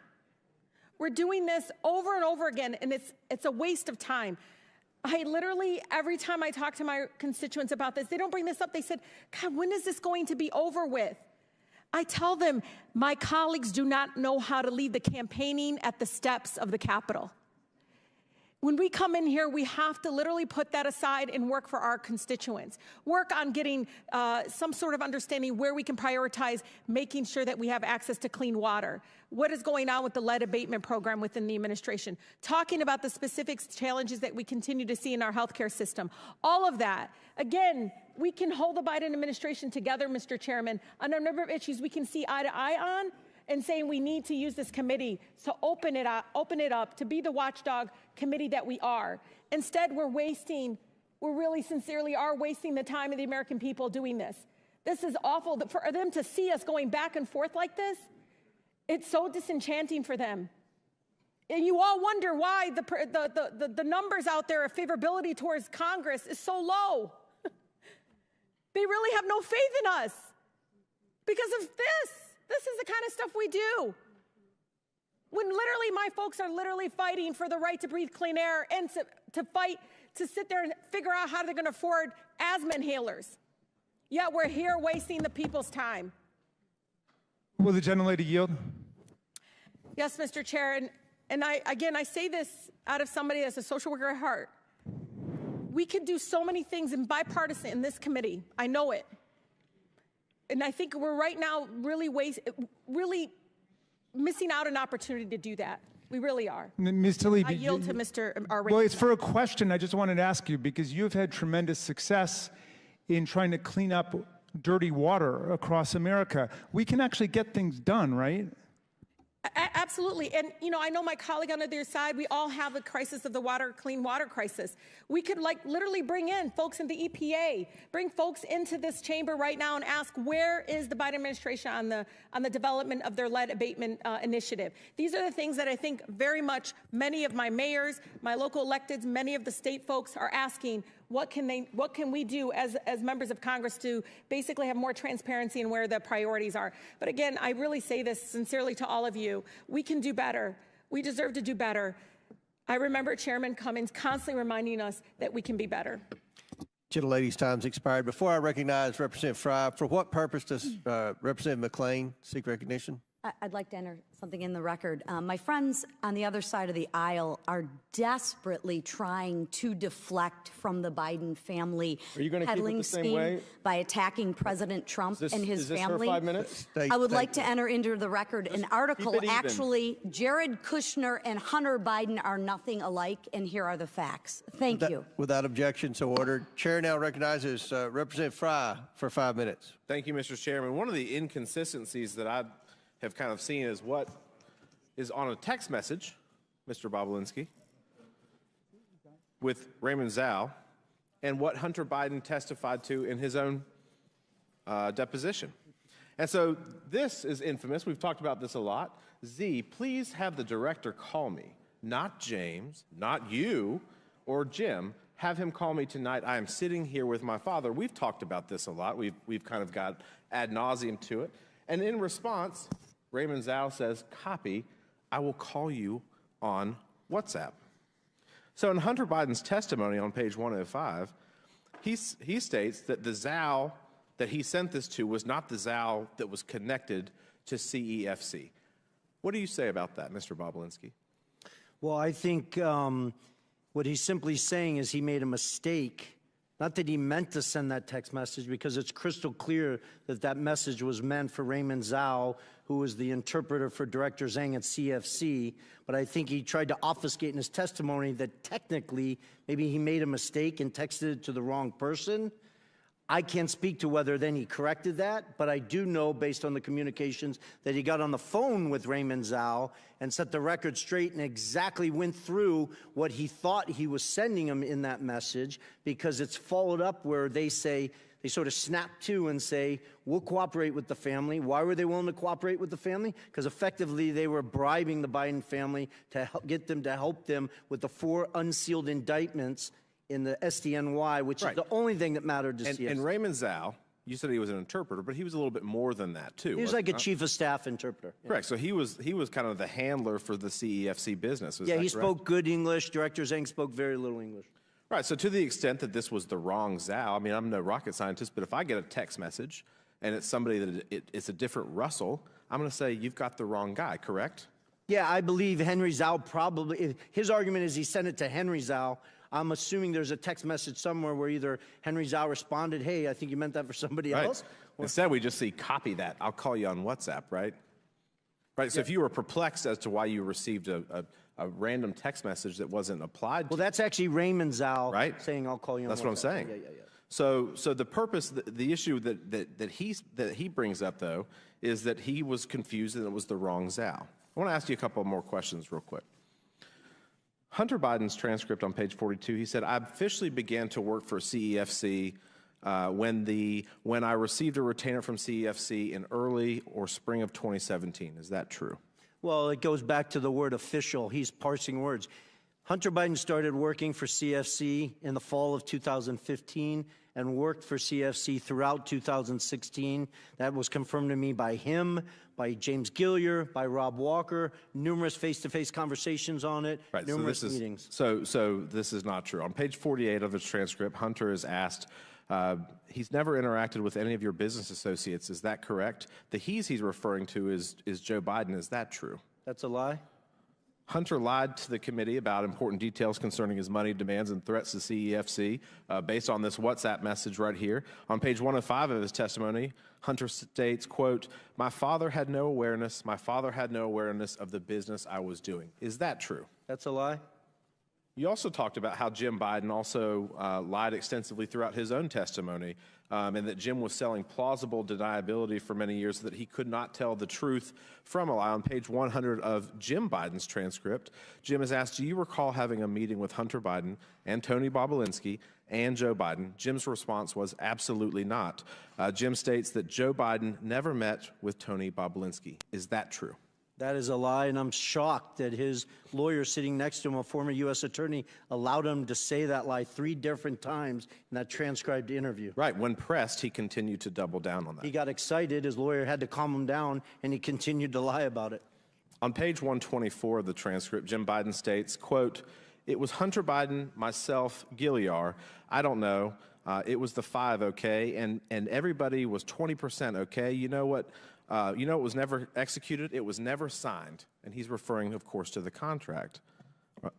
We're doing this over and over again, and it's a waste of time. I literally, every time I talk to my constituents about this, they don't bring this up. They said, God, when is this going to be over with? I tell them, my colleagues do not know how to lead the campaigning at the steps of the Capitol. When we come in here, we have to literally put that aside and work for our constituents. Work on getting some sort of understanding where we can prioritize making sure that we have access to clean water. What is going on with the lead abatement program within the administration? Talking about the specific challenges that we continue to see in our healthcare system. All of that. Again, we can hold the Biden administration together, Mr. Chairman, on a number of issues we can see eye to eye on, and saying we need to use this committee to open it up to be the watchdog committee that we are. Instead, we really sincerely are wasting the time of the American people doing this. This is awful. For them to see us going back and forth like this, it's so disenchanting for them. And you all wonder why the numbers out there of favorability towards Congress is so low. They really have no faith in us because of this. This is the kind of stuff we do. When literally my folks are literally fighting for the right to breathe clean air and to fight to sit there and figure out how they're going to afford asthma inhalers. Yet we're here wasting the people's time. Will the gentlelady yield? Yes, Mr. Chair. And I say this out of somebody that's a social worker at heart. We could do so many things in bipartisan in this committee. I know it. And I think we're right now really missing out an opportunity to do that. We really are. Ms. Tlaib, I yield to Mr. Well, it's for a question I just wanted to ask you, because you've had tremendous success in trying to clean up dirty water across America. We can actually get things done, right? Absolutely. And, you know, I know my colleague on the other side, we all have a crisis of the clean water crisis. We could literally bring in folks in the EPA, bring folks into this chamber right now and ask, where is the Biden administration on the development of their lead abatement initiative? These are the things that I think very much many of my mayors, my local electeds, many of the state folks are asking. What can we do as members of Congress to basically have more transparency in where the priorities are? But again, I really say this sincerely to all of you. We can do better. We deserve to do better. I remember Chairman Cummings constantly reminding us that we can be better. Gentlelady's time's expired. Before I recognize Representative Fry, for what purpose does Representative McClain seek recognition? I'd like to enter something in the record. My friends on the other side of the aisle are desperately trying to deflect from the Biden family peddling scheme by attacking President Trump and his family. For 5 minutes? I would like to enter into the record an article. Actually, Jared Kushner and Hunter Biden are nothing alike, and here are the facts. Thank you. Without objection, so ordered. Chair now recognizes Representative Fry for 5 minutes. Thank you, Mr. Chairman. One of the inconsistencies that I have kind of seen is what is on a text message, Mr. Bobulinski, with Raymond Zhao, and what Hunter Biden testified to in his own deposition. And so this is infamous. We've talked about this a lot. Z, please have the director call me, not James, not you or Jim. Have him call me tonight. I am sitting here with my father. We've talked about this a lot. We've kind of got ad nauseum to it. And in response, Raymond Zhao says, copy, I will call you on WhatsApp. So in Hunter Biden's testimony on page 105, he states that the Zhao that he sent this to was not the Zhao that was connected to CEFC. What do you say about that, Mr. Bobulinski? Well, I think what he's simply saying is he made a mistake. Not that he meant to send that text message, because it's crystal clear that that message was meant for Raymond Zhao, who was the interpreter for Director Zhang at CFC. But I think he tried to obfuscate in his testimony that technically maybe he made a mistake and texted it to the wrong person. I can't speak to whether then he corrected that, but I do know, based on the communications, that he got on the phone with Raymond Zhao and set the record straight and exactly went through what he thought he was sending him in that message, because it's followed up where they say, they sort of snap to and say, we'll cooperate with the family. Why were they willing to cooperate with the family? Because effectively they were bribing the Biden family to get them to help them with the 4 unsealed indictments in the SDNY, which is the only thing that mattered to CFC. And Raymond Zhao, you said he was an interpreter, but he was a little bit more than that, too. He was like a chief of staff interpreter. Correct. So he was kind of the handler for the CEFC business. Yeah, he spoke good English. Director Zhang spoke very little English. Right. So to the extent that this was the wrong Zhao, I mean, I'm no rocket scientist, but if I get a text message and it's somebody that it's a different Russell, I'm going to say, you've got the wrong guy, correct? Yeah, I believe Henry Zhao probably, his argument is he sent it to Henry Zhao. I'm assuming there's a text message somewhere where either Henry Zhao responded, hey, I think you meant that for somebody else. Instead, we just see, copy that. I'll call you on WhatsApp, right? Right. So if you were perplexed as to why you received a random text message that wasn't applied to. Well, that's actually Raymond Zhao saying, I'll call you on WhatsApp. That's what I'm saying. Yeah. So the purpose, the issue that he brings up, though, is that he was confused and it was the wrong Zhao. I want to ask you a couple more questions real quick. Hunter Biden's transcript on page 42, he said, I officially began to work for CEFC when I received a retainer from CEFC in early or spring of 2017. Is that true? Well, it goes back to the word official. He's parsing words. Hunter Biden started working for CFC in the fall of 2015 and worked for CFC throughout 2016. That was confirmed to me by him, by James Gillier, by Rob Walker, numerous face-to-face conversations on it, numerous meetings. So this is not true. On page 48 of his transcript, Hunter is asked, he's never interacted with any of your business associates. Is that correct? The he's referring to is Joe Biden. Is that true? That's a lie. Hunter lied to the committee about important details concerning his money demands and threats to CEFC based on this WhatsApp message right here. On page 105 of his testimony, Hunter states, quote, my father had no awareness of the business I was doing. Is that true? That's a lie. You also talked about how Jim Biden also lied extensively throughout his own testimony, and that Jim was selling plausible deniability for many years so that he could not tell the truth from a lie. On page 100 of Jim Biden's transcript, Jim is asked, do you recall having a meeting with Hunter Biden and Tony Bobulinski and Joe Biden? Jim's response was absolutely not. Jim states that Joe Biden never met with Tony Bobulinski. Is that true? That is a lie, and I'm shocked that his lawyer sitting next to him, a former U.S. attorney, allowed him to say that lie 3 different times in that transcribed interview. Right. When pressed, he continued to double down on that. He got excited. His lawyer had to calm him down, and he continued to lie about it. On page 124 of the transcript, Jim Biden states, quote, it was Hunter Biden, myself, Gilliar. I don't know. It was the 5, okay? And everybody was 20% okay. You know what? It was never executed. It was never signed. And he's referring, of course, to the contract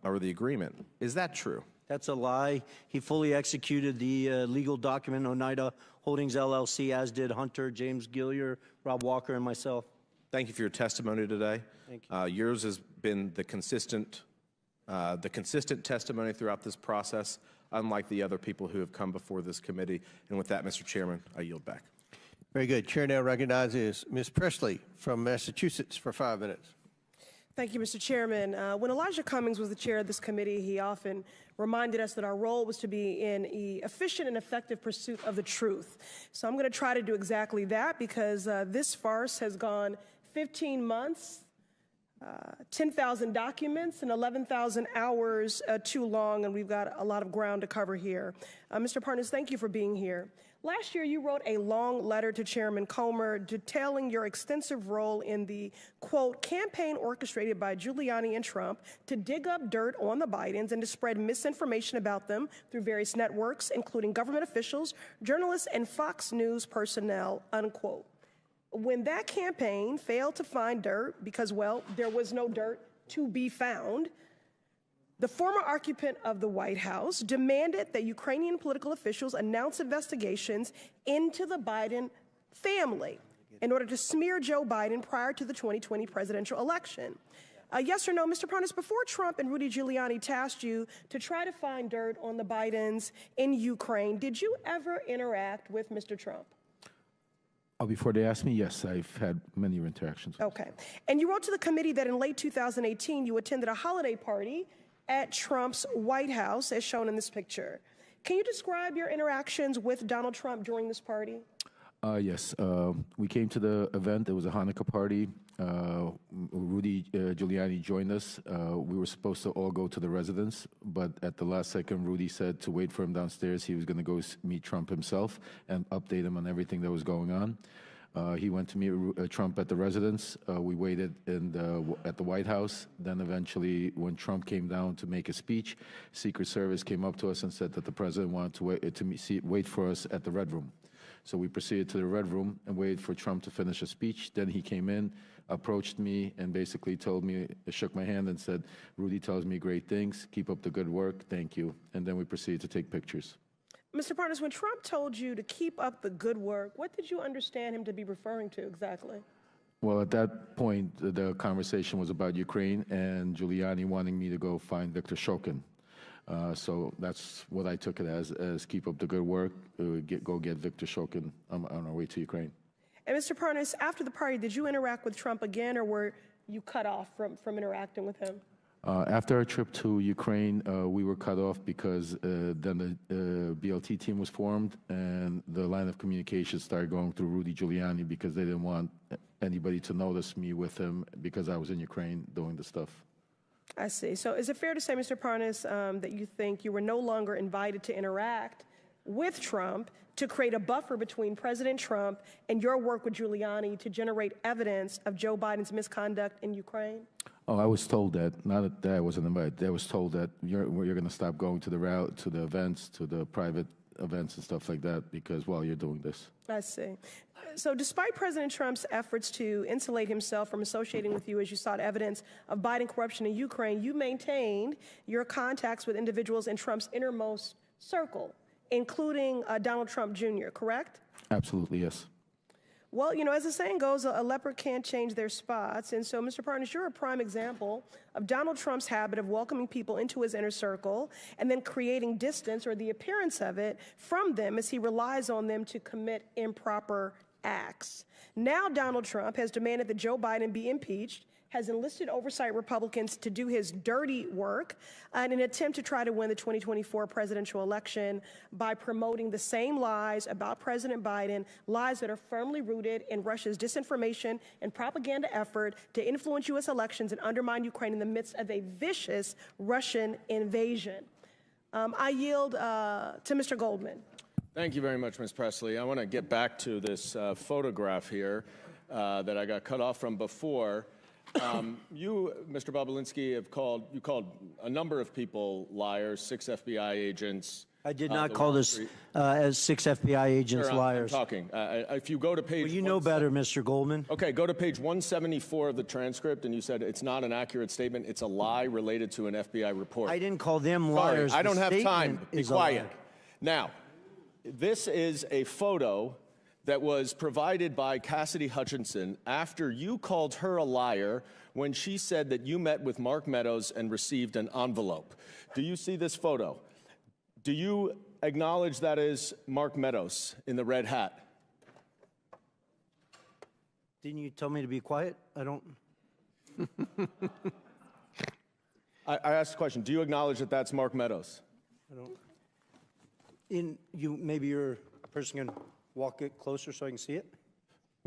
or the agreement. Is that true? That's a lie. He fully executed the legal document, Oneida Holdings, LLC, as did Hunter, James Gilliar, Rob Walker, and myself. Thank you for your testimony today. Thank you. Yours has been the consistent testimony throughout this process, unlike the other people who have come before this committee. And with that, Mr. Chairman, I yield back. Very good. Chair now recognizes Ms. Presley from Massachusetts for 5 minutes. Thank you, Mr. Chairman. When Elijah Cummings was the chair of this committee, he often reminded us that our role was to be in an efficient and effective pursuit of the truth. So I'm going to try to do exactly that because this farce has gone 15 months, 10,000 documents, and 11,000 hours too long, and we've got a lot of ground to cover here. Mr. Parnas, thank you for being here. Last year, you wrote a long letter to Chairman Comer detailing your extensive role in the, quote, campaign orchestrated by Giuliani and Trump to dig up dirt on the Bidens and to spread misinformation about them through various networks, including government officials, journalists, and Fox News personnel, unquote. When that campaign failed to find dirt because, well, there was no dirt to be found, the former occupant of the White House demanded that Ukrainian political officials announce investigations into the Biden family in order to smear Joe Biden prior to the 2020 presidential election. Yes or no, Mr. Parnas, before Trump and Rudy Giuliani tasked you to try to find dirt on the Bidens in Ukraine, did you ever interact with Mr. Trump? Before they asked me, yes, I've had many interactions. Okay. And you wrote to the committee that in late 2018, you attended a holiday party at Trump's White House, as shown in this picture. Can you describe your interactions with Donald Trump during this party? Yes. We came to the event. It was a Hanukkah party. Rudy Giuliani joined us. We were supposed to all go to the residence, but at the last second, Rudy said to wait for him downstairs. He was going to go meet Trump himself and update him on everything that was going on. He went to meet Trump at the residence. We waited at the White House. Then eventually, when Trump came down to make a speech, Secret Service came up to us and said that the president wanted to wait for us at the Red Room. So we proceeded to the Red Room and waited for Trump to finish a speech. Then he came in, approached me, and basically shook my hand and said, Rudy tells me great things. Keep up the good work. Thank you. And then we proceeded to take pictures. Mr. Parnas, when Trump told you to keep up the good work, what did you understand him to be referring to exactly? Well, at that point, the conversation was about Ukraine and Giuliani wanting me to go find Victor Shokin. So that's what I took it as keep up the good work, go get Victor Shokin on our way to Ukraine. And Mr. Parnas, after the party, did you interact with Trump again, or were you cut off from interacting with him? After our trip to Ukraine, we were cut off because then the BLT team was formed and the line of communication started going through Rudy Giuliani because they didn't want anybody to notice me with him because I was in Ukraine doing the stuff. I see. So is it fair to say, Mr. Parnas, that you think you were no longer invited to interact with Trump to create a buffer between President Trump and your work with Giuliani to generate evidence of Joe Biden's misconduct in Ukraine? Oh, I was told that. Not that I wasn't invited. I was told that you're going to stop going to the events, to the private events and stuff like that because while you're doing this. I see. So despite President Trump's efforts to insulate himself from associating with you as you sought evidence of Biden corruption in Ukraine, you maintained your contacts with individuals in Trump's innermost circle, including Donald Trump Jr., correct? Absolutely, yes. Well, you know, as the saying goes, a leopard can't change their spots. And so, Mr. Parnas, you're a prime example of Donald Trump's habit of welcoming people into his inner circle and then creating distance or the appearance of it from them as he relies on them to commit improper acts. Now Donald Trump has demanded that Joe Biden be impeached, has enlisted oversight Republicans to do his dirty work in an attempt to try to win the 2024 presidential election by promoting the same lies about President Biden, lies that are firmly rooted in Russia's disinformation and propaganda effort to influence U.S. elections and undermine Ukraine in the midst of a vicious Russian invasion. I yield to Mr. Goldman. Thank you very much, Ms. Presley. I want to get back to this photograph here that I got cut off from before. You, Mr. Bobulinski, called a number of people liars, 6 FBI agents. I did not call this as 6 FBI agents liars. I'm talking. If you go to page... Well, you know better, Mr. Goldman. Okay, go to page 174 of the transcript, and you said it's not an accurate statement. It's a lie related to an FBI report. I didn't call them liars. Sorry, I don't have time. Be quiet. lie. Now, this is a photo that was provided by Cassidy Hutchinson after you called her a liar when she said that you met with Mark Meadows and received an envelope. Do you see this photo? Do you acknowledge that is Mark Meadows in the red hat? Didn't you tell me to be quiet? I don't... I asked the question, do you acknowledge that that's Mark Meadows? I don't... Maybe your person can walk it closer so I can see it?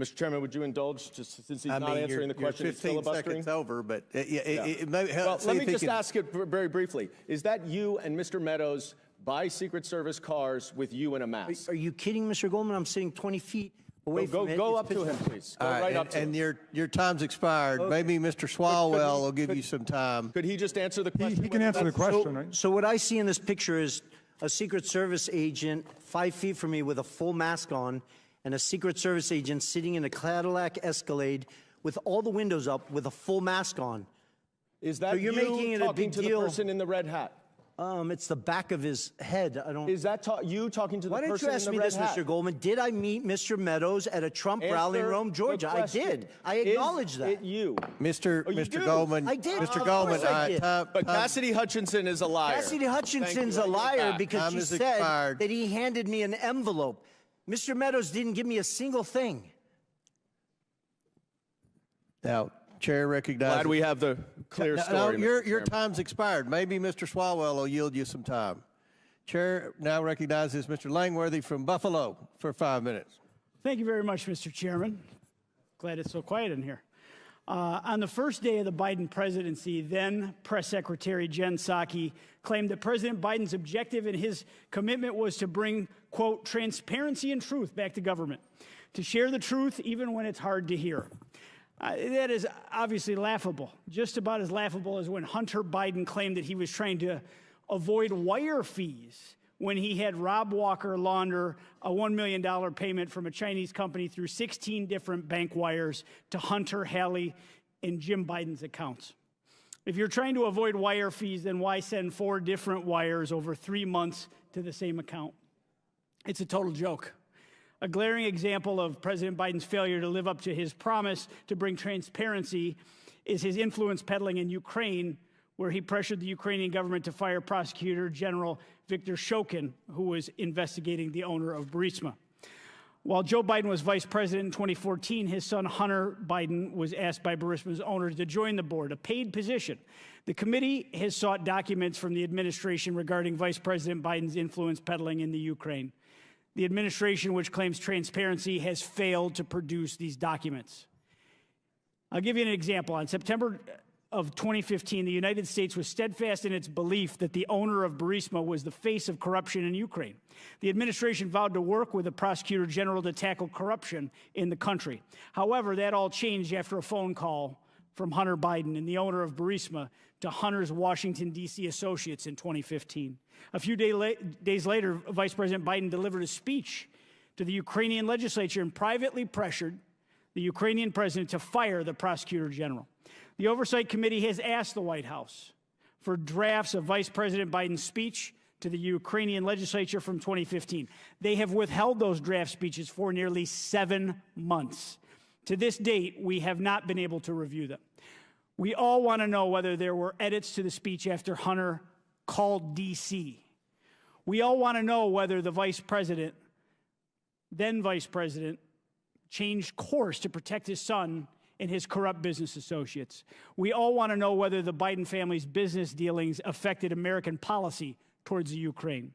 Mr. Chairman, would you indulge, just since he's not answering the question? 15 seconds over, but it may help. Well, let me just ask it very briefly. Is that you and Mr. Meadows buy Secret Service cars with you in a mask? Are you kidding, Mr. Goldman? I'm sitting 20 feet away from it. Go up to him, please. Go right up to him. And your time's expired. Okay. Maybe Mr. Swalwell will give you some time. Could he just answer the question? He can answer the question, right? So what I see in this picture is a Secret Service agent 5 feet from me with a full mask on, and a Secret Service agent sitting in a Cadillac Escalade with all the windows up with a full mask on. Is that so you're making it a big deal? The person in the red hat? It's the back of his head. I don't. Is that you talking to the person in the red hat? Why don't you ask me this, Mr. Goldman? Did I meet Mr. Meadows at a Trump rally in Rome, Georgia? I did. I acknowledge that. You, Mr. Goldman. I did. Mr. Goldman. But Cassidy Hutchinson is a liar. Cassidy Hutchinson's a liar because she said that he handed me an envelope. Mr. Meadows didn't give me a single thing. Now, Chair recognizes... Glad we have the clear story. Your time's expired. Maybe Mr. Swalwell will yield you some time. Chair now recognizes Mr. Langworthy from Buffalo for 5 minutes. Thank you very much, Mr. Chairman. Glad it's so quiet in here. On the first day of the Biden presidency, then Press Secretary Jen Psaki claimed that President Biden's objective and his commitment was to bring, quote, transparency and truth back to government, to share the truth even when it's hard to hear. That is obviously laughable, just about as laughable as when Hunter Biden claimed that he was trying to avoid wire fees when he had Rob Walker launder a $1 million payment from a Chinese company through 16 different bank wires to Hunter, Hallie, and Jim Biden's accounts. If you're trying to avoid wire fees, then why send 4 different wires over 3 months to the same account? It's a total joke. A glaring example of President Biden's failure to live up to his promise to bring transparency is his influence peddling in Ukraine, where he pressured the Ukrainian government to fire Prosecutor General Viktor Shokin, who was investigating the owner of Burisma. While Joe Biden was vice president in 2014, his son Hunter Biden was asked by Burisma's owners to join the board, a paid position. The committee has sought documents from the administration regarding Vice President Biden's influence peddling in the Ukraine. The administration, which claims transparency, has failed to produce these documents. I'll give you an example. On September of 2015, the United States was steadfast in its belief that the owner of Burisma was the face of corruption in Ukraine. The administration vowed to work with the Prosecutor General to tackle corruption in the country. However, that all changed after a phone call from Hunter Biden and the owner of Burisma to Hunter's Washington, D.C. associates in 2015. A few days later, Vice President Biden delivered a speech to the Ukrainian legislature and privately pressured the Ukrainian president to fire the prosecutor general. The Oversight Committee has asked the White House for drafts of Vice President Biden's speech to the Ukrainian legislature from 2015. They have withheld those draft speeches for nearly 7 months. To this date, we have not been able to review them. We all want to know whether there were edits to the speech after Hunter called D.C. We all want to know whether the then Vice President, changed course to protect his son and his corrupt business associates. We all want to know whether the Biden family's business dealings affected American policy towards the Ukraine.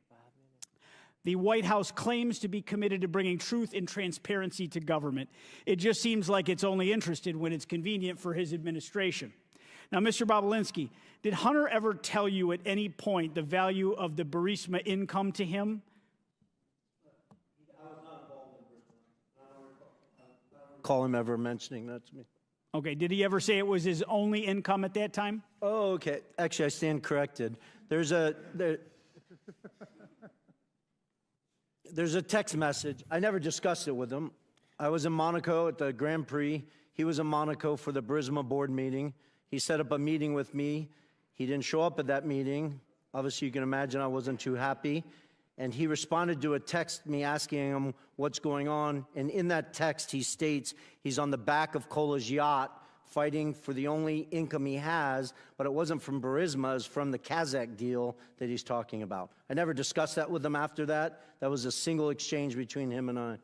The White House claims to be committed to bringing truth and transparency to government. It just seems like it's only interested when it's convenient for his administration. Now, Mr. Bobulinski, did Hunter ever tell you at any point the value of the Burisma income to him? Call him ever mentioning that to me. Okay, did he ever say it was his only income at that time? Oh, okay. Actually, I stand corrected. There's a text message. I never discussed it with him. I was in Monaco at the Grand Prix. He was in Monaco for the Burisma board meeting. He set up a meeting with me. He didn't show up at that meeting. Obviously, you can imagine I wasn't too happy. And he responded to a text me asking him what's going on. And in that text, he states he's on the back of Kola's yacht fighting for the only income he has, but it wasn't from Burisma, it was from the Kazakh deal that he's talking about. I never discussed that with him after that. That was a single exchange between him and I.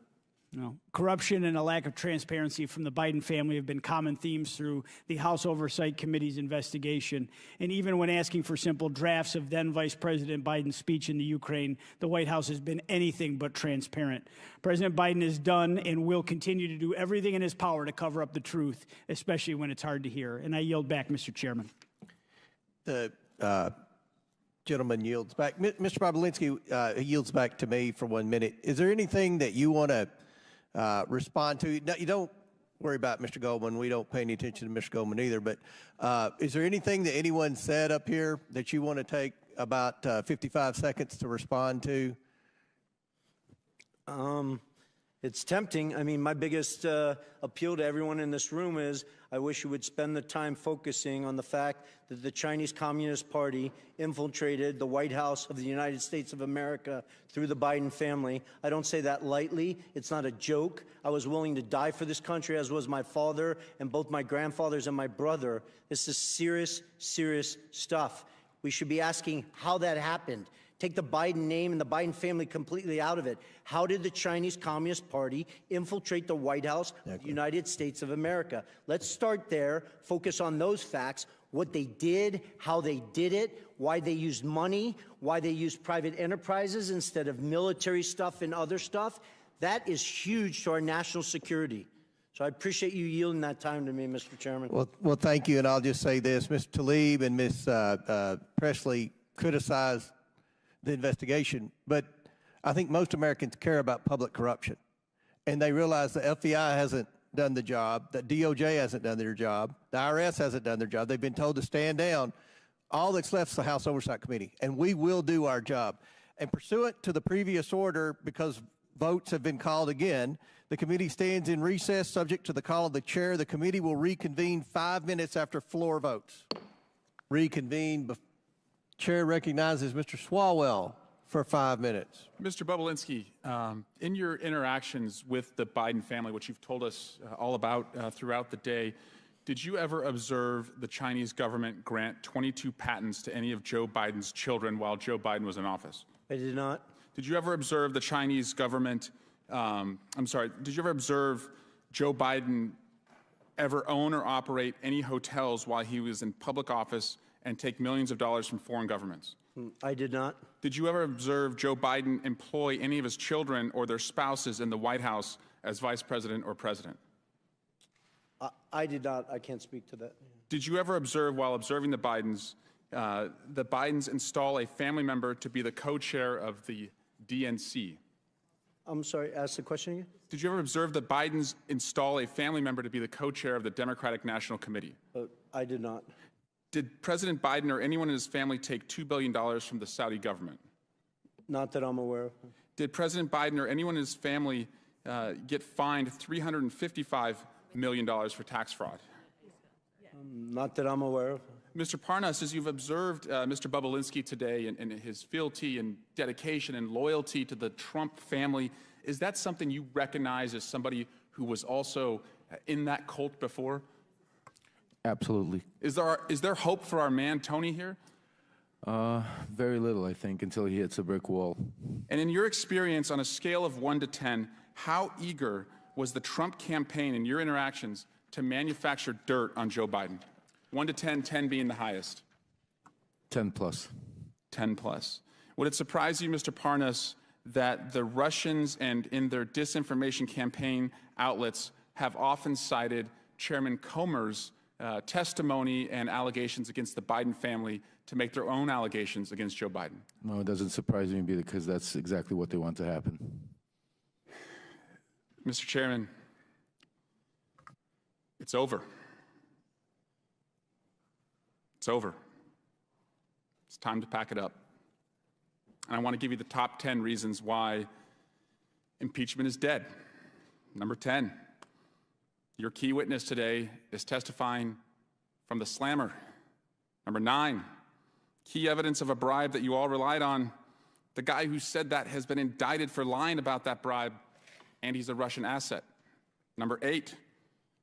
No. Corruption and a lack of transparency from the Biden family have been common themes through the House Oversight Committee's investigation. And even when asking for simple drafts of then Vice President Biden's speech in the Ukraine, the White House has been anything but transparent. President Biden has done and will continue to do everything in his power to cover up the truth, especially when it's hard to hear. And I yield back, Mr. Chairman. The gentleman yields back. Mr. Bobulinski yields back to me for 1 minute. Is there anything that you want to respond to? No, you don't worry about Mr. Goldman. We don't pay any attention to Mr. Goldman either. But is there anything that anyone said up here that you want to take about 55 seconds to respond to? It's tempting. I mean, my biggest appeal to everyone in this room is I wish you would spend the time focusing on the fact that the Chinese Communist Party infiltrated the White House of the United States of America through the Biden family. I don't say that lightly. It's not a joke. I was willing to die for this country, as was my father and both my grandfathers and my brother. This is serious, serious stuff. We should be asking how that happened. Take the Biden name and the Biden family completely out of it. How did the Chinese Communist Party infiltrate the White House of the United States of America? Let's start there, focus on those facts, what they did, how they did it, why they used money, why they used private enterprises instead of military stuff and other stuff. That is huge to our national security. So I appreciate you yielding that time to me, Mr. Chairman. Well, thank you, and I'll just say this. Ms. Tlaib and Ms. Presley criticized the investigation, but I think most Americans care about public corruption, and they realize the FBI hasn't done the job, that DOJ hasn't done their job, the IRS hasn't done their job. They've been told to stand down. All that's left is the House Oversight Committee, and we will do our job. And pursuant to the previous order, because votes have been called again, the committee stands in recess subject to the call of the chair. The committee will reconvene 5 minutes after floor votes. Reconvene. Chair recognizes Mr. Swalwell for 5 minutes. Mr. Bobulinski, in your interactions with the Biden family, which you've told us all about throughout the day, did you ever observe the Chinese government grant 22 patents to any of Joe Biden's children while Joe Biden was in office? I did not. Did you ever observe the Chinese government, did you ever observe Joe Biden ever own or operate any hotels while he was in public office and take millions of dollars from foreign governments? I did not. Did you ever observe Joe Biden employ any of his children or their spouses in the White House as vice president or president? I did not. I can't speak to that. Did you ever observe, while observing the Bidens install a family member to be the co-chair of the DNC? I'm sorry, ask the question again? Did you ever observe that Biden's install a family member to be the co-chair of the Democratic National Committee? I did not. Did President Biden or anyone in his family take $2 billion from the Saudi government? Not that I'm aware of. Did President Biden or anyone in his family get fined $355 million for tax fraud? Not that I'm aware of. Mr. Parnas, as you've observed Mr. Bobulinski today and his fealty and dedication and loyalty to the Trump family, is that something you recognize as somebody who was also in that cult before? Absolutely. Is there hope for our man Tony here? Very little, I think, until he hits a brick wall. And in your experience, on a scale of 1 to 10, how eager was the Trump campaign in your interactions to manufacture dirt on Joe Biden? 1 to 10, 10 being the highest. 10 plus. 10 plus. Would it surprise you, Mr. Parnas, that the Russians and in their disinformation campaign outlets have often cited Chairman Comer's testimony and allegations against the Biden family to make their own allegations against Joe Biden? No, it doesn't surprise me because that's exactly what they want to happen. Mr. Chairman, it's over. It's over. It's time to pack it up. And I want to give you the top 10 reasons why impeachment is dead. Number 10, your key witness today is testifying from the slammer. Number 9, key evidence of a bribe that you all relied on. The guy who said that has been indicted for lying about that bribe, and he's a Russian asset. Number 8,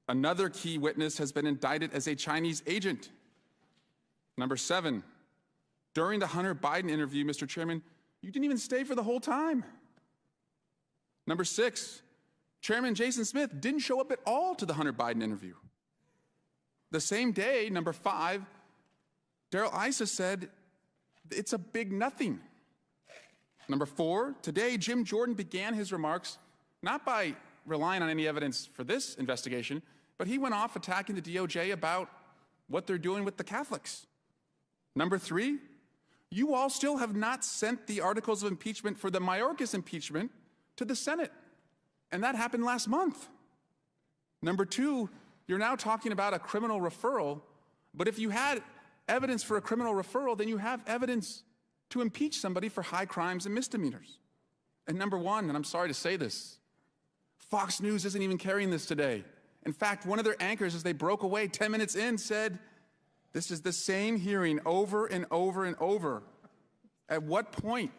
another key witness has been indicted as a Chinese agent. Number 7, during the Hunter Biden interview, Mr. Chairman, you didn't even stay for the whole time. Number 6, Chairman Jason Smith didn't show up at all to the Hunter Biden interview. The same day, number 5, Darrell Issa said it's a big nothing. Number 4, today Jim Jordan began his remarks not by relying on any evidence for this investigation, but he went off attacking the DOJ about what they're doing with the Catholics. Number 3, you all still have not sent the articles of impeachment for the Mayorkas impeachment to the Senate, and that happened last month. Number 2, you're now talking about a criminal referral, but if you had evidence for a criminal referral, then you have evidence to impeach somebody for high crimes and misdemeanors. And number 1, and I'm sorry to say this, Fox News isn't even carrying this today. In fact, one of their anchors, as they broke away 10 minutes in, said, this is the same hearing over and over and over. At what point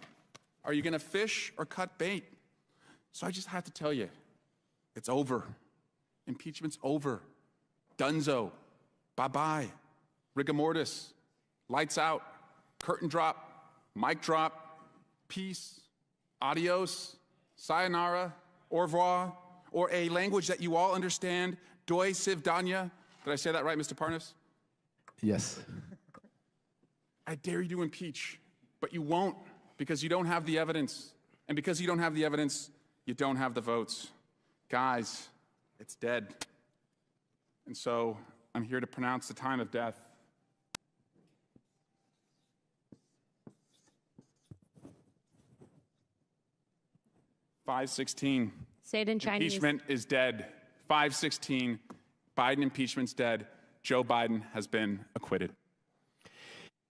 are you going to fish or cut bait? So I just have to tell you, it's over. Impeachment's over. Dunzo. Bye-bye. Rigor mortis. Lights out. Curtain drop. Mic drop. Peace. Adios. Sayonara. Au revoir. Or a language that you all understand. Doi siv danya. Did I say that right, Mr. Parnas? Yes. I dare you to impeach, but you won't because you don't have the evidence. And because you don't have the evidence, you don't have the votes. Guys, it's dead. And so I'm here to pronounce the time of death. .516. Say it in Chinese. Impeachment is dead. 516. Biden impeachment's dead. Joe Biden has been acquitted.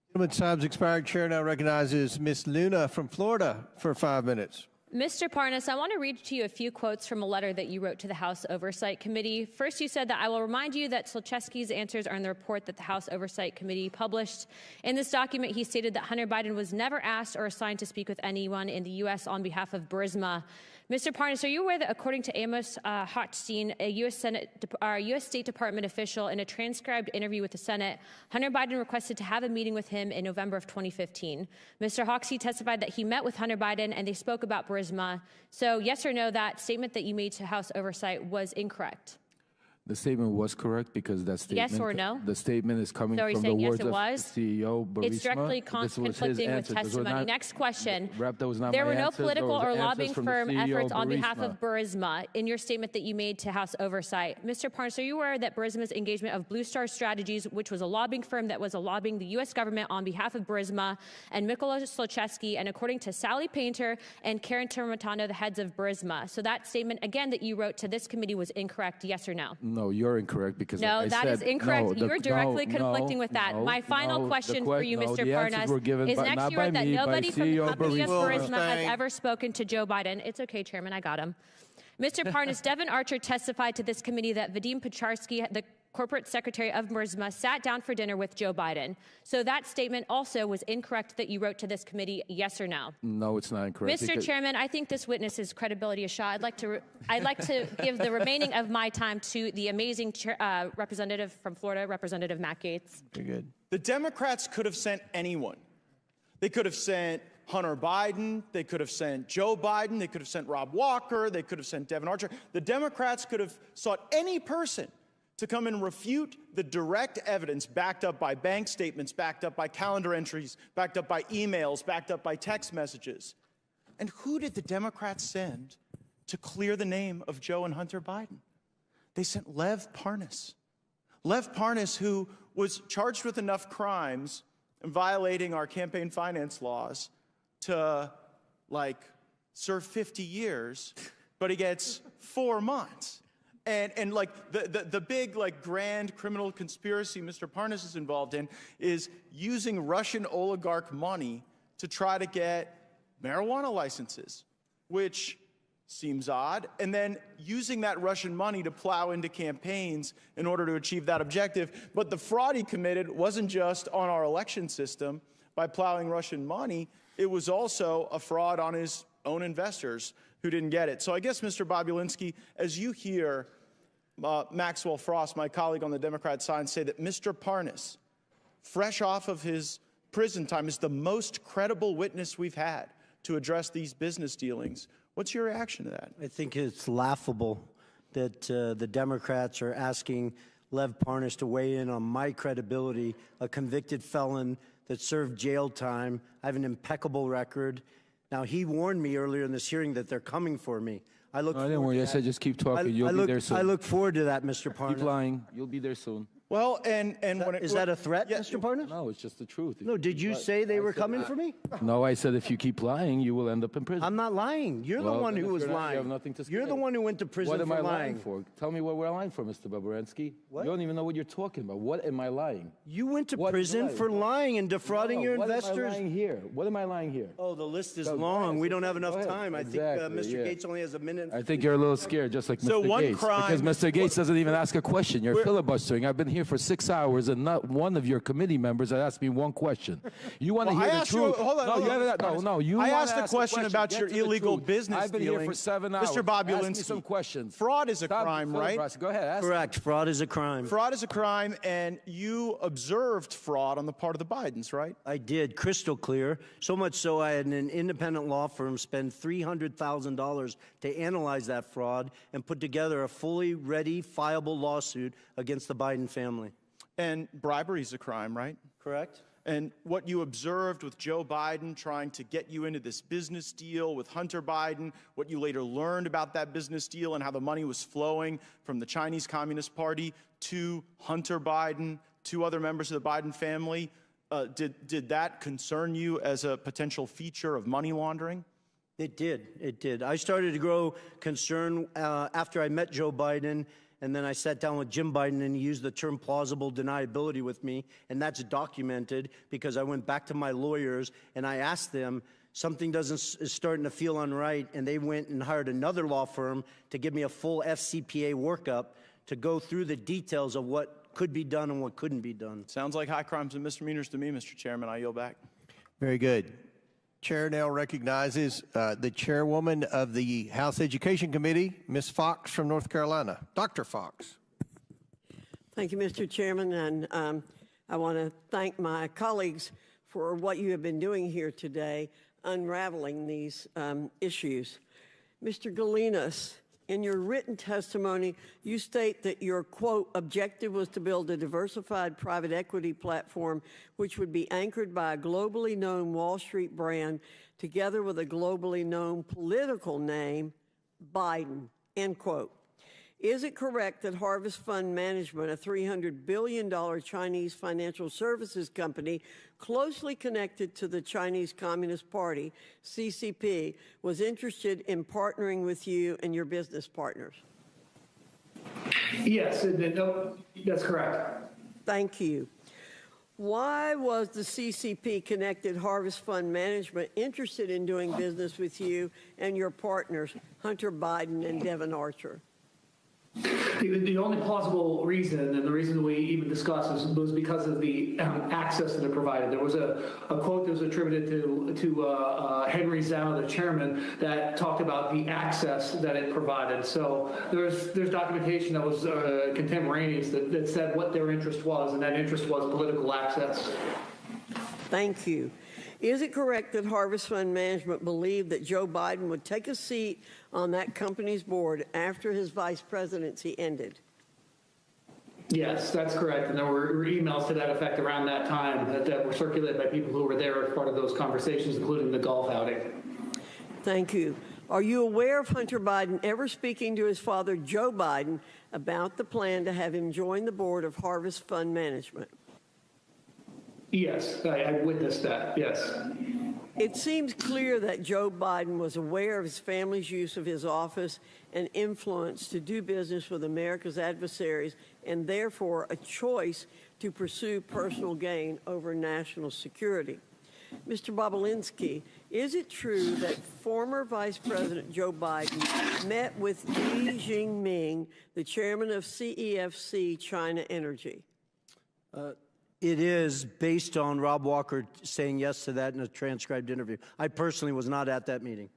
Gentleman's time's expired. Chair now recognizes Ms. Luna from Florida for 5 minutes. Mr. Parnas, I want to read to you a few quotes from a letter that you wrote to the House Oversight Committee. First, you said that I will remind you that Slachewski's answers are in the report that the House Oversight Committee published. In this document, he stated that Hunter Biden was never asked or assigned to speak with anyone in the U.S. on behalf of Burisma. Mr. Parnas, are you aware that according to Amos Hochstein, a U.S. State Department official, in a transcribed interview with the Senate, Hunter Biden requested to have a meeting with him in November of 2015. Mr. Hochstein testified that he met with Hunter Biden and they spoke about Burisma. So yes or no, that statement that you made to House Oversight was incorrect? The statement was correct because that statement. Yes or no? The statement is coming So are you from the saying yes, words it of was? the CEO Burisma. It's directly This was his conflicting with answer. Those were testimony. not- Next question. Rep, that was not There my were no answers. political Those are or answers lobbying from the firm CEO efforts on behalf Burisma. of Burisma in your statement that you made to House Oversight. Mr. Parnas, are you aware that Burisma's engagement of Blue Star Strategies, which was a lobbying firm that was lobbying the U.S. government on behalf of Burisma, and Mykola Zlochevsky, and according to Sally Painter and Karen Termitano, the heads of Burisma. So that statement, again, that you wrote to this committee was incorrect, yes or no? No, you're incorrect because No, I that said, is incorrect. You're directly conflicting with that. No, My final no, question the for you, Mr. the Parnas, answers were given is by, next not you by wrote that me, nobody by from the CEO company of Burisma. Burisma has ever spoken to Joe Biden. It's okay, Chairman, I got him. Mr. Parnas, Devin Archer testified to this committee that Vadim Pecharsky, the corporate secretary of Burisma, sat down for dinner with Joe Biden. So that statement also was incorrect that you wrote to this committee, yes or no? No, it's not incorrect. Mr. Chairman, I think this witness's credibility is shot. I'd like to give the remaining of my time to the amazing representative from Florida, Representative Matt Gaetz. Very good. The Democrats could have sent anyone. They could have sent Hunter Biden. They could have sent Joe Biden. They could have sent Rob Walker. They could have sent Devin Archer. The Democrats could have sought any person to come and refute the direct evidence backed up by bank statements, backed up by calendar entries, backed up by emails, backed up by text messages. And who did the Democrats send to clear the name of Joe and Hunter Biden? They sent Lev Parnas. Lev Parnas, who was charged with enough crimes and violating our campaign finance laws to, serve 50 years, but he gets 4 months. And the big, grand criminal conspiracy Mr. Parnas is involved in is using Russian oligarch money to try to get marijuana licenses, which seems odd, and then using that Russian money to plow into campaigns in order to achieve that objective. But the fraud he committed wasn't just on our election system by plowing Russian money, it was also a fraud on his own investors who didn't get it. So I guess, Mr. Bobulinski, as you hear Maxwell Frost, my colleague on the Democrat side, say that Mr. Parnas, fresh off of his prison time, is the most credible witness we've had to address these business dealings, what's your reaction to that? I think it's laughable that the Democrats are asking Lev Parnas to weigh in on my credibility, a convicted felon that served jail time. I have an impeccable record. Now, he warned me earlier in this hearing that they're coming for me. I didn't worry. I said just keep talking. You'll be there soon. I look forward to that, Mr. Parnas. Keep lying. You'll be there soon. Well, is that a threat, Mr. Parnas? No, it's just the truth. No, did you say they were coming for me? No, I said if you keep lying, you will end up in prison. I'm not lying. You're the one who was lying. You have nothing to say. You're the one who went to prison for lying. What am I lying for? Tell me what we're lying for, Mr. Bobulinski. What? You don't even know what you're talking about. What am I lying? You went to prison for lying and defrauding your investors. What am I lying here? What am I lying here? Oh, the list is long. We don't have enough time. I think Mr. Gaetz only has a minute. I think you're a little scared, just like Mr. Gaetz. Because Mr. Gaetz doesn't even ask a question. You're filibustering. I've been here for 6 hours, and not one of your committee members has asked me one question. You want to hear the truth? I asked a question about your illegal business I've been here for 7 hours. Mr. Bobulinski, ask me some questions. Fraud is a crime, right? Go ahead. Correct. Fraud is a crime. Fraud is a crime, and you observed fraud on the part of the Bidens, right? I did, crystal clear. So much so I had an independent law firm spend $300,000 to analyze that fraud and put together a fully ready, fileable lawsuit against the Biden family. And bribery is a crime, right? Correct. And what you observed with Joe Biden trying to get you into this business deal with Hunter Biden, what you later learned about that business deal and how the money was flowing from the Chinese Communist Party to Hunter Biden, to other members of the Biden family, did that concern you as a potential feature of money laundering? It did. It did. I started to grow concern after I met Joe Biden. And then I sat down with Jim Biden, and he used the term plausible deniability with me. And that's documented because I went back to my lawyers, and I asked them, something is starting to feel unright. And they went and hired another law firm to give me a full FCPA workup to go through the details of what could be done and what couldn't be done. Sounds like high crimes and misdemeanors to me, Mr. Chairman. I yield back. Very good. Chair now recognizes the chairwoman of the House Education Committee, Ms. Fox from North Carolina. Dr. Fox. Thank you, Mr. Chairman, and I want to thank my colleagues for what you have been doing here today, unraveling these issues. Mr. Galinas, In your written testimony, you state that your, quote, objective was to build a diversified private equity platform which would be anchored by a globally known Wall Street brand together with a globally known political name, Biden, end quote. Is it correct that Harvest Fund Management, a $300 billion Chinese financial services company closely connected to the Chinese Communist Party, CCP, was interested in partnering with you and your business partners? Yes, that's correct. Thank you. Why was the CCP-connected Harvest Fund Management interested in doing business with you and your partners, Hunter Biden and Devon Archer? The only plausible reason, and the reason we even discussed, was because of the access that it provided. There was a quote that was attributed to Henry Zhao, the chairman, that talked about the access that it provided. So there's documentation that was contemporaneous that said what their interest was, and that interest was political access. Thank you. Is it correct that Harvest Fund Management believed that Joe Biden would take a seat on that company's board after his vice presidency ended? Yes, that's correct. And there were emails to that effect around that time that were circulated by people who were there as part of those conversations, including the golf outing. Thank you. Are you aware of Hunter Biden ever speaking to his father, Joe Biden, about the plan to have him join the board of Harvest Fund Management? Yes, I witnessed that, yes. It seems clear that Joe Biden was aware of his family's use of his office and influence to do business with America's adversaries, and therefore a choice to pursue personal gain over national security. Mr. Bobulinski, is it true that former Vice President Joe Biden met with Li Jinping, the chairman of CEFC China Energy? It is based on Rob Walker saying yes to that in a transcribed interview. I personally was not at that meeting.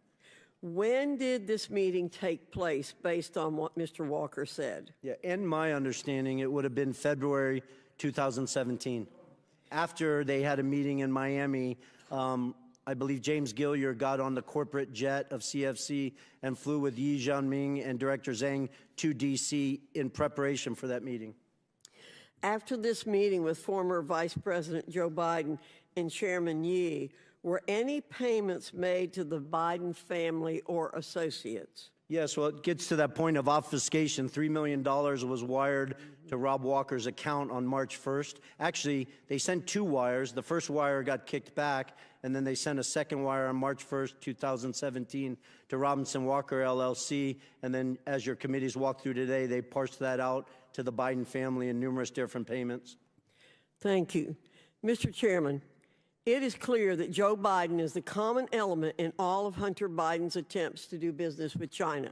When did this meeting take place based on what Mr. Walker said? Yeah, in my understanding, it would have been February 2017. After they had a meeting in Miami, I believe James Gilliard got on the corporate jet of CFC and flew with Yi Jianming and Director Zhang to D.C. in preparation for that meeting. After this meeting with former Vice President Joe Biden and Chairman Yi, were any payments made to the Biden family or associates? Yes, well, it gets to that point of obfuscation. $3 million was wired to Rob Walker's account on March 1st. Actually, they sent two wires. The first wire got kicked back, and then they sent a second wire on March 1st, 2017 to Robinson Walker, LLC. And then, as your committees walked through today, they parsed that out to the Biden family in numerous different payments. Thank you. Mr. Chairman, it is clear that Joe Biden is the common element in all of Hunter Biden's attempts to do business with China.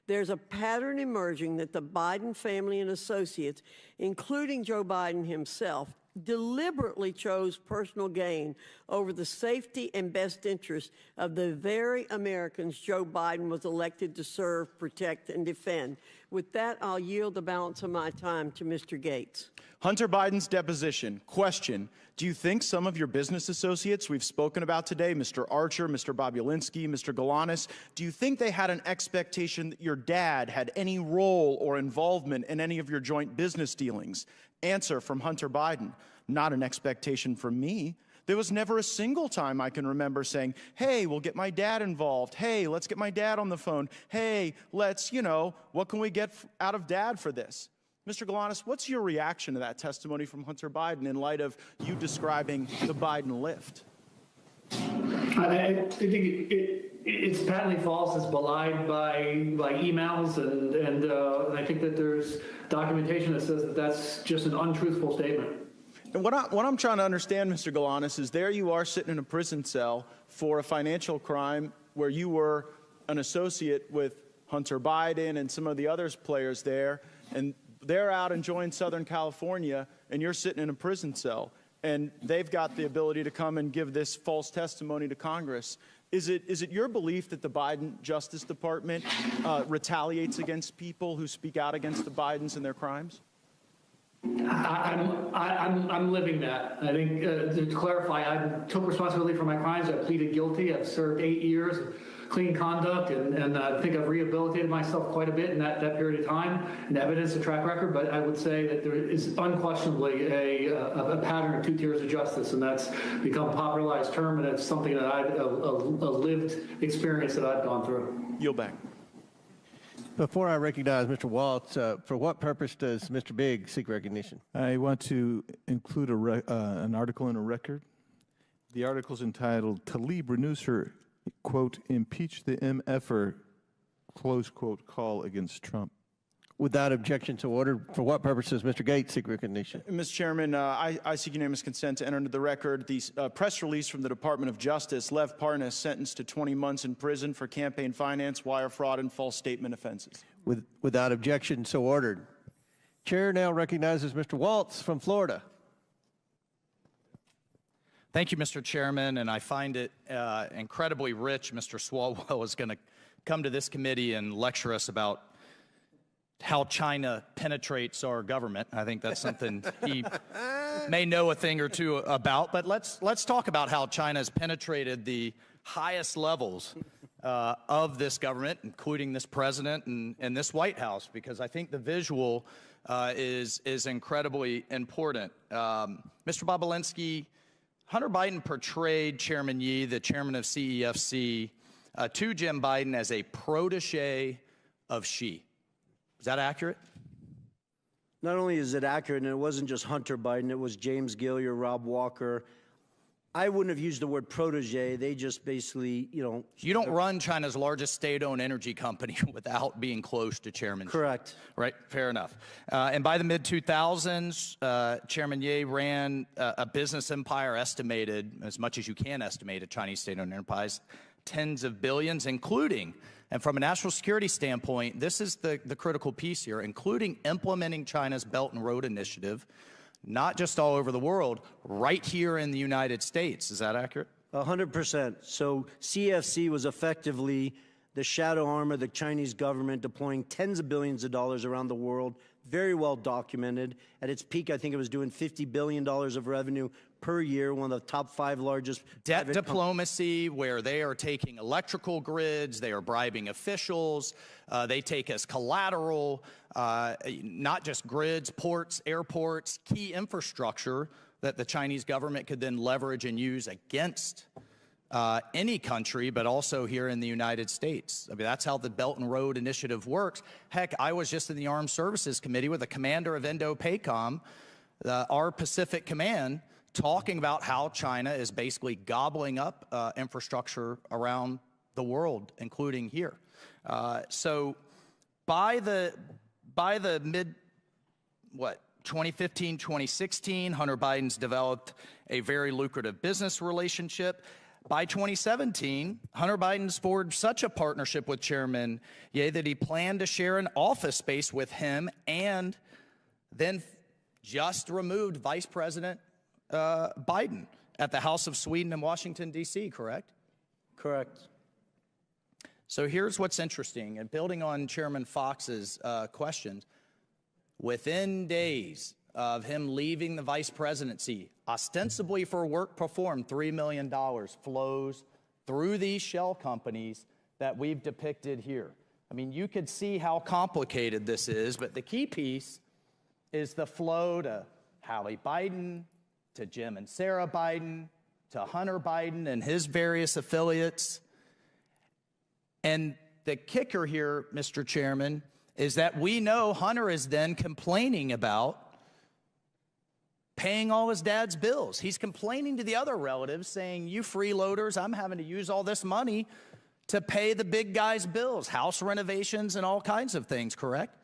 There's a pattern emerging that the Biden family and associates, including Joe Biden himself, deliberately chose personal gain over the safety and best interest of the very Americans Joe Biden was elected to serve, protect, and defend. With that, I'll yield the balance of my time to Mr. Gates. Hunter Biden's deposition. Question. Do you think some of your business associates we've spoken about today, Mr. Archer, Mr. Bobulinski, Mr. Galanis, do you think they had an expectation that your dad had any role or involvement in any of your joint business dealings? Answer from Hunter Biden. Not an expectation from me. There was never a single time I can remember saying, hey, we'll get my dad involved. Hey, let's get my dad on the phone. Hey, let's, what can we get out of dad for this? Mr. Galanis, what's your reaction to that testimony from Hunter Biden in light of you describing the Biden lift? I think it's patently false. It's belied by emails, and I think that there's documentation that says that that's just an untruthful statement. And what I'm trying to understand, Mr. Galanis, is there you are sitting in a prison cell for a financial crime where you were an associate with Hunter Biden and some of the other players there, and they're out enjoying Southern California, and you're sitting in a prison cell, and they've got the ability to come and give this false testimony to Congress. Is it your belief that the Biden Justice Department retaliates against people who speak out against the Bidens and their crimes? I'm living that. I think to clarify, I took responsibility for my crimes. I pleaded guilty. I've served 8 years, clean conduct, and I think I've rehabilitated myself quite a bit in that period of time, and evidence, a track record. But I would say that there is unquestionably a pattern of two tiers of justice, and that's become a popularized term, and it's something that a lived experience that I've gone through. Yield back. Before I recognize Mr. Waltz, for what purpose does Mr. Bigg seek recognition? I want to include an article in a record. The article is entitled, "Tlaib renews her, quote, impeach the MFer, close quote, call against Trump." Without objection to order, for what purpose does Mr. Gates seek recognition? Mr. Chairman, I seek unanimous consent to enter into the record the press release from the Department of Justice. Lev Parnas sentenced to 20 months in prison for campaign finance, wire fraud, and false statement offenses. Without objection, so ordered. Chair now recognizes Mr. Waltz from Florida. Thank you, Mr. Chairman, and I find it incredibly rich. Mr. Swalwell is going to come to this committee and lecture us about how China penetrates our government. I think that's something he may know a thing or two about. But let's talk about how China has penetrated the highest levels of this government, including this president and this White House, because I think the visual is incredibly important. Mr. Bobulinski, Hunter Biden portrayed Chairman Yi, the chairman of CEFC, to Jim Biden as a protege of Xi. Is that accurate? Not only is it accurate, and it wasn't just Hunter Biden, it was James Gilliar, Rob Walker. I wouldn't have used the word protege. They just basically, You don't run China's largest state-owned energy company without being close to Chairman Xi. Correct. Right, fair enough. And by the mid-2000s, Chairman Ye ran a business empire estimated, as much as you can estimate a Chinese state-owned enterprise, tens of billions, including, and from a national security standpoint, this is the critical piece here, including implementing China's Belt and Road Initiative, not just all over the world, right here in the United States. Is that accurate? 100%. So CFC was effectively the shadow arm of the Chinese government, deploying tens of billions of dollars around the world, very well documented. At its peak, I think it was doing $50 billion of revenue per year, one of the top 5 largest. Debt diplomacy, where they are taking electrical grids, they are bribing officials, they take as collateral, not just grids, ports, airports, key infrastructure that the Chinese government could then leverage and use against any country, but also here in the United States. I mean, that's how the Belt and Road Initiative works. Heck, I was just in the Armed Services Committee with the commander of Indo-PACOM, our Pacific Command, talking about how China is basically gobbling up infrastructure around the world, including here. So by the mid, 2015, 2016, Hunter Biden's developed a very lucrative business relationship. By 2017, Hunter Biden's forged such a partnership with Chairman Ye that he planned to share an office space with him, and then just removed Vice President Biden at the House of Sweden in Washington, D.C., correct? Correct. So here's what's interesting, and building on Chairman Fox's questions, within days of him leaving the vice presidency, ostensibly for work performed, $3 million flows through these shell companies that we've depicted here. I mean, you could see how complicated this is, but the key piece is the flow to Hallie Biden, to Jim and Sarah Biden, to Hunter Biden and his various affiliates. And the kicker here, Mr. Chairman, is that we know Hunter is then complaining about paying all his dad's bills. He's complaining to the other relatives, saying, you freeloaders, I'm having to use all this money to pay the big guy's bills, house renovations and all kinds of things, correct?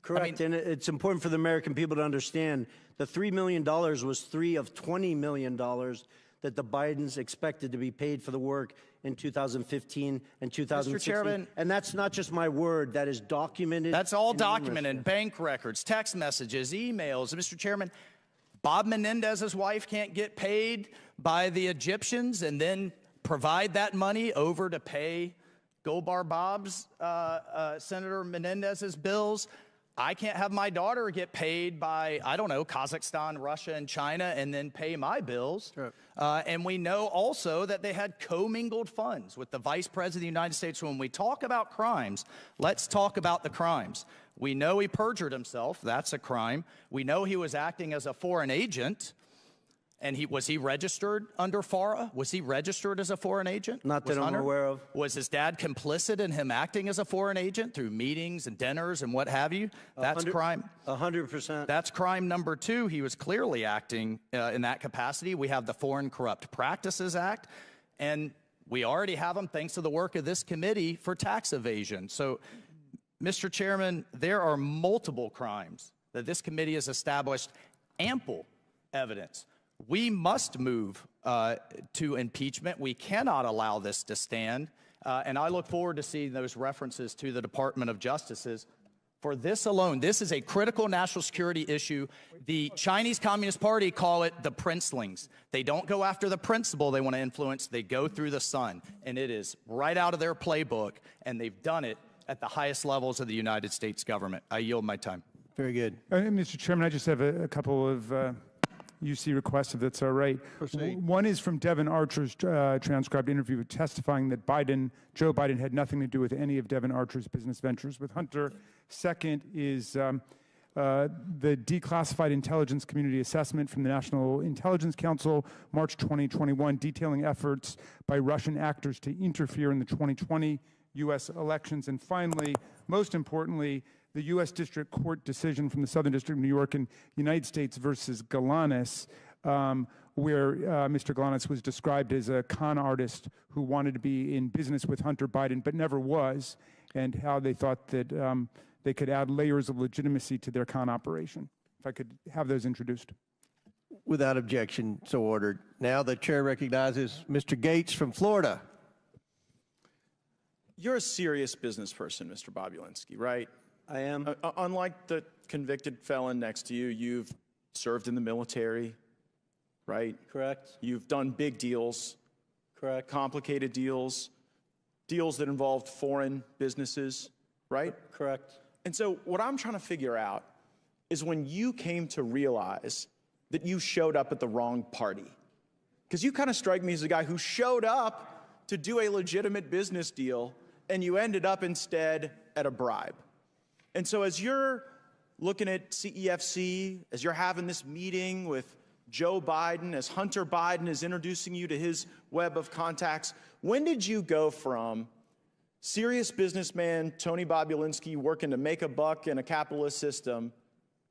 Correct, and it's important for the American people to understand the $3 million was 3 of $20 million that the Bidens expected to be paid for the work in 2015 and 2016. Mr. Chairman, and that's not just my word, that is documented. That's all documented, bank records, text messages, emails. Mr. Chairman, Bob Menendez's wife can't get paid by the Egyptians and then provide that money over to pay Goldbar Bob's, Senator Menendez's bills. I can't have my daughter get paid by, I don't know, Kazakhstan, Russia, and China, and then pay my bills. Right. And we know also that they had commingled funds with the Vice President of the United States. When we talk about crimes, let's talk about the crimes. We know he perjured himself. That's a crime. We know he was acting as a foreign agent. And was he registered under FARA? Was he registered as a foreign agent? Not that I'm aware of. Was his dad complicit in him acting as a foreign agent through meetings and dinners and what have you? That's crime. 100%. That's crime number 2. He was clearly acting in that capacity. We have the Foreign Corrupt Practices Act, and we already have them thanks to the work of this committee for tax evasion. So, Mr. Chairman, there are multiple crimes that this committee has established ample evidence. We must move to impeachment. We cannot allow this to stand. And I look forward to seeing those references to the Department of Justices. For this alone, this is a critical national security issue. The Chinese Communist Party call it the princelings. They don't go after the principle they want to influence. They go through the sun. And it is right out of their playbook. And they've done it at the highest levels of the United States government. I yield my time. Very good. Mr. Chairman, I just have a couple of UC requests, if that's all right. Proceed. One is from Devin Archer's transcribed interview testifying that Joe Biden had nothing to do with any of Devin Archer's business ventures with Hunter. Second is the declassified intelligence community assessment from the National Intelligence Council, March 2021, detailing efforts by Russian actors to interfere in the 2020 U.S. elections. And finally, most importantly, the U.S. District Court decision from the Southern District of New York in United States versus Galanis, where Mr. Galanis was described as a con artist who wanted to be in business with Hunter Biden but never was, and how they thought that they could add layers of legitimacy to their con operation. If I could have those introduced. Without objection, so ordered. Now the chair recognizes Mr. Gates from Florida. You're a serious business person, Mr. Bobulinski, right? I am. Unlike the convicted felon next to you, you've served in the military, right? Correct. You've done big deals. Correct. Complicated deals, deals that involved foreign businesses, right? Correct. And so what I'm trying to figure out is when you came to realize that you showed up at the wrong party. Because you kind of strike me as a guy who showed up to do a legitimate business deal, and you ended up instead at a bribe. And so as you're looking at CEFC, as you're having this meeting with Joe Biden, as Hunter Biden is introducing you to his web of contacts, when did you go from serious businessman Tony Bobulinski working to make a buck in a capitalist system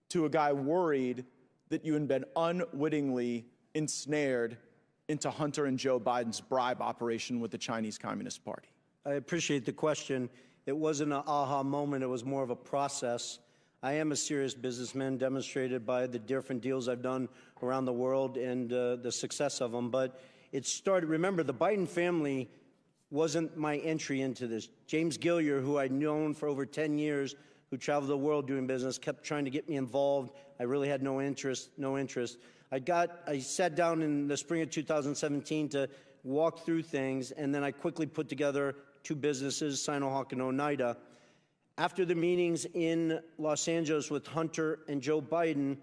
to a guy worried that you had been unwittingly ensnared into Hunter and Joe Biden's bribe operation with the Chinese Communist Party? I appreciate the question. It wasn't an aha moment. It was more of a process. I am a serious businessman, demonstrated by the different deals I've done around the world and the success of them. But it started, remember, the Biden family wasn't my entry into this. James Gillier, who I'd known for over 10 years, who traveled the world doing business, kept trying to get me involved. I really had no interest. I sat down in the spring of 2017 to walk through things, and then I quickly put together 2 businesses, Sinohawk and Oneida. After the meetings in Los Angeles with Hunter and Joe Biden,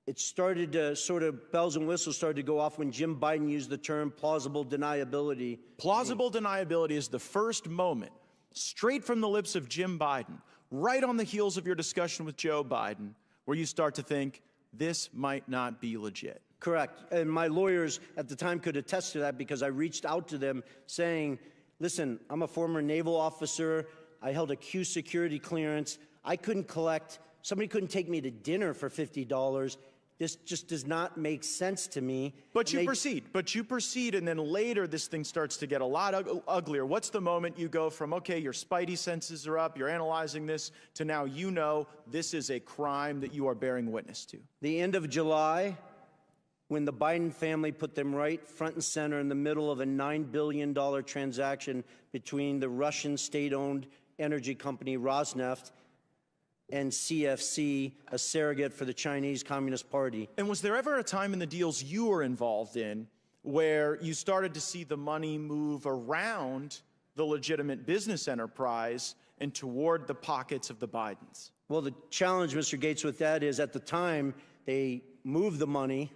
it started to sort of, bells and whistles started to go off when Jim Biden used the term plausible deniability. Plausible deniability is the first moment, straight from the lips of Jim Biden, right on the heels of your discussion with Joe Biden, where you start to think, this might not be legit. Correct. And my lawyers at the time could attest to that because I reached out to them saying, listen, I'm a former naval officer. I held a Q security clearance. I couldn't collect. Somebody couldn't take me to dinner for $50. This just does not make sense to me. But you proceed, and then later this thing starts to get a lot uglier. What's the moment you go from, okay, your spidey senses are up, you're analyzing this, to now you know this is a crime that you are bearing witness to? The end of July, when the Biden family put them right front and center in the middle of a $9 billion transaction between the Russian state-owned energy company Rosneft and CFC, a surrogate for the Chinese Communist Party. And was there ever a time in the deals you were involved in where you started to see the money move around the legitimate business enterprise and toward the pockets of the Bidens? Well, the challenge, Mr. Gates, with that is at the time they moved the money,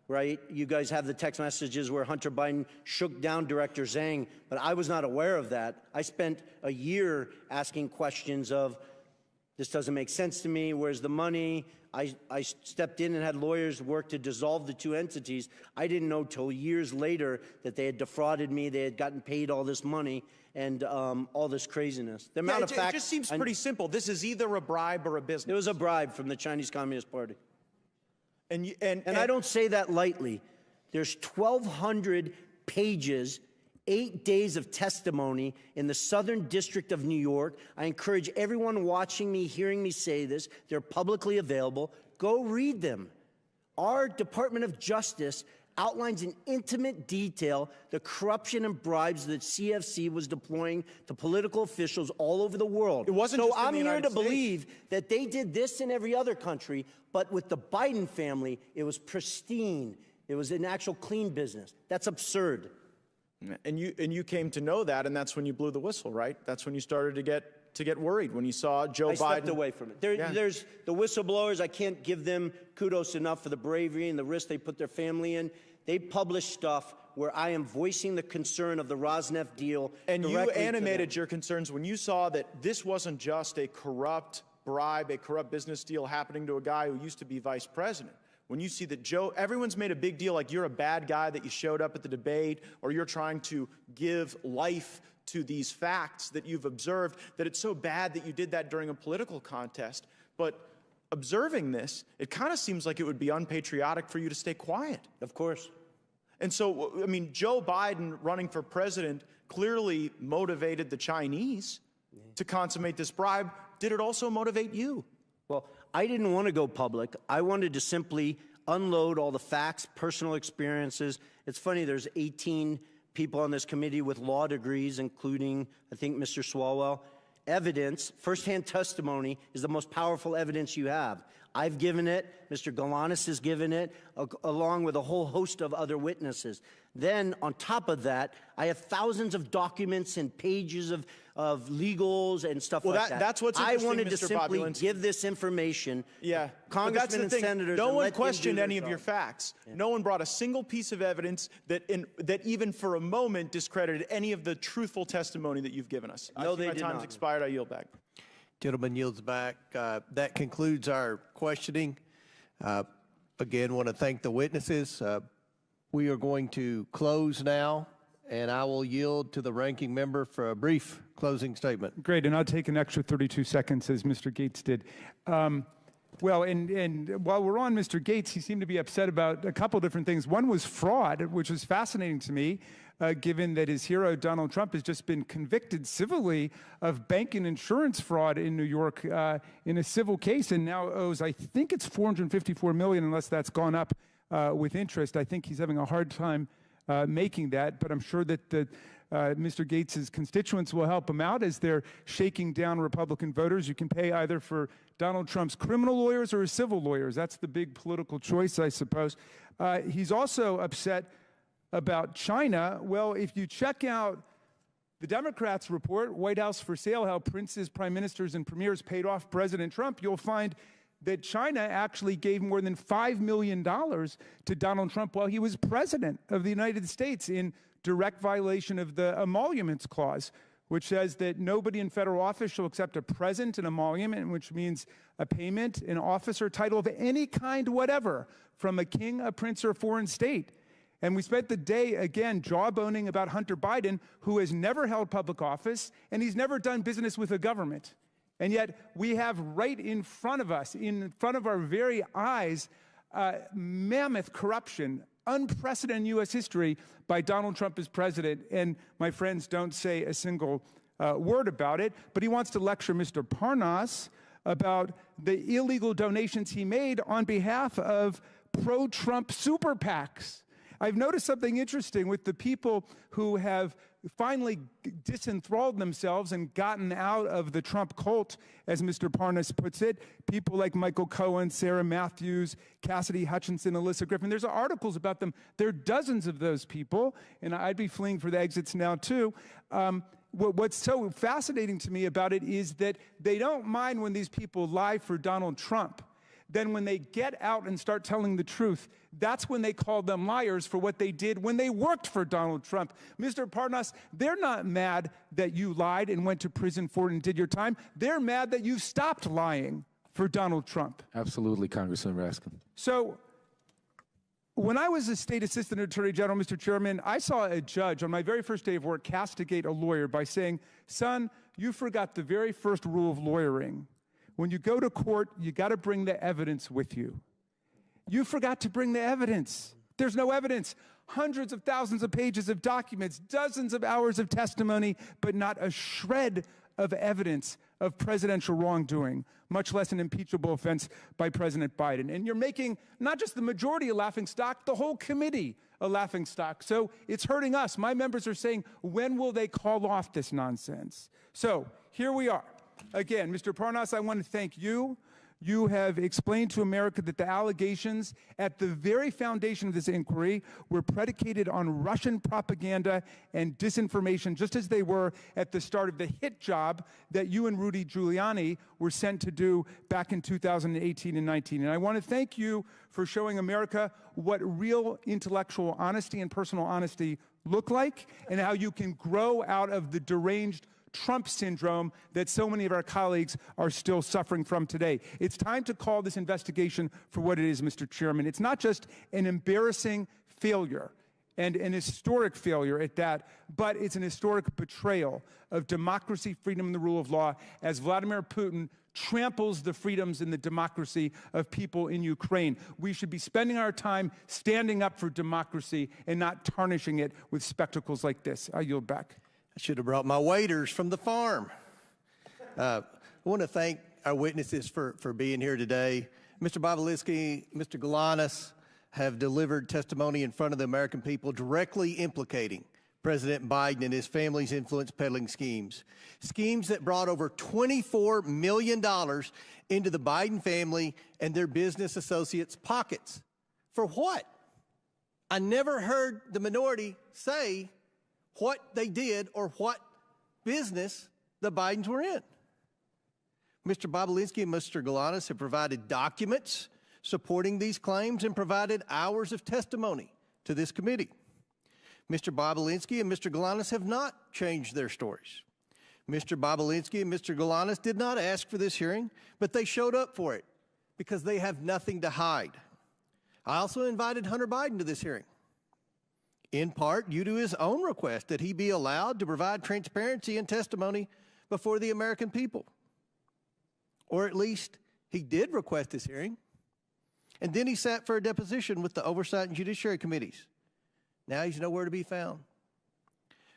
right? You guys have the text messages where Hunter Biden shook down Director Zhang, but I was not aware of that. I spent a year asking questions of, this doesn't make sense to me, where's the money? I stepped in and had lawyers work to dissolve the two entities. I didn't know till years later that they had defrauded me, they had gotten paid all this money, and all this craziness. The amount of facts, it just seems pretty simple. This is either a bribe or a business. It was a bribe from the Chinese Communist Party. And I don't say that lightly. There's 1,200 pages, 8 days of testimony in the Southern District of New York. I encourage everyone watching me, hearing me say this, they're publicly available. Go read them. Our Department of Justice outlines in intimate detail the corruption and bribes that CFC was deploying to political officials all over the world. It wasn't so just in I'm the here United to believe that they did this in every other country, but with the Biden family, it was pristine. It was an actual clean business. That's absurd. And you came to know that, and that's when you blew the whistle, right? That's when you started to get worried, when you saw Joe Biden. I stepped away from it. There's the whistleblowers. I can't give them kudos enough for the bravery and the risk they put their family in. They publish stuff where I am voicing the concern of the Rosneft deal. And you animated your concerns when you saw that this wasn't just a corrupt bribe, a corrupt business deal happening to a guy who used to be vice president. When you see that everyone's made a big deal like you're a bad guy, that you showed up at the debate, or you're trying to give life to these facts that you've observed, that it's so bad that you did that during a political contest. But observing this, it kind of seems like it would be unpatriotic for you to stay quiet. Of course. And so, I mean, Joe Biden running for president clearly motivated the Chinese to consummate this bribe. Did it also motivate you? Well, I didn't want to go public. I wanted to simply unload all the facts, personal experiences. It's funny, there's 18 people on this committee with law degrees, including, I think, Mr. Swalwell. Evidence, firsthand testimony, is the most powerful evidence you have. I've given it, Mr. Galanis has given it, along with a whole host of other witnesses. Then, on top of that, I have thousands of documents and pages of legals and stuff like that. That's what's interesting, I wanted Mr. to simply Bobulinski. give this information. Yeah, Congressmen and senators. No and one let them questioned do any their of your job. facts. Yeah. No one brought a single piece of evidence that even for a moment discredited any of the truthful testimony that you've given us. No, they my did time's not. expired. I yield back. Gentleman yields back. That concludes our questioning. Again, want to thank the witnesses. We are going to close now, and I will yield to the ranking member for a brief closing statement. Great, and I'll take an extra 32 seconds as Mr. Gates did. Well, and while we're on Mr. Gates, he seemed to be upset about a couple different things. One was fraud, which was fascinating to me, given that his hero, Donald Trump, has just been convicted civilly of bank and insurance fraud in New York in a civil case, and now owes, I think it's $454 million, unless that's gone up with interest. I think he's having a hard time making that, but I'm sure that Mr. Gates' constituents will help him out as they're shaking down Republican voters. You can pay either for Donald Trump's criminal lawyers or his civil lawyers. That's the big political choice, I suppose. He's also upset about China. Well, if you check out the Democrats' report, White House for Sale, how princes, prime ministers, and premiers paid off President Trump, you'll find that China actually gave more than $5 million to Donald Trump while he was president of the United States in direct violation of the Emoluments Clause, which says that nobody in federal office shall accept a present, an emolument, which means a payment, an office or title of any kind whatever from a king, a prince, or a foreign state. And we spent the day, again, jawboning about Hunter Biden, who has never held public office, and he's never done business with the government. And yet we have right in front of us, in front of our very eyes, mammoth corruption, unprecedented in U.S. history by Donald Trump as president. And my friends don't say a single word about it, but he wants to lecture Mr. Parnas about the illegal donations he made on behalf of pro-Trump super PACs. I've noticed something interesting with the people who have finally disenthralled themselves and gotten out of the Trump cult, as Mr. Parnas puts it. People like Michael Cohen, Sarah Matthews, Cassidy Hutchinson, Alyssa Griffin. There's articles about them. There are dozens of those people, and I'd be fleeing for the exits now too. what's so fascinating to me about it is that they don't mind when these people lie for Donald Trump. Then when they get out and start telling the truth, that's when they call them liars for what they did when they worked for Donald Trump. Mr. Parnas, they're not mad that you lied and went to prison for it and did your time. They're mad that you stopped lying for Donald Trump. Absolutely, Congressman Raskin. So when I was a state assistant attorney general, Mr. Chairman, I saw a judge on my very first day of work castigate a lawyer by saying, son, you forgot the very first rule of lawyering. When you go to court, you got to bring the evidence with you. You forgot to bring the evidence. There's no evidence. Hundreds of thousands of pages of documents, dozens of hours of testimony, but not a shred of evidence of presidential wrongdoing, much less an impeachable offense by President Biden. And you're making not just the majority a laughingstock, the whole committee a laughingstock. So it's hurting us. My members are saying, when will they call off this nonsense? So here we are. Again, Mr. Parnas, I want to thank you. You have explained to America that the allegations at the very foundation of this inquiry were predicated on Russian propaganda and disinformation, just as they were at the start of the hit job that you and Rudy Giuliani were sent to do back in 2018 and 19. And I want to thank you for showing America what real intellectual honesty and personal honesty look like, and how you can grow out of the deranged Trump syndrome that so many of our colleagues are still suffering from today. It's time to call this investigation for what it is, Mr. Chairman. It's not just an embarrassing failure and an historic failure at that, but it's an historic betrayal of democracy, freedom, and the rule of law as Vladimir Putin tramples the freedoms and the democracy of people in Ukraine. We should be spending our time standing up for democracy and not tarnishing it with spectacles like this. I yield back. I should have brought my waiters from the farm. I want to thank our witnesses for being here today. Mr. Bobulinski, Mr. Galanis have delivered testimony in front of the American people directly implicating President Biden and his family's influence peddling schemes. Schemes that brought over $24 million into the Biden family and their business associates' pockets. For what? I never heard the minority say what they did or what business the Bidens were in. Mr. Bobulinski and Mr. Galanis have provided documents supporting these claims and provided hours of testimony to this committee. Mr. Bobulinski and Mr. Galanis have not changed their stories. Mr. Bobulinski and Mr. Galanis did not ask for this hearing, but they showed up for it because they have nothing to hide. I also invited Hunter Biden to this hearing, in part due to his own request that he be allowed to provide transparency and testimony before the American people. Or at least he did request this hearing, and then he sat for a deposition with the Oversight and Judiciary Committees. Now he's nowhere to be found.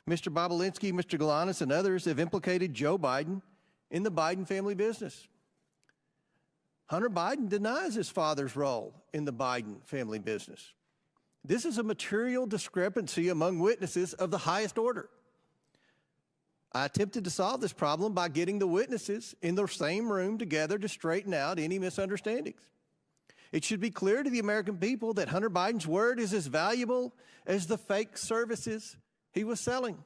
Mr. Bobulinski, Mr. Galanis, and others have implicated Joe Biden in the Biden family business. Hunter Biden denies his father's role in the Biden family business. This is a material discrepancy among witnesses of the highest order. I attempted to solve this problem by getting the witnesses in the same room together to straighten out any misunderstandings. It should be clear to the American people that Hunter Biden's word is as valuable as the fake services he was selling.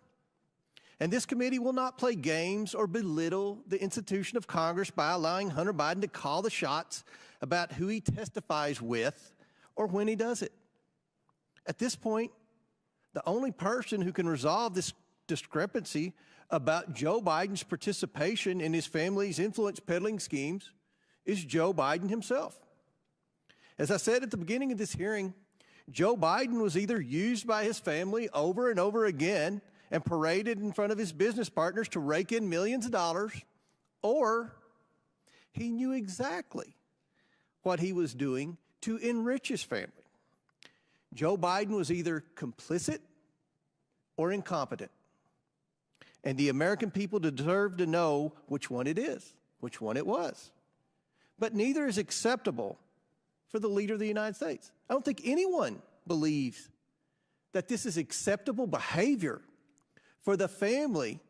And this committee will not play games or belittle the institution of Congress by allowing Hunter Biden to call the shots about who he testifies with or when he does it. At this point, the only person who can resolve this discrepancy about Joe Biden's participation in his family's influence peddling schemes is Joe Biden himself. As I said at the beginning of this hearing, Joe Biden was either used by his family over and over again and paraded in front of his business partners to rake in millions of dollars, or he knew exactly what he was doing to enrich his family. Joe Biden was either complicit or incompetent. And the American people deserve to know which one it is, which one it was. But neither is acceptable for the leader of the United States. I don't think anyone believes that this is acceptable behavior for the family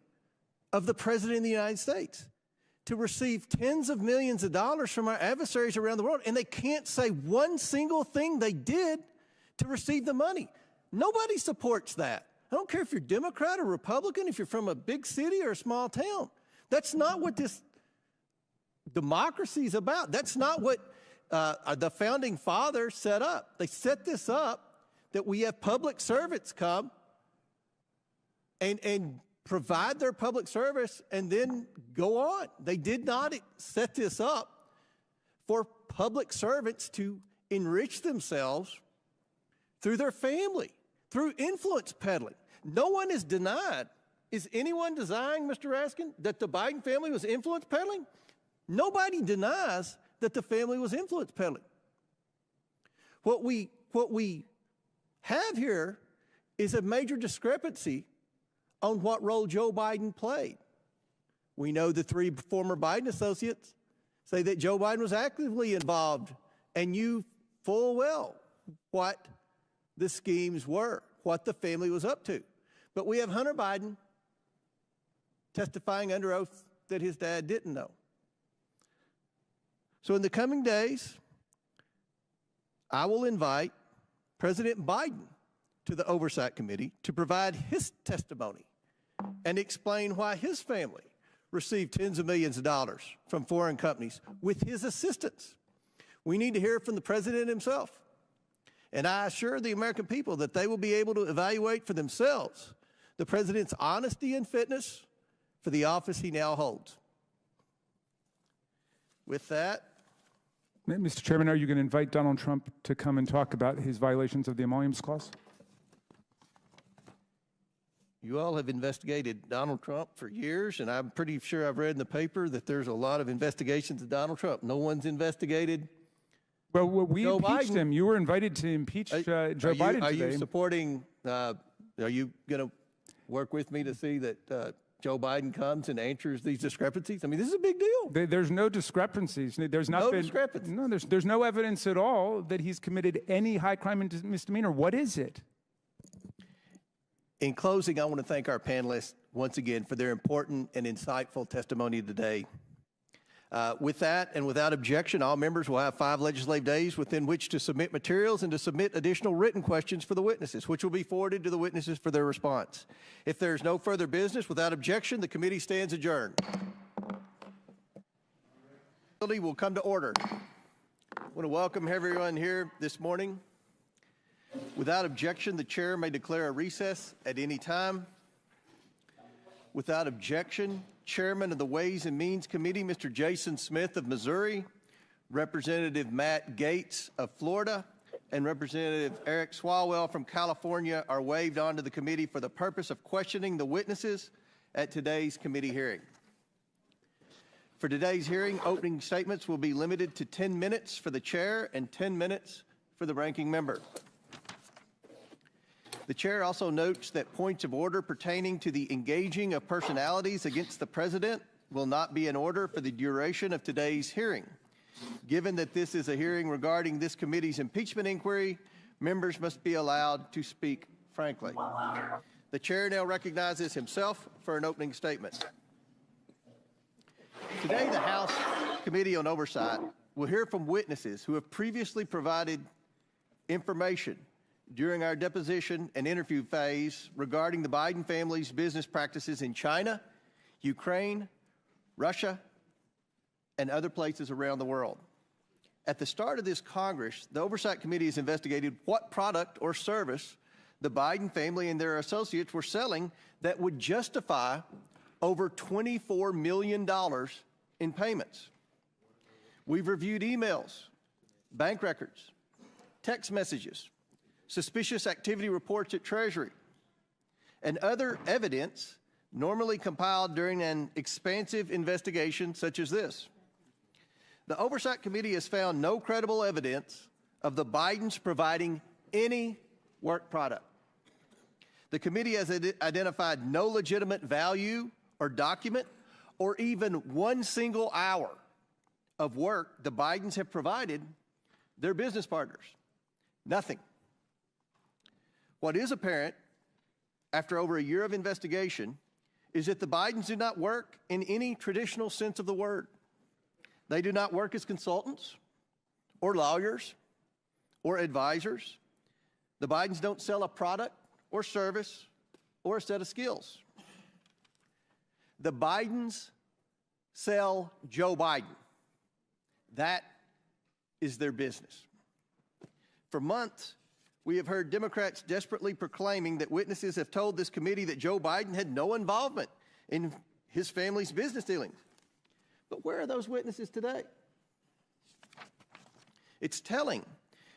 of the President of the United States to receive tens of millions of dollars from our adversaries around the world, and they can't say one single thing they did to receive the money. Nobody supports that. I don't care if you're Democrat or Republican, if you're from a big city or a small town. That's not what this democracy is about. That's not what the founding fathers set up. They set this up that we have public servants come and provide their public service and then go on. They did not set this up for public servants to enrich themselves through their family, through influence peddling. No one is denied. Is anyone denying, Mr. Raskin, that the Biden family was influence peddling? Nobody denies that the family was influence peddling. What we have here is a major discrepancy on what role Joe Biden played. We know the 3 former Biden associates say that Joe Biden was actively involved and knew full well what the schemes were, what the family was up to. But we have Hunter Biden testifying under oath that his dad didn't know. So in the coming days, I will invite President Biden to the Oversight Committee to provide his testimony and explain why his family received tens of millions of dollars from foreign companies with his assistance. We need to hear from the president himself. And I assure the American people that they will be able to evaluate for themselves the president's honesty and fitness for the office he now holds. With that, Mr. Chairman, are you going to invite Donald Trump to come and talk about his violations of the Emoluments Clause? you all have investigated Donald Trump for years, and I'm pretty sure I've read in the paper that there's a lot of investigations of Donald Trump. No one's investigated. Well, we Joe impeached Biden. him. You were invited to impeach Joe Biden today. Are you supporting, are you going to work with me to see that Joe Biden comes and answers these discrepancies? I mean, this is a big deal. There's no discrepancies. There's not No been, discrepancies. No, there's no evidence at all that he's committed any high crime and misdemeanor. What is it? In closing, I want to thank our panelists once again for their important and insightful testimony today. With that and without objection, all members will have 5 legislative days within which to submit materials and to submit additional written questions for the witnesses, which will be forwarded to the witnesses for their response. If there is no further business, without objection, the committee stands adjourned. Will come to order. I want to welcome everyone here this morning. Without objection, the chair may declare a recess at any time. Without objection, Chairman of the Ways and Means Committee, Mr. Jason Smith of Missouri, Representative Matt Gaetz of Florida, and Representative Eric Swalwell from California are waived onto the committee for the purpose of questioning the witnesses at today's committee hearing. For today's hearing, opening statements will be limited to 10 minutes for the chair and 10 minutes for the ranking member. The chair also notes that points of order pertaining to the engaging of personalities against the president will not be in order for the duration of today's hearing. Given that this is a hearing regarding this committee's impeachment inquiry, members must be allowed to speak frankly. The chair now recognizes himself for an opening statement. Today, the House Committee on Oversight will hear from witnesses who have previously provided information during our deposition and interview phase regarding the Biden family's business practices in China, Ukraine, Russia, and other places around the world. At the start of this Congress, the Oversight Committee has investigated what product or service the Biden family and their associates were selling that would justify over $24 million in payments. We've reviewed emails, bank records, text messages, suspicious activity reports at Treasury, and other evidence normally compiled during an expansive investigation such as this. The Oversight Committee has found no credible evidence of the Bidens providing any work product. The committee has identified no legitimate value or document or even one single hour of work the Bidens have provided their business partners. Nothing. What is apparent after over a year of investigation is that the Bidens do not work in any traditional sense of the word. They do not work as consultants or lawyers or advisors. The Bidens don't sell a product or service or a set of skills. The Bidens sell Joe Biden. That is their business. For months, we have heard Democrats desperately proclaiming that witnesses have told this committee that Joe Biden had no involvement in his family's business dealings. But where are those witnesses today? It's telling.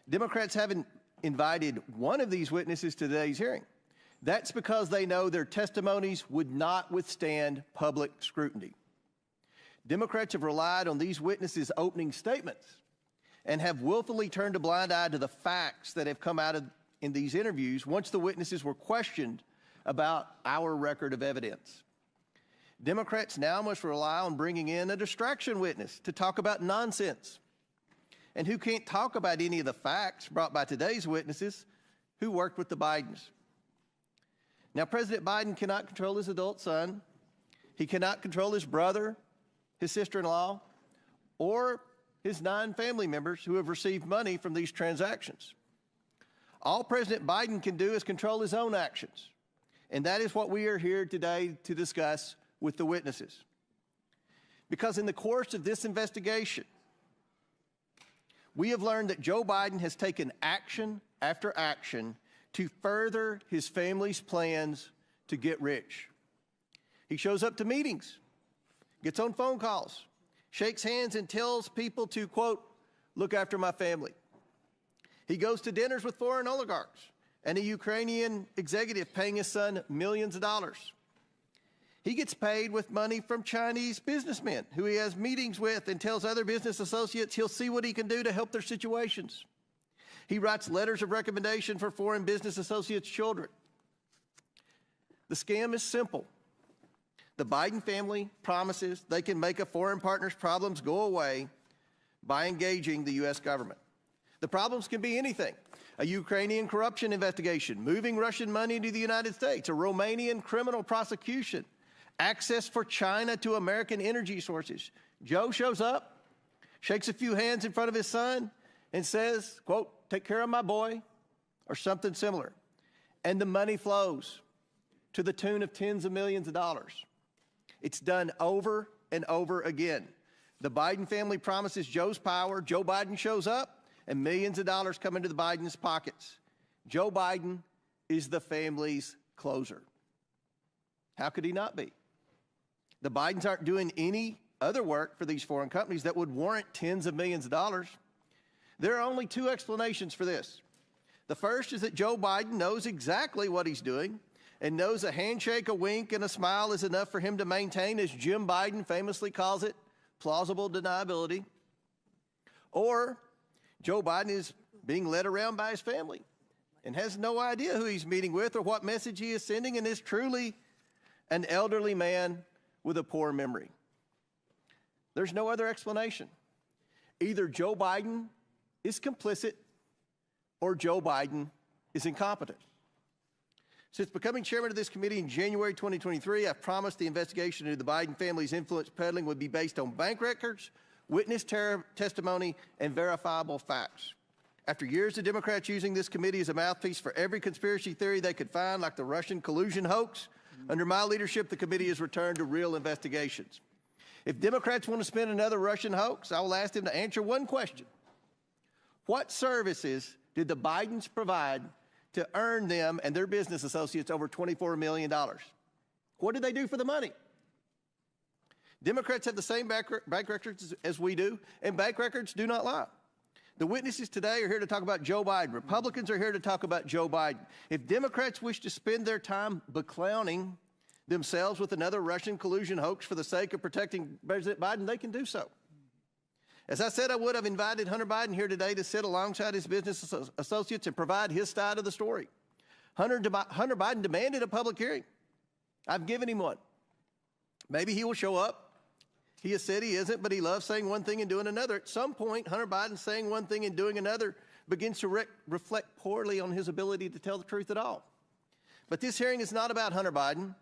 Democrats haven't invited one of these witnesses to today's hearing. That's because they know their testimonies would not withstand public scrutiny. Democrats have relied on these witnesses' opening statements and have willfully turned a blind eye to the facts that have come out in these interviews once the witnesses were questioned about our record of evidence. Democrats now must rely on bringing in a distraction witness to talk about nonsense, and who can't talk about any of the facts brought by today's witnesses who worked with the Bidens. Now, President Biden cannot control his adult son. He cannot control his brother, his sister-in-law, or his 9 family members who have received money from these transactions. All President Biden can do is control his own actions, and that is what we are here today to discuss with the witnesses. Because in the course of this investigation, we have learned that Joe Biden has taken action after action to further his family's plans to get rich. He shows up to meetings, gets on phone calls, shakes hands and tells people to, quote, look after my family. He goes to dinners with foreign oligarchs and a Ukrainian executive paying his son millions of dollars. He gets paid with money from Chinese businessmen who he has meetings with and tells other business associates he'll see what he can do to help their situations. He writes letters of recommendation for foreign business associates' children. The scam is simple. The Biden family promises they can make a foreign partner's problems go away by engaging the U.S. government. The problems can be anything: a Ukrainian corruption investigation, moving Russian money to the United States, a Romanian criminal prosecution, access for China to American energy sources. Joe shows up, shakes a few hands in front of his son, and says, quote, take care of my boy, or something similar. And the money flows to the tune of tens of millions of dollars. It's done over and over again. The Biden family promises Joe's power. Joe Biden shows up, and millions of dollars come into the Biden's pockets. Joe Biden is the family's closer. How could he not be? The Bidens aren't doing any other work for these foreign companies that would warrant tens of millions of dollars. There are only 2 explanations for this. The first is that Joe Biden knows exactly what he's doing and knows a handshake, a wink, and a smile is enough for him to maintain, as Jim Biden famously calls it, plausible deniability. Or Joe Biden is being led around by his family and has no idea who he's meeting with or what message he is sending, and is truly an elderly man with a poor memory. There's no other explanation. Either Joe Biden is complicit or Joe Biden is incompetent. Since becoming chairman of this committee in January 2023, I've promised the investigation into the Biden family's influence peddling would be based on bank records, witness testimony, and verifiable facts. After years of Democrats using this committee as a mouthpiece for every conspiracy theory they could find, like the Russian collusion hoax, under my leadership, the committee has returned to real investigations. If Democrats want to spin another Russian hoax, I will ask them to answer one question. What services did the Bidens provide to earn them and their business associates over $24 million? What did they do for the money? Democrats have the same bank records as we do, and bank records do not lie. The witnesses today are here to talk about Joe Biden. Republicans are here to talk about Joe Biden. If Democrats wish to spend their time beclowning themselves with another Russian collusion hoax for the sake of protecting President Biden, they can do so. As I said I would, I've invited Hunter Biden here today to sit alongside his business associates and provide his side of the story. Hunter Biden demanded a public hearing. I've given him one. Maybe he will show up. He has said he isn't, but he loves saying one thing and doing another. At some point, Hunter Biden saying one thing and doing another begins to reflect poorly on his ability to tell the truth at all. But this hearing is not about Hunter Biden.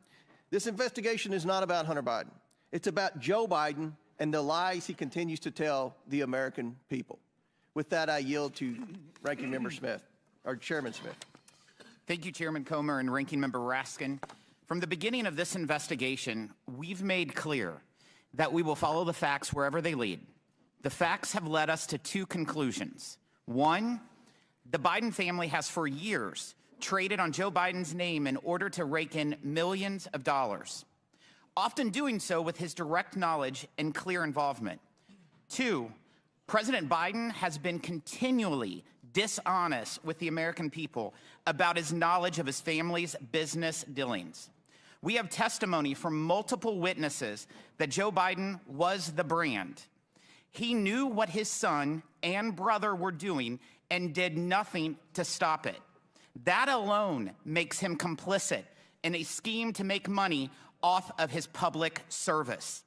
This investigation is not about Hunter Biden. It's about Joe Biden and the lies he continues to tell the American people. With that, I yield to Ranking Member Smith, or Chairman Smith. Thank you, Chairman Comer and Ranking Member Raskin. From the beginning of this investigation, we've made clear that we will follow the facts wherever they lead. The facts have led us to two conclusions. One, the Biden family has for years traded on Joe Biden's name in order to rake in millions of dollars, often doing so with his direct knowledge and clear involvement. Two, President Biden has been continually dishonest with the American people about his knowledge of his family's business dealings. We have testimony from multiple witnesses that Joe Biden was the brand. He knew what his son and brother were doing and did nothing to stop it. That alone makes him complicit in a scheme to make money off of his public service.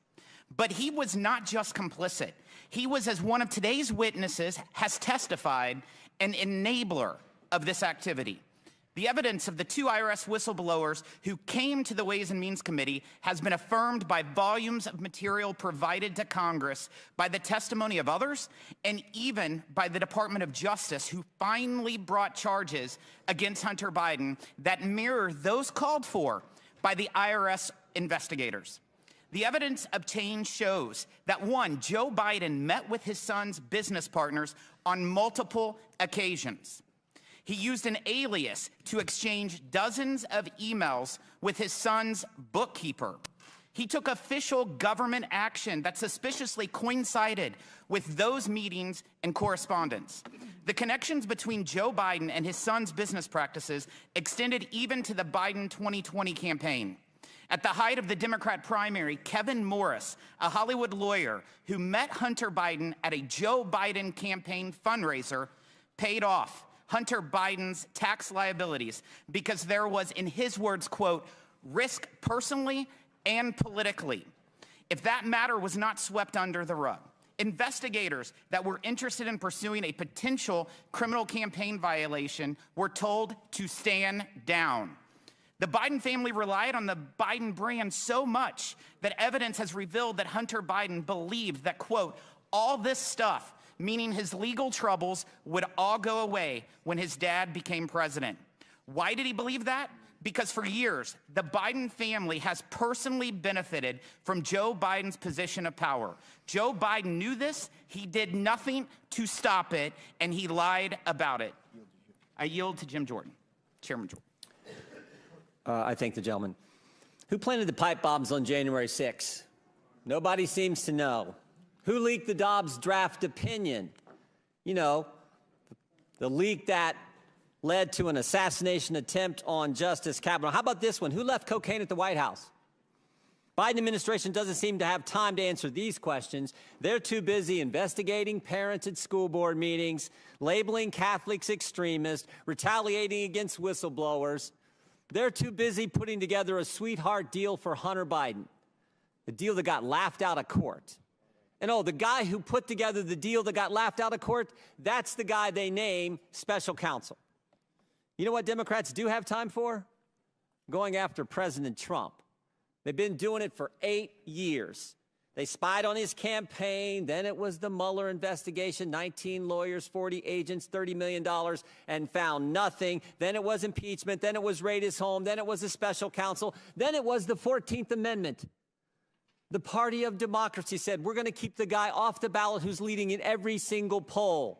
But he was not just complicit. He was, as one of today's witnesses has testified, an enabler of this activity. The evidence of the two IRS whistleblowers who came to the Ways and Means Committee has been affirmed by volumes of material provided to Congress, by the testimony of others, and even by the Department of Justice, who finally brought charges against Hunter Biden that mirror those called for by the IRS investigators. The evidence obtained shows that, one, Joe Biden met with his son's business partners on multiple occasions. He used an alias to exchange dozens of emails with his son's bookkeeper. He took official government action that suspiciously coincided with those meetings and correspondence. The connections between Joe Biden and his son's business practices extended even to the Biden 2020 campaign. At the height of the Democrat primary, Kevin Morris, a Hollywood lawyer who met Hunter Biden at a Joe Biden campaign fundraiser, paid off Hunter Biden's tax liabilities because there was, in his words, quote, risk personally and politically. If that matter was not swept under the rug, investigators that were interested in pursuing a potential criminal campaign violation were told to stand down. The Biden family relied on the Biden brand so much that evidence has revealed that Hunter Biden believed that, quote, all this stuff, meaning his legal troubles, would all go away when his dad became president. Why did he believe that? Because for years, the Biden family has personally benefited from Joe Biden's position of power. Joe Biden knew this, he did nothing to stop it, and he lied about it. I yield to Jim Jordan. Chairman Jordan. I thank the gentleman. Who planted the pipe bombs on January 6? Nobody seems to know. Who leaked the Dobbs draft opinion? You know, the leak that led to an assassination attempt on Justice Kavanaugh. How about this one? Who left cocaine at the White House? Biden administration doesn't seem to have time to answer these questions. They're too busy investigating parents at school board meetings, labeling Catholics extremists, retaliating against whistleblowers. They're too busy putting together a sweetheart deal for Hunter Biden, a deal that got laughed out of court. And oh, the guy who put together the deal that got laughed out of court, that's the guy they name special counsel. You know what Democrats do have time for? Going after President Trump. They've been doing it for 8 years. They spied on his campaign, then it was the Mueller investigation, 19 lawyers, 40 agents, $30 million, and found nothing. Then it was impeachment, then it was raid his home, then it was a special counsel, then it was the 14th Amendment. The party of democracy said, we're going to keep the guy off the ballot who's leading in every single poll.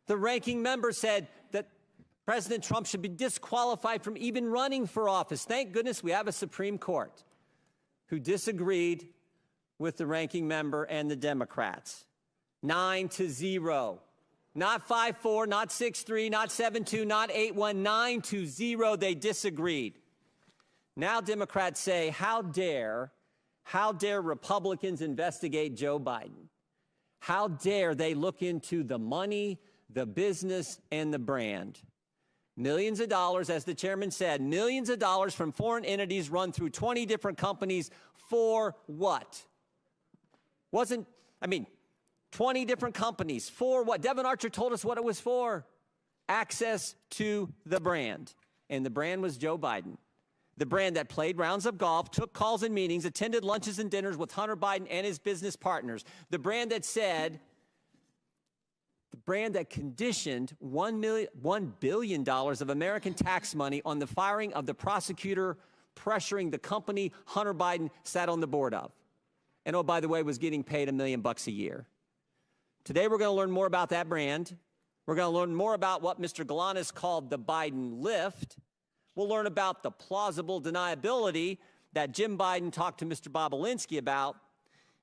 The ranking member said that President Trump should be disqualified from even running for office. Thank goodness we have a Supreme Court who disagreed with the ranking member and the Democrats. 9-0. Not 5-4, not 6-3, not 7-2, not 8-1, 9-0. They disagreed. Now Democrats say, how dare Republicans investigate Joe Biden? How dare they look into the money, the business, and the brand? Millions of dollars, as the chairman said, millions of dollars from foreign entities run through 20 different companies for what? 20 different companies for what? Devin Archer told us what it was for. Access to the brand. And the brand was Joe Biden. The brand that played rounds of golf, took calls and meetings, attended lunches and dinners with Hunter Biden and his business partners. The brand that said, the brand that conditioned $1 billion of American tax money on the firing of the prosecutor pressuring the company Hunter Biden sat on the board of. And oh, by the way, was getting paid $1 million a year. Today, we're going to learn more about that brand. We're going to learn more about what Mr. Galanis called the Biden lift. We'll learn about the plausible deniability that Jim Biden talked to Mr. Bobulinski about.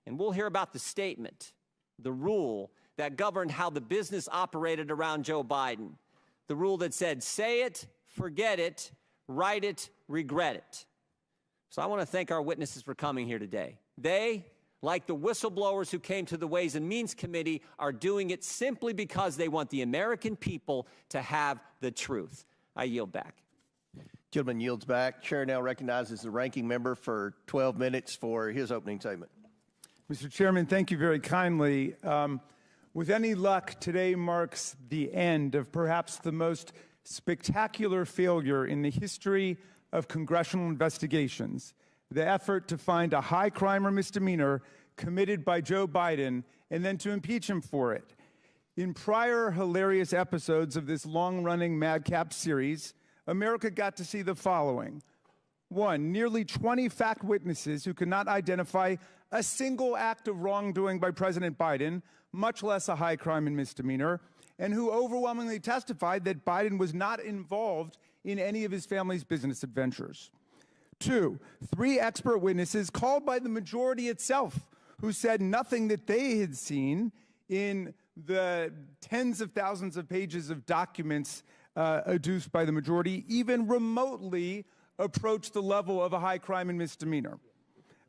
And we'll hear about the statement, the rule that governed how the business operated around Joe Biden. The rule that said, say it, forget it, write it, regret it. So I want to thank our witnesses for coming here today. They, like the whistleblowers who came to the Ways and Means Committee, are doing it simply because they want the American people to have the truth. I yield back. Gentleman yields back. Chair now recognizes the ranking member for 12 minutes for his opening statement. Mr. Chairman, thank you very kindly. With any luck, today marks the end of perhaps the most spectacular failure in the history of congressional investigations, the effort to find a high crime or misdemeanor committed by Joe Biden and then to impeach him for it. In prior hilarious episodes of this long-running madcap series, America got to see the following. 1, nearly 20 fact witnesses who could not identify a single act of wrongdoing by President Biden, much less a high crime and misdemeanor, and who overwhelmingly testified that Biden was not involved in any of his family's business adventures. 2, 3 expert witnesses called by the majority itself who said nothing that they had seen in the tens of thousands of pages of documents adduced by the majority even remotely approached the level of a high crime and misdemeanor.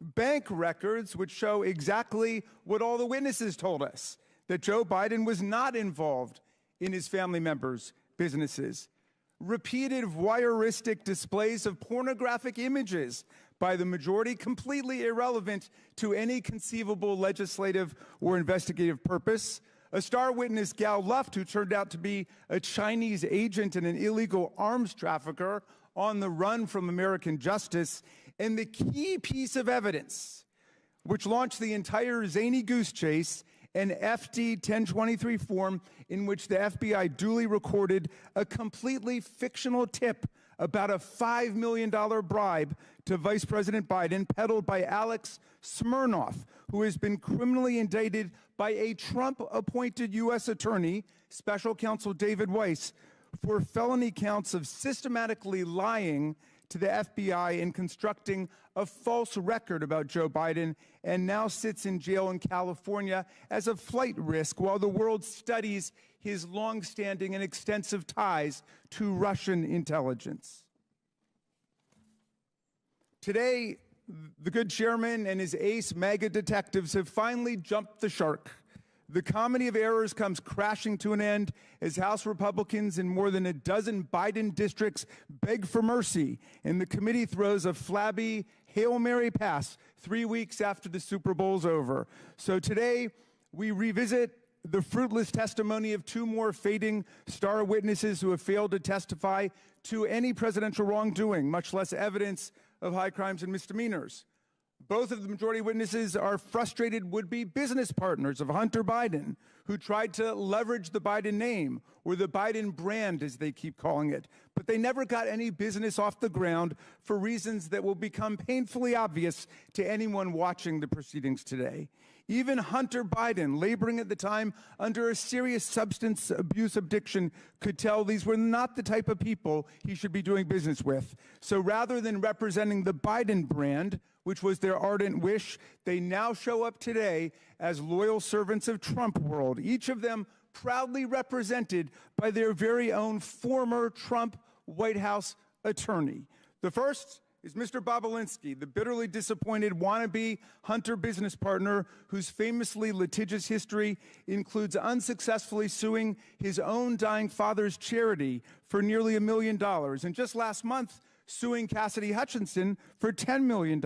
Bank records which show exactly what all the witnesses told us, that Joe Biden was not involved in his family members' businesses. Repeated voyeuristic displays of pornographic images by the majority, completely irrelevant to any conceivable legislative or investigative purpose. A star witness, Gal Luft, who turned out to be a Chinese agent and an illegal arms trafficker on the run from American justice, and the key piece of evidence which launched the entire zany goose chase, an FD 1023 form in which the FBI duly recorded a completely fictional tip about a $5 million bribe to Vice President Biden, peddled by Alex Smirnoff, who has been criminally indicted by a Trump-appointed U.S. attorney, Special Counsel David Weiss, for felony counts of systematically lying to the FBI and constructing a false record about Joe Biden, and now sits in jail in California as a flight risk while the world studies his longstanding and extensive ties to Russian intelligence. Today, the good chairman and his ace MAGA detectives have finally jumped the shark. The comedy of errors comes crashing to an end as House Republicans in more than a dozen Biden districts beg for mercy, and the committee throws a flabby Hail Mary pass 3 weeks after the Super Bowl's over. So today, we revisit the fruitless testimony of 2 more fading star witnesses who have failed to testify to any presidential wrongdoing, much less evidence of high crimes and misdemeanors. Both of the majority witnesses are frustrated would-be business partners of Hunter Biden, who tried to leverage the Biden name, or the Biden brand, as they keep calling it. But they never got any business off the ground for reasons that will become painfully obvious to anyone watching the proceedings today. Even Hunter Biden, laboring at the time under a serious substance abuse addiction, could tell these were not the type of people he should be doing business with. So rather than representing the Biden brand, which was their ardent wish, they now show up today as loyal servants of Trump world, each of them proudly represented by their very own former Trump White House attorney. The first is Mr. Bobulinski, the bitterly disappointed wannabe Hunter business partner whose famously litigious history includes unsuccessfully suing his own dying father's charity for nearly $1 million. And just last month, suing Cassidy Hutchinson for $10 million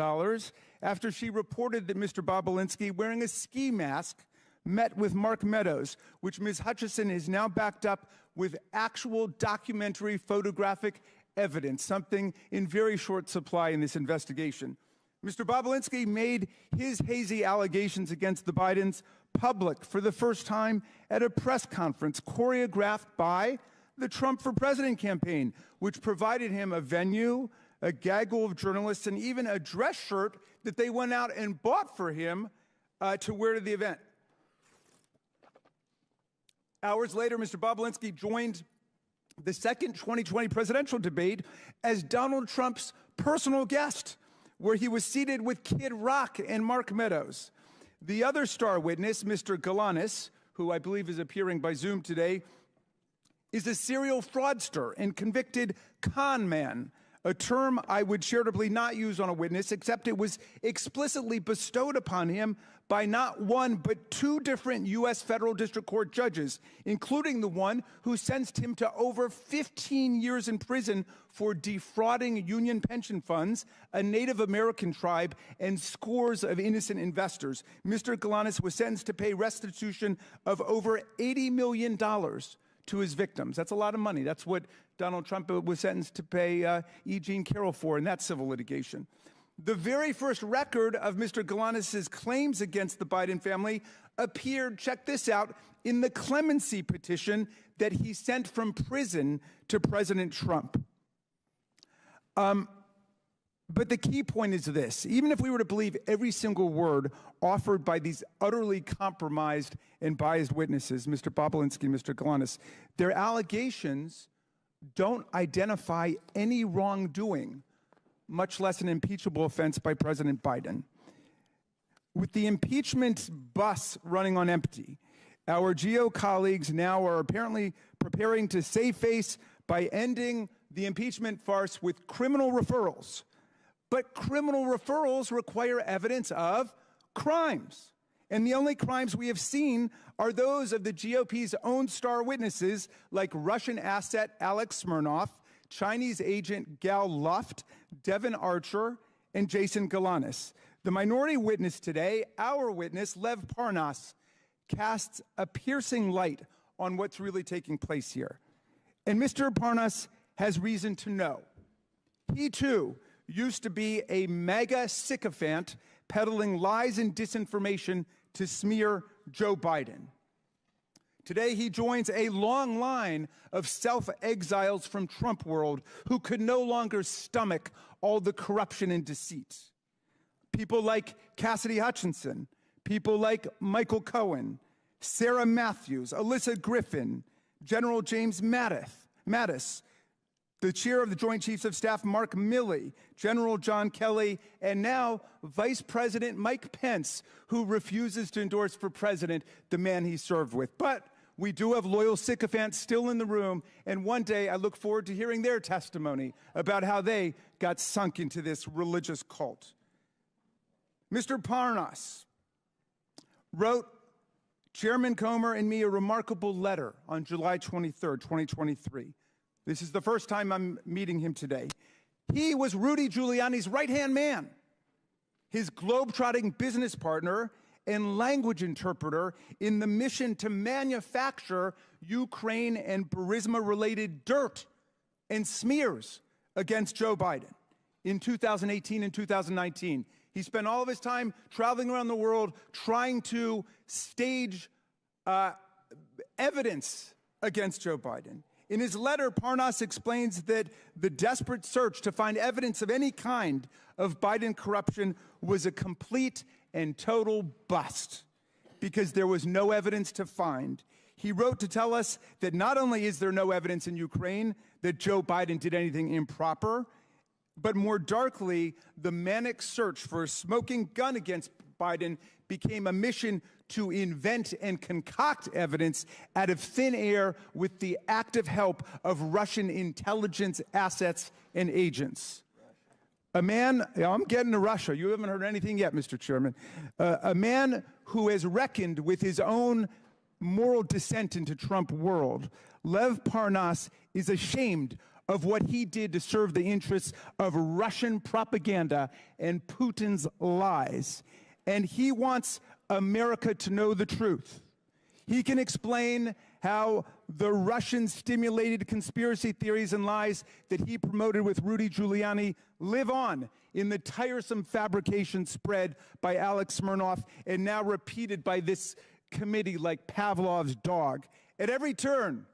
after she reported that Mr. Bobulinski, wearing a ski mask, met with Mark Meadows, which Ms. Hutchinson is now backed up with actual documentary photographic evidence, something in very short supply in this investigation. Mr. Bobulinski made his hazy allegations against the Bidens public for the first time at a press conference choreographed by the Trump for President campaign, which provided him a venue, a gaggle of journalists, and even a dress shirt that they went out and bought for him to wear to the event. Hours later, Mr. Bobulinski joined the second 2020 presidential debate as Donald Trump's personal guest, where he was seated with Kid Rock and Mark Meadows. The other star witness, Mr. Galanis, who I believe is appearing by Zoom today, is a serial fraudster and convicted con man, a term I would charitably not use on a witness, except it was explicitly bestowed upon him by not one, but two different U.S. federal district court judges, including the one who sentenced him to over 15 years in prison for defrauding union pension funds, a Native American tribe, and scores of innocent investors. Mr. Galanis was sentenced to pay restitution of over $80 million to his victims. That's a lot of money. That's what Donald Trump was sentenced to pay E. Jean Carroll for in that civil litigation. The very first record of Mr. Galanis' claims against the Biden family appeared, check this out, in the clemency petition that he sent from prison to President Trump. But the key point is this: even if we were to believe every single word offered by these utterly compromised and biased witnesses, Mr. Bobulinski and Mr. Galanis, their allegations don't identify any wrongdoing, much less an impeachable offense by President Biden. With the impeachment bus running on empty, our GO colleagues now are apparently preparing to save face by ending the impeachment farce with criminal referrals. But criminal referrals require evidence of crimes. And the only crimes we have seen are those of the GOP's own star witnesses, like Russian asset Alex Smirnov, Chinese agent Gal Luft, Devin Archer, and Jason Galanis. The minority witness today, our witness, Lev Parnas, casts a piercing light on what's really taking place here. And Mr. Parnas has reason to know. He, too, used to be a mega sycophant peddling lies and disinformation to smear Joe Biden. Today, he joins a long line of self-exiles from Trump world who could no longer stomach all the corruption and deceit. People like Cassidy Hutchinson, people like Michael Cohen, Sarah Matthews, Alyssa Griffin, General James Mattis, the chair of the Joint Chiefs of Staff, Mark Milley, General John Kelly, and now Vice President Mike Pence, who refuses to endorse for president the man he served with. But we do have loyal sycophants still in the room, and one day I look forward to hearing their testimony about how they got sunk into this religious cult. Mr. Parnas wrote Chairman Comer and me a remarkable letter on July 23rd, 2023. This is the first time I'm meeting him today. He was Rudy Giuliani's right-hand man, his globe-trotting business partner and language interpreter in the mission to manufacture Ukraine and Burisma-related dirt and smears against Joe Biden in 2018 and 2019. He spent all of his time traveling around the world trying to stage evidence against Joe Biden. In his letter, Parnas explains that the desperate search to find evidence of any kind of Biden corruption was a complete and total bust because there was no evidence to find. He wrote to tell us that not only is there no evidence in Ukraine that Joe Biden did anything improper, but more darkly, the manic search for a smoking gun against Biden became a mission to invent and concoct evidence out of thin air with the active help of Russian intelligence assets and agents. A man, I'm getting to Russia. You haven't heard anything yet, Mr. Chairman. A man who has reckoned with his own moral descent into Trump world. Lev Parnas is ashamed of what he did to serve the interests of Russian propaganda and Putin's lies. And he wants America to know the truth. He can explain how the Russian-stimulated conspiracy theories and lies that he promoted with Rudy Giuliani live on in the tiresome fabrication spread by Alex Smirnov and now repeated by this committee like Pavlov's dog. At every turn,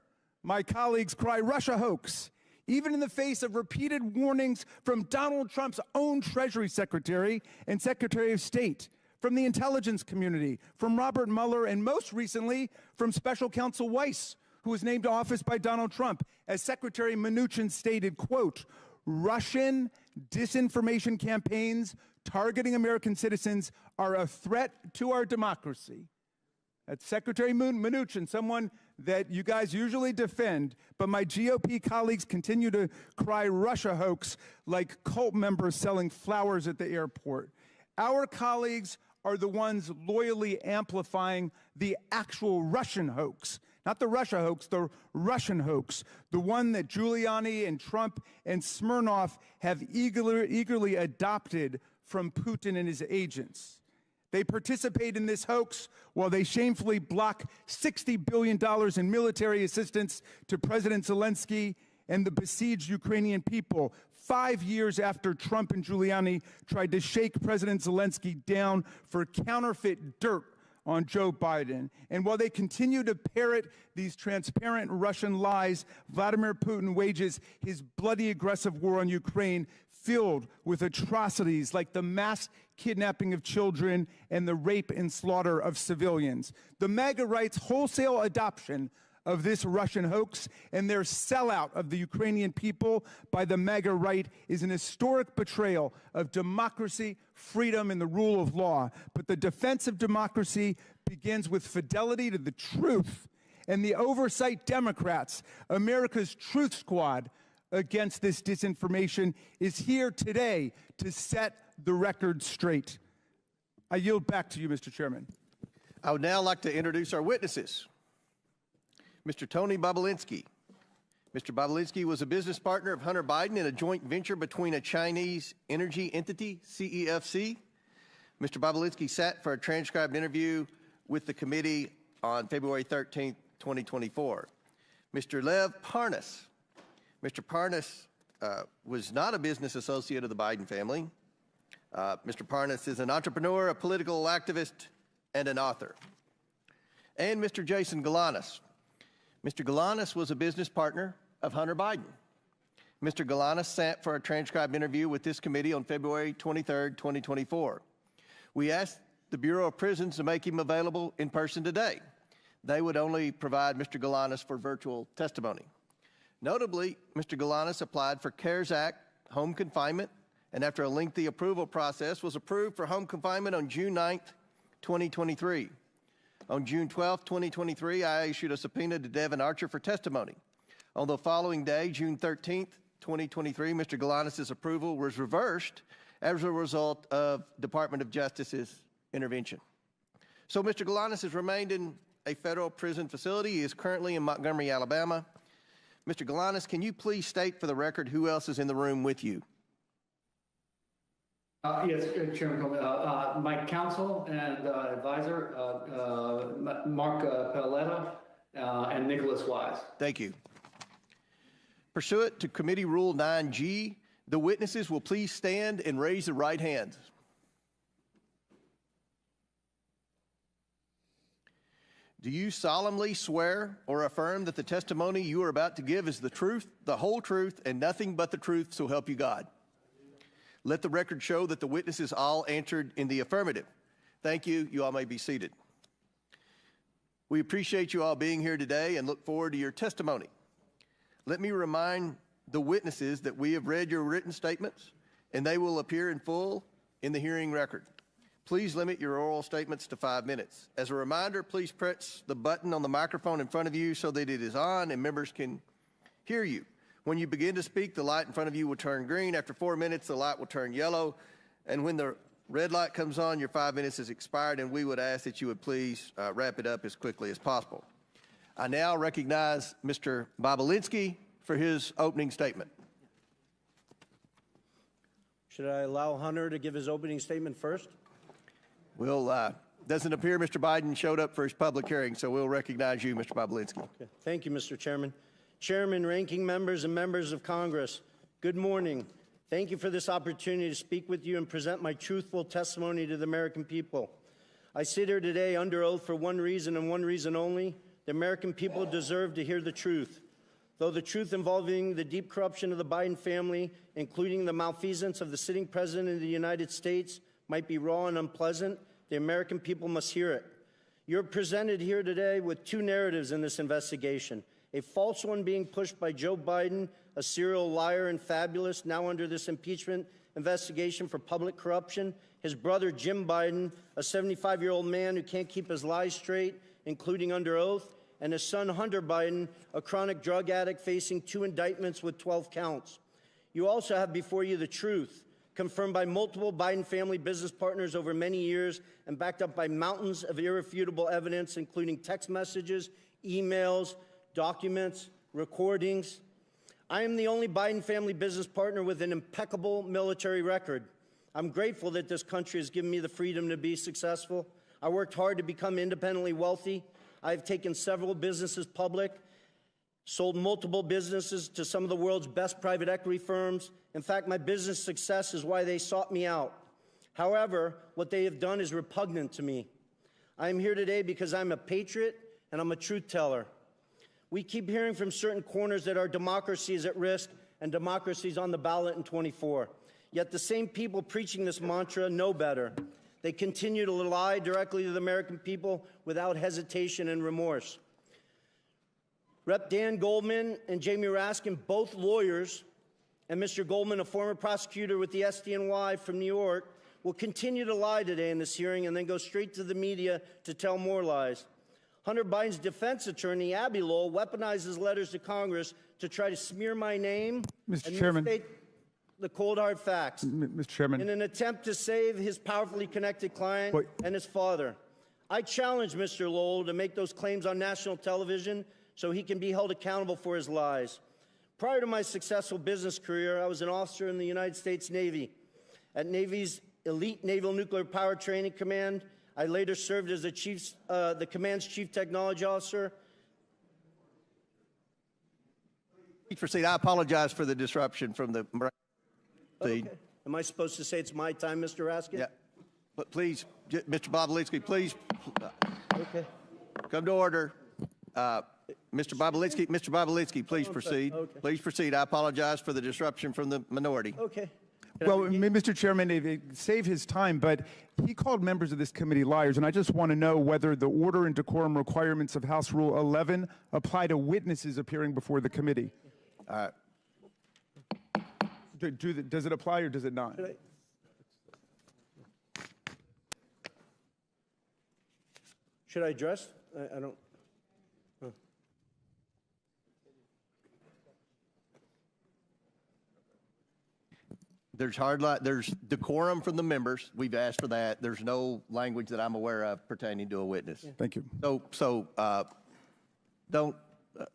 my colleagues cry Russia hoax, even in the face of repeated warnings from Donald Trump's own Treasury Secretary and Secretary of State, from the intelligence community, from Robert Mueller, and most recently from Special Counsel Weiss, who was named to office by Donald Trump. As Secretary Mnuchin stated, quote, Russian disinformation campaigns targeting American citizens are a threat to our democracy. That's Secretary Mnuchin, someone that you guys usually defend, but my GOP colleagues continue to cry Russia hoax like cult members selling flowers at the airport. Our colleagues are the ones loyally amplifying the actual Russian hoax. Not the Russia hoax, the Russian hoax, the one that Giuliani and Trump and Smirnov have eagerly adopted from Putin and his agents. They participate in this hoax while they shamefully block $60 billion in military assistance to President Zelensky and the besieged Ukrainian people, 5 years after Trump and Giuliani tried to shake President Zelensky down for counterfeit dirt on Joe Biden. And while they continue to parrot these transparent Russian lies, Vladimir Putin wages his bloody aggressive war on Ukraine filled with atrocities like the mass kidnapping of children and the rape and slaughter of civilians. The MAGA right's wholesale adoption of this Russian hoax and their sellout of the Ukrainian people by the MAGA right is an historic betrayal of democracy, freedom, and the rule of law. But the defense of democracy begins with fidelity to the truth and the oversight Democrats, America's Truth Squad, against this disinformation is here today to set the record straight. I yield back to you, Mr. Chairman. I would now like to introduce our witnesses. Mr. Tony Bobulinski. Mr. Bobulinski was a business partner of Hunter Biden in a joint venture between a Chinese energy entity, CEFC. Mr. Bobulinski sat for a transcribed interview with the committee on February 13, 2024. Mr. Lev Parnas. Mr. Parnas was not a business associate of the Biden family. Mr. Parnas is an entrepreneur, a political activist, and an author. And Mr. Jason Galanis. Mr. Galanis was a business partner of Hunter Biden. Mr. Galanis sat for a transcribed interview with this committee on February 23, 2024. We asked the Bureau of Prisons to make him available in person today. They would only provide Mr. Galanis for virtual testimony. Notably, Mr. Galanis applied for CARES Act home confinement, and after a lengthy approval process, was approved for home confinement on June 9, 2023. On June 12, 2023, I issued a subpoena to Devin Archer for testimony. On the following day, June 13, 2023, Mr. Galanis' approval was reversed as a result of Department of Justice's intervention. So Mr. Galanis has remained in a federal prison facility. He is currently in Montgomery, Alabama. Mr. Galanis, can you please state for the record who else is in the room with you? Yes, Chairman, my counsel and advisor, Mark Paletta, and Nicholas Wise. Thank you. Pursuant to Committee Rule 9G, the witnesses will please stand and raise their right hands. Do you solemnly swear or affirm that the testimony you are about to give is the truth, the whole truth, and nothing but the truth, so help you God? Let the record show that the witnesses all answered in the affirmative. Thank you. You all may be seated. We appreciate you all being here today and look forward to your testimony. Let me remind the witnesses that we have read your written statements and they will appear in full in the hearing record. Please limit your oral statements to 5 minutes. As a reminder, please press the button on the microphone in front of you so that it is on and members can hear you. When you begin to speak, the light in front of you will turn green. After 4 minutes, the light will turn yellow. And when the red light comes on, your 5 minutes is expired, and we would ask that you would please wrap it up as quickly as possible. I now recognize Mr. Bobulinski for his opening statement. Should I allow Hunter to give his opening statement first? Well, doesn't appear Mr. Biden showed up for his public hearing, so we'll recognize you, Mr. Bobulinski. Okay. Thank you, Mr. Chairman. Chairman, ranking members, and members of Congress, good morning. Thank you for this opportunity to speak with you and present my truthful testimony to the American people. I sit here today under oath for one reason and one reason only. The American people deserve to hear the truth. Though the truth involving the deep corruption of the Biden family, including the malfeasance of the sitting president of the United States, might be raw and unpleasant, the American people must hear it. You're presented here today with two narratives in this investigation. A false one being pushed by Joe Biden, a serial liar and fabulous, now under this impeachment investigation for public corruption. His brother, Jim Biden, a 75-year-old man who can't keep his lies straight, including under oath. And his son, Hunter Biden, a chronic drug addict facing 2 indictments with 12 counts. You also have before you the truth, confirmed by multiple Biden family business partners over many years and backed up by mountains of irrefutable evidence, including text messages, emails, documents, recordings. I am the only Biden family business partner with an impeccable military record. I'm grateful that this country has given me the freedom to be successful. I worked hard to become independently wealthy. I've taken several businesses public, sold multiple businesses to some of the world's best private equity firms. In fact, my business success is why they sought me out. However, what they have done is repugnant to me. I am here today because I'm a patriot and I'm a truth teller. We keep hearing from certain corners that our democracy is at risk and democracy is on the ballot in 24. Yet the same people preaching this mantra know better. They continue to lie directly to the American people without hesitation and remorse. Rep. Dan Goldman and Jamie Raskin, both lawyers, and Mr. Goldman, a former prosecutor with the SDNY from New York, will continue to lie today in this hearing and then go straight to the media to tell more lies. Hunter Biden's defense attorney, Abby Lowell, weaponizes letters to Congress to try to smear my name Mr. Chairman. Misstate the cold hard facts. Mr. Chairman. In an attempt to save his powerfully connected client and his father. I challenge Mr. Lowell to make those claims on national television so he can be held accountable for his lies. Prior to my successful business career, I was an officer in the United States Navy. At Navy's elite Naval Nuclear Power Training Command, I later served as the command's chief technology officer. Please proceed. I apologize for the disruption from the feed. Okay. Am I supposed to say it's my time, Mr. Raskin? Yeah. But please, Mr. Bobulinski, please Okay. come to order. Mr. Bobulinski, please proceed. Okay. Please proceed. I apologize for the disruption from the minority. Okay. Well, Mr. Chairman, save his time, but he called members of this committee liars, and I just want to know whether the order and decorum requirements of House Rule 11 apply to witnesses appearing before the committee. Does it apply or does it not? Should I address? I don't. There's decorum from the members. We've asked for that. There's no language that I'm aware of pertaining to a witness. Thank you. So don't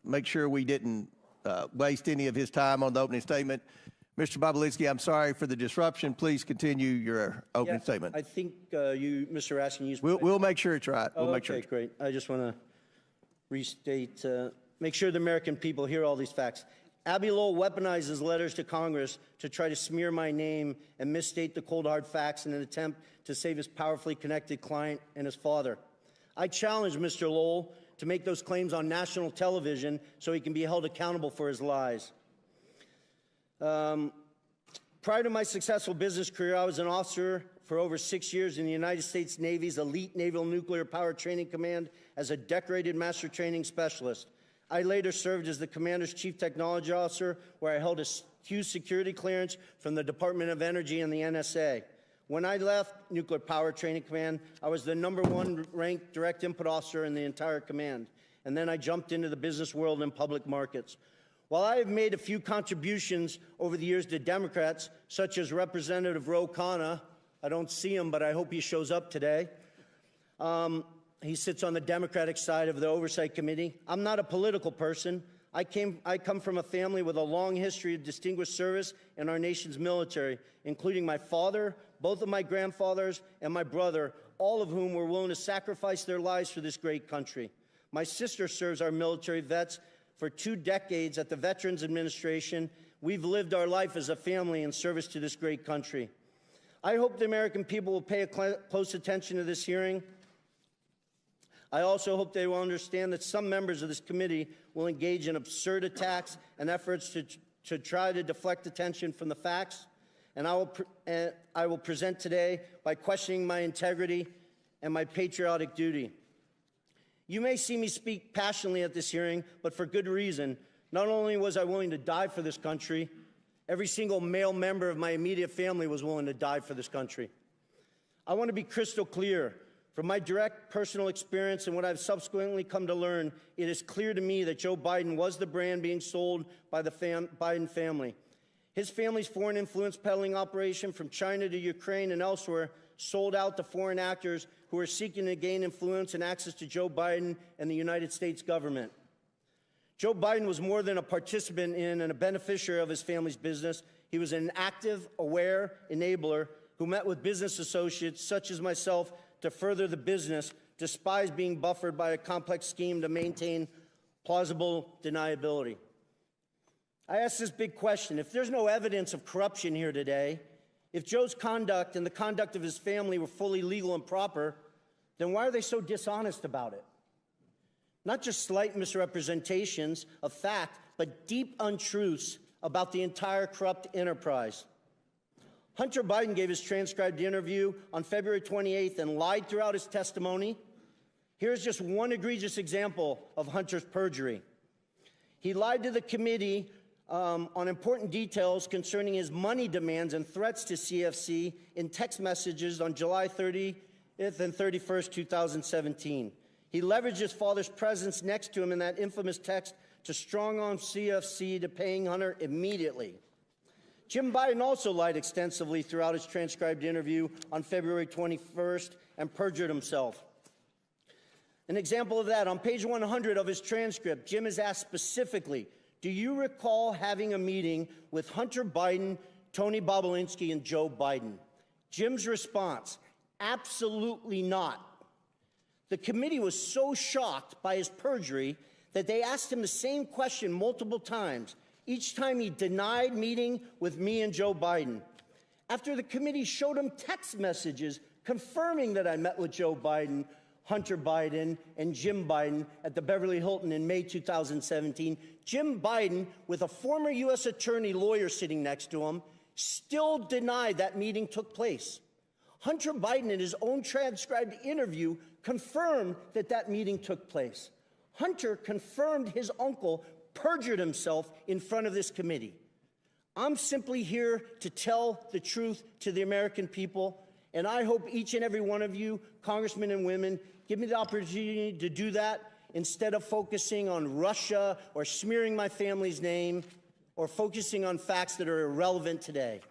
make sure we didn't waste any of his time on the opening statement. Mr. Bobulinski, I'm sorry for the disruption. Please continue your opening statement. I think you, Mr. Raskin, used. We'll make sure it's right. We'll make sure. Okay, great. I just want to restate, make sure the American people hear all these facts. Abby Lowell weaponizes letters to Congress to try to smear my name and misstate the cold hard facts in an attempt to save his powerfully connected client and his father. I challenge Mr. Lowell to make those claims on national television so he can be held accountable for his lies. Prior to my successful business career, I was an officer for over 6 years in the United States Navy's elite Naval Nuclear Power Training Command as a decorated master training specialist. I later served as the commander's chief technology officer, where I held a huge security clearance from the Department of Energy and the NSA. When I left Nuclear Power Training Command, I was the #1 ranked direct input officer in the entire command. And then I jumped into the business world and public markets. While I have made a few contributions over the years to Democrats, such as Representative Ro Khanna, I don't see him, but I hope he shows up today. He sits on the Democratic side of the Oversight Committee. I'm not a political person. I come from a family with a long history of distinguished service in our nation's military, including my father, both of my grandfathers, and my brother, all of whom were willing to sacrifice their lives for this great country. My sister serves our military vets for 2 decades at the Veterans Administration. We've lived our life as a family in service to this great country. I hope the American people will pay close attention to this hearing. I also hope they will understand that some members of this committee will engage in absurd attacks and efforts to try to deflect attention from the facts. And I will present today by questioning my integrity and my patriotic duty. You may see me speak passionately at this hearing, but for good reason. Not only was I willing to die for this country, every single male member of my immediate family was willing to die for this country. I want to be crystal clear. From my direct personal experience and what I've subsequently come to learn, it is clear to me that Joe Biden was the brand being sold by the Biden family. His family's foreign influence peddling operation from China to Ukraine and elsewhere sold out to foreign actors who are seeking to gain influence and access to Joe Biden and the United States government. Joe Biden was more than a participant in and a beneficiary of his family's business. He was an active, aware enabler who met with business associates such as myself to further the business, despite being buffered by a complex scheme to maintain plausible deniability. I ask this big question. If there's no evidence of corruption here today, if Joe's conduct and the conduct of his family were fully legal and proper, then why are they so dishonest about it? Not just slight misrepresentations of fact, but deep untruths about the entire corrupt enterprise. Hunter Biden gave his transcribed interview on February 28th and lied throughout his testimony. Here's just one egregious example of Hunter's perjury. He lied to the committee on important details concerning his money demands and threats to CFC in text messages on July 30th and 31st, 2017. He leveraged his father's presence next to him in that infamous text to strong-arm CFC to paying Hunter immediately. Jim Biden also lied extensively throughout his transcribed interview on February 21st and perjured himself. An example of that, on page 100 of his transcript, Jim is asked specifically, do you recall having a meeting with Hunter Biden, Tony Bobulinski, and Joe Biden? Jim's response, absolutely not. The committee was so shocked by his perjury that they asked him the same question multiple times. Each time he denied meeting with me and Joe Biden. After the committee showed him text messages confirming that I met with Joe Biden, Hunter Biden, and Jim Biden at the Beverly Hilton in May 2017, Jim Biden, with a former U.S. attorney lawyer sitting next to him, still denied that meeting took place. Hunter Biden, in his own transcribed interview, confirmed that that meeting took place. Hunter confirmed his uncle perjured himself in front of this committee. I'm simply here to tell the truth to the American people, and I hope each and every one of you, congressmen and women, give me the opportunity to do that instead of focusing on Russia or smearing my family's name or focusing on facts that are irrelevant today.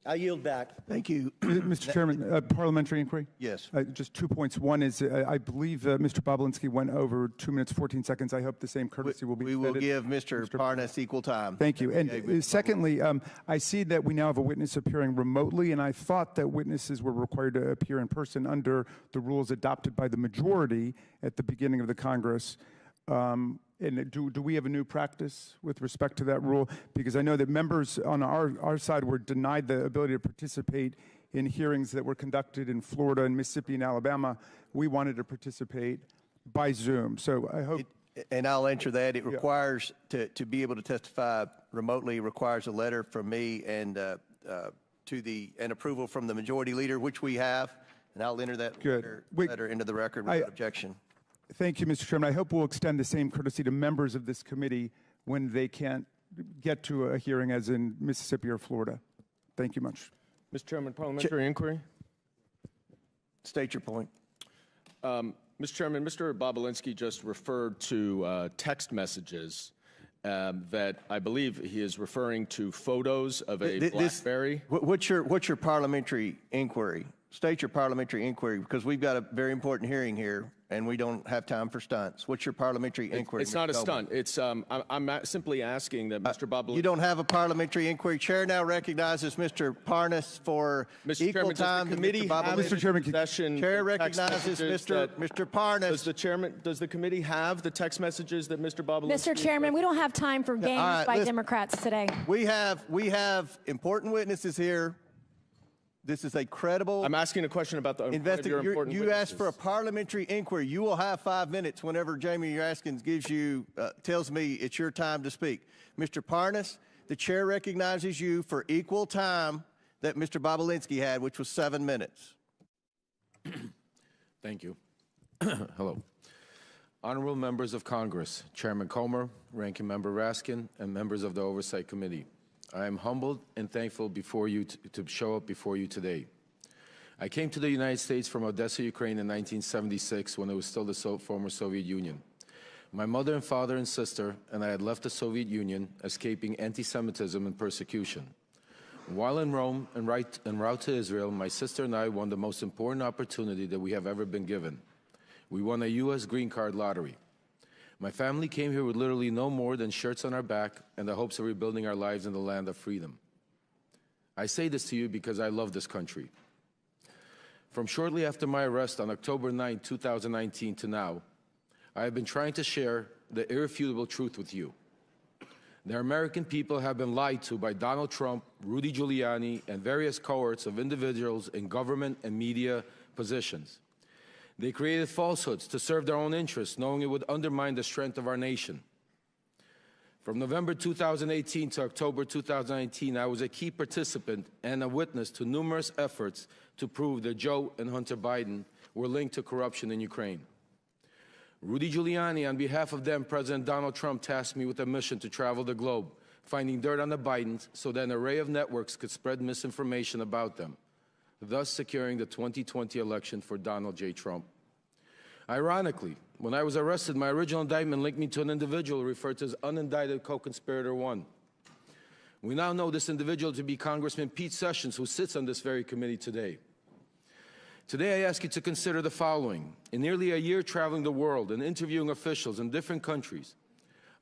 I yield back. Thank you. Mr. Chairman, parliamentary inquiry? Yes. Just 2 points. One is I believe Mr. Bobulinski went over 2 minutes, 14 seconds. I hope the same courtesy will be We will give Mr. Parnas equal time. Thank you. And secondly, I see that we now have a witness appearing remotely, and I thought that witnesses were required to appear in person under the rules adopted by the majority at the beginning of the Congress. And do we have a new practice with respect to that rule? Because I know that members on our side were denied the ability to participate in hearings that were conducted in Florida and Mississippi and Alabama. We wanted to participate by Zoom. So I hope... And I'll answer that. It requires, to be able to testify remotely, requires a letter from me and an approval from the majority leader, which we have. And I'll enter that letter into the record without objection. Thank you, Mr. Chairman. I hope we'll extend the same courtesy to members of this committee when they can't get to a hearing as in Mississippi or Florida. Thank you much. Mr. Chairman, parliamentary inquiry. State your point. Mr. Chairman, Mr. Bobulinski just referred to text messages that I believe he is referring to photos of a BlackBerry. What's your parliamentary inquiry? State your parliamentary inquiry, because we've got a very important hearing here, and we don't have time for stunts. What's your parliamentary inquiry? It's not a stunt. It's I'm simply asking that Mr. Bobulinski. You don't have a parliamentary inquiry. Chair now recognizes Mr. Parnas for equal time to Mr. Bobulinski. Mr. Chairman, Chair recognizes Mr. Parnas. Does the committee have the text messages that Mr. Bobulinski? Mr. Chairman, we don't have time for games by Democrats today. We have important witnesses here. This is a credible. I'm asking a question about the important You asked for a parliamentary inquiry. You will have 5 minutes whenever Jamie Raskins gives you, tells me it's your time to speak. Mr. Parnas, the chair recognizes you for equal time that Mr. Bobulinski had, which was 7 minutes. Thank you. Hello. Honorable members of Congress, Chairman Comer, Ranking Member Raskin, and members of the Oversight Committee. I am humbled and thankful before you to show up before you today. I came to the United States from Odessa, Ukraine in 1976 when it was still the former Soviet Union. My mother and father and sister and I had left the Soviet Union, escaping anti-Semitism and persecution. While in Rome en route to Israel, my sister and I won the most important opportunity that we have ever been given. We won a U.S. green card lottery. My family came here with literally no more than shirts on our back and the hopes of rebuilding our lives in the land of freedom. I say this to you because I love this country. From shortly after my arrest on October 9, 2019 to now, I have been trying to share the irrefutable truth with you. The American people have been lied to by Donald Trump, Rudy Giuliani, and various cohorts of individuals in government and media positions. They created falsehoods to serve their own interests, knowing it would undermine the strength of our nation. From November 2018 to October 2019, I was a key participant and a witness to numerous efforts to prove that Joe and Hunter Biden were linked to corruption in Ukraine. Rudy Giuliani, on behalf of then President Donald Trump, tasked me with a mission to travel the globe, finding dirt on the Bidens so that an array of networks could spread misinformation about them, thus securing the 2020 election for Donald J. Trump. Ironically, when I was arrested, my original indictment linked me to an individual referred to as unindicted co-conspirator 1. We now know this individual to be Congressman Pete Sessions, who sits on this very committee today. Today, I ask you to consider the following. In nearly a year traveling the world and interviewing officials in different countries,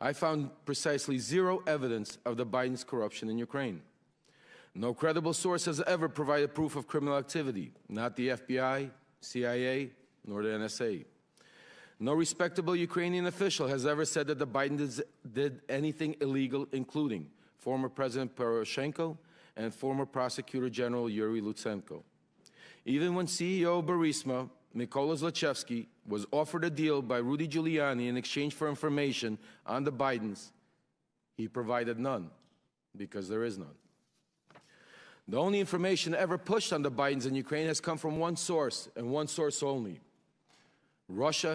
I found precisely zero evidence of the Biden's corruption in Ukraine. No credible source has ever provided proof of criminal activity, not the FBI, CIA, nor the NSA. No respectable Ukrainian official has ever said that the Bidens did anything illegal, including former President Poroshenko and former Prosecutor General Yuri Lutsenko. Even when CEO of Burisma, Mykola Zlochevsky, was offered a deal by Rudy Giuliani in exchange for information on the Bidens, he provided none, because there is none. The only information ever pushed on the Bidens in Ukraine has come from one source, and one source only: Russia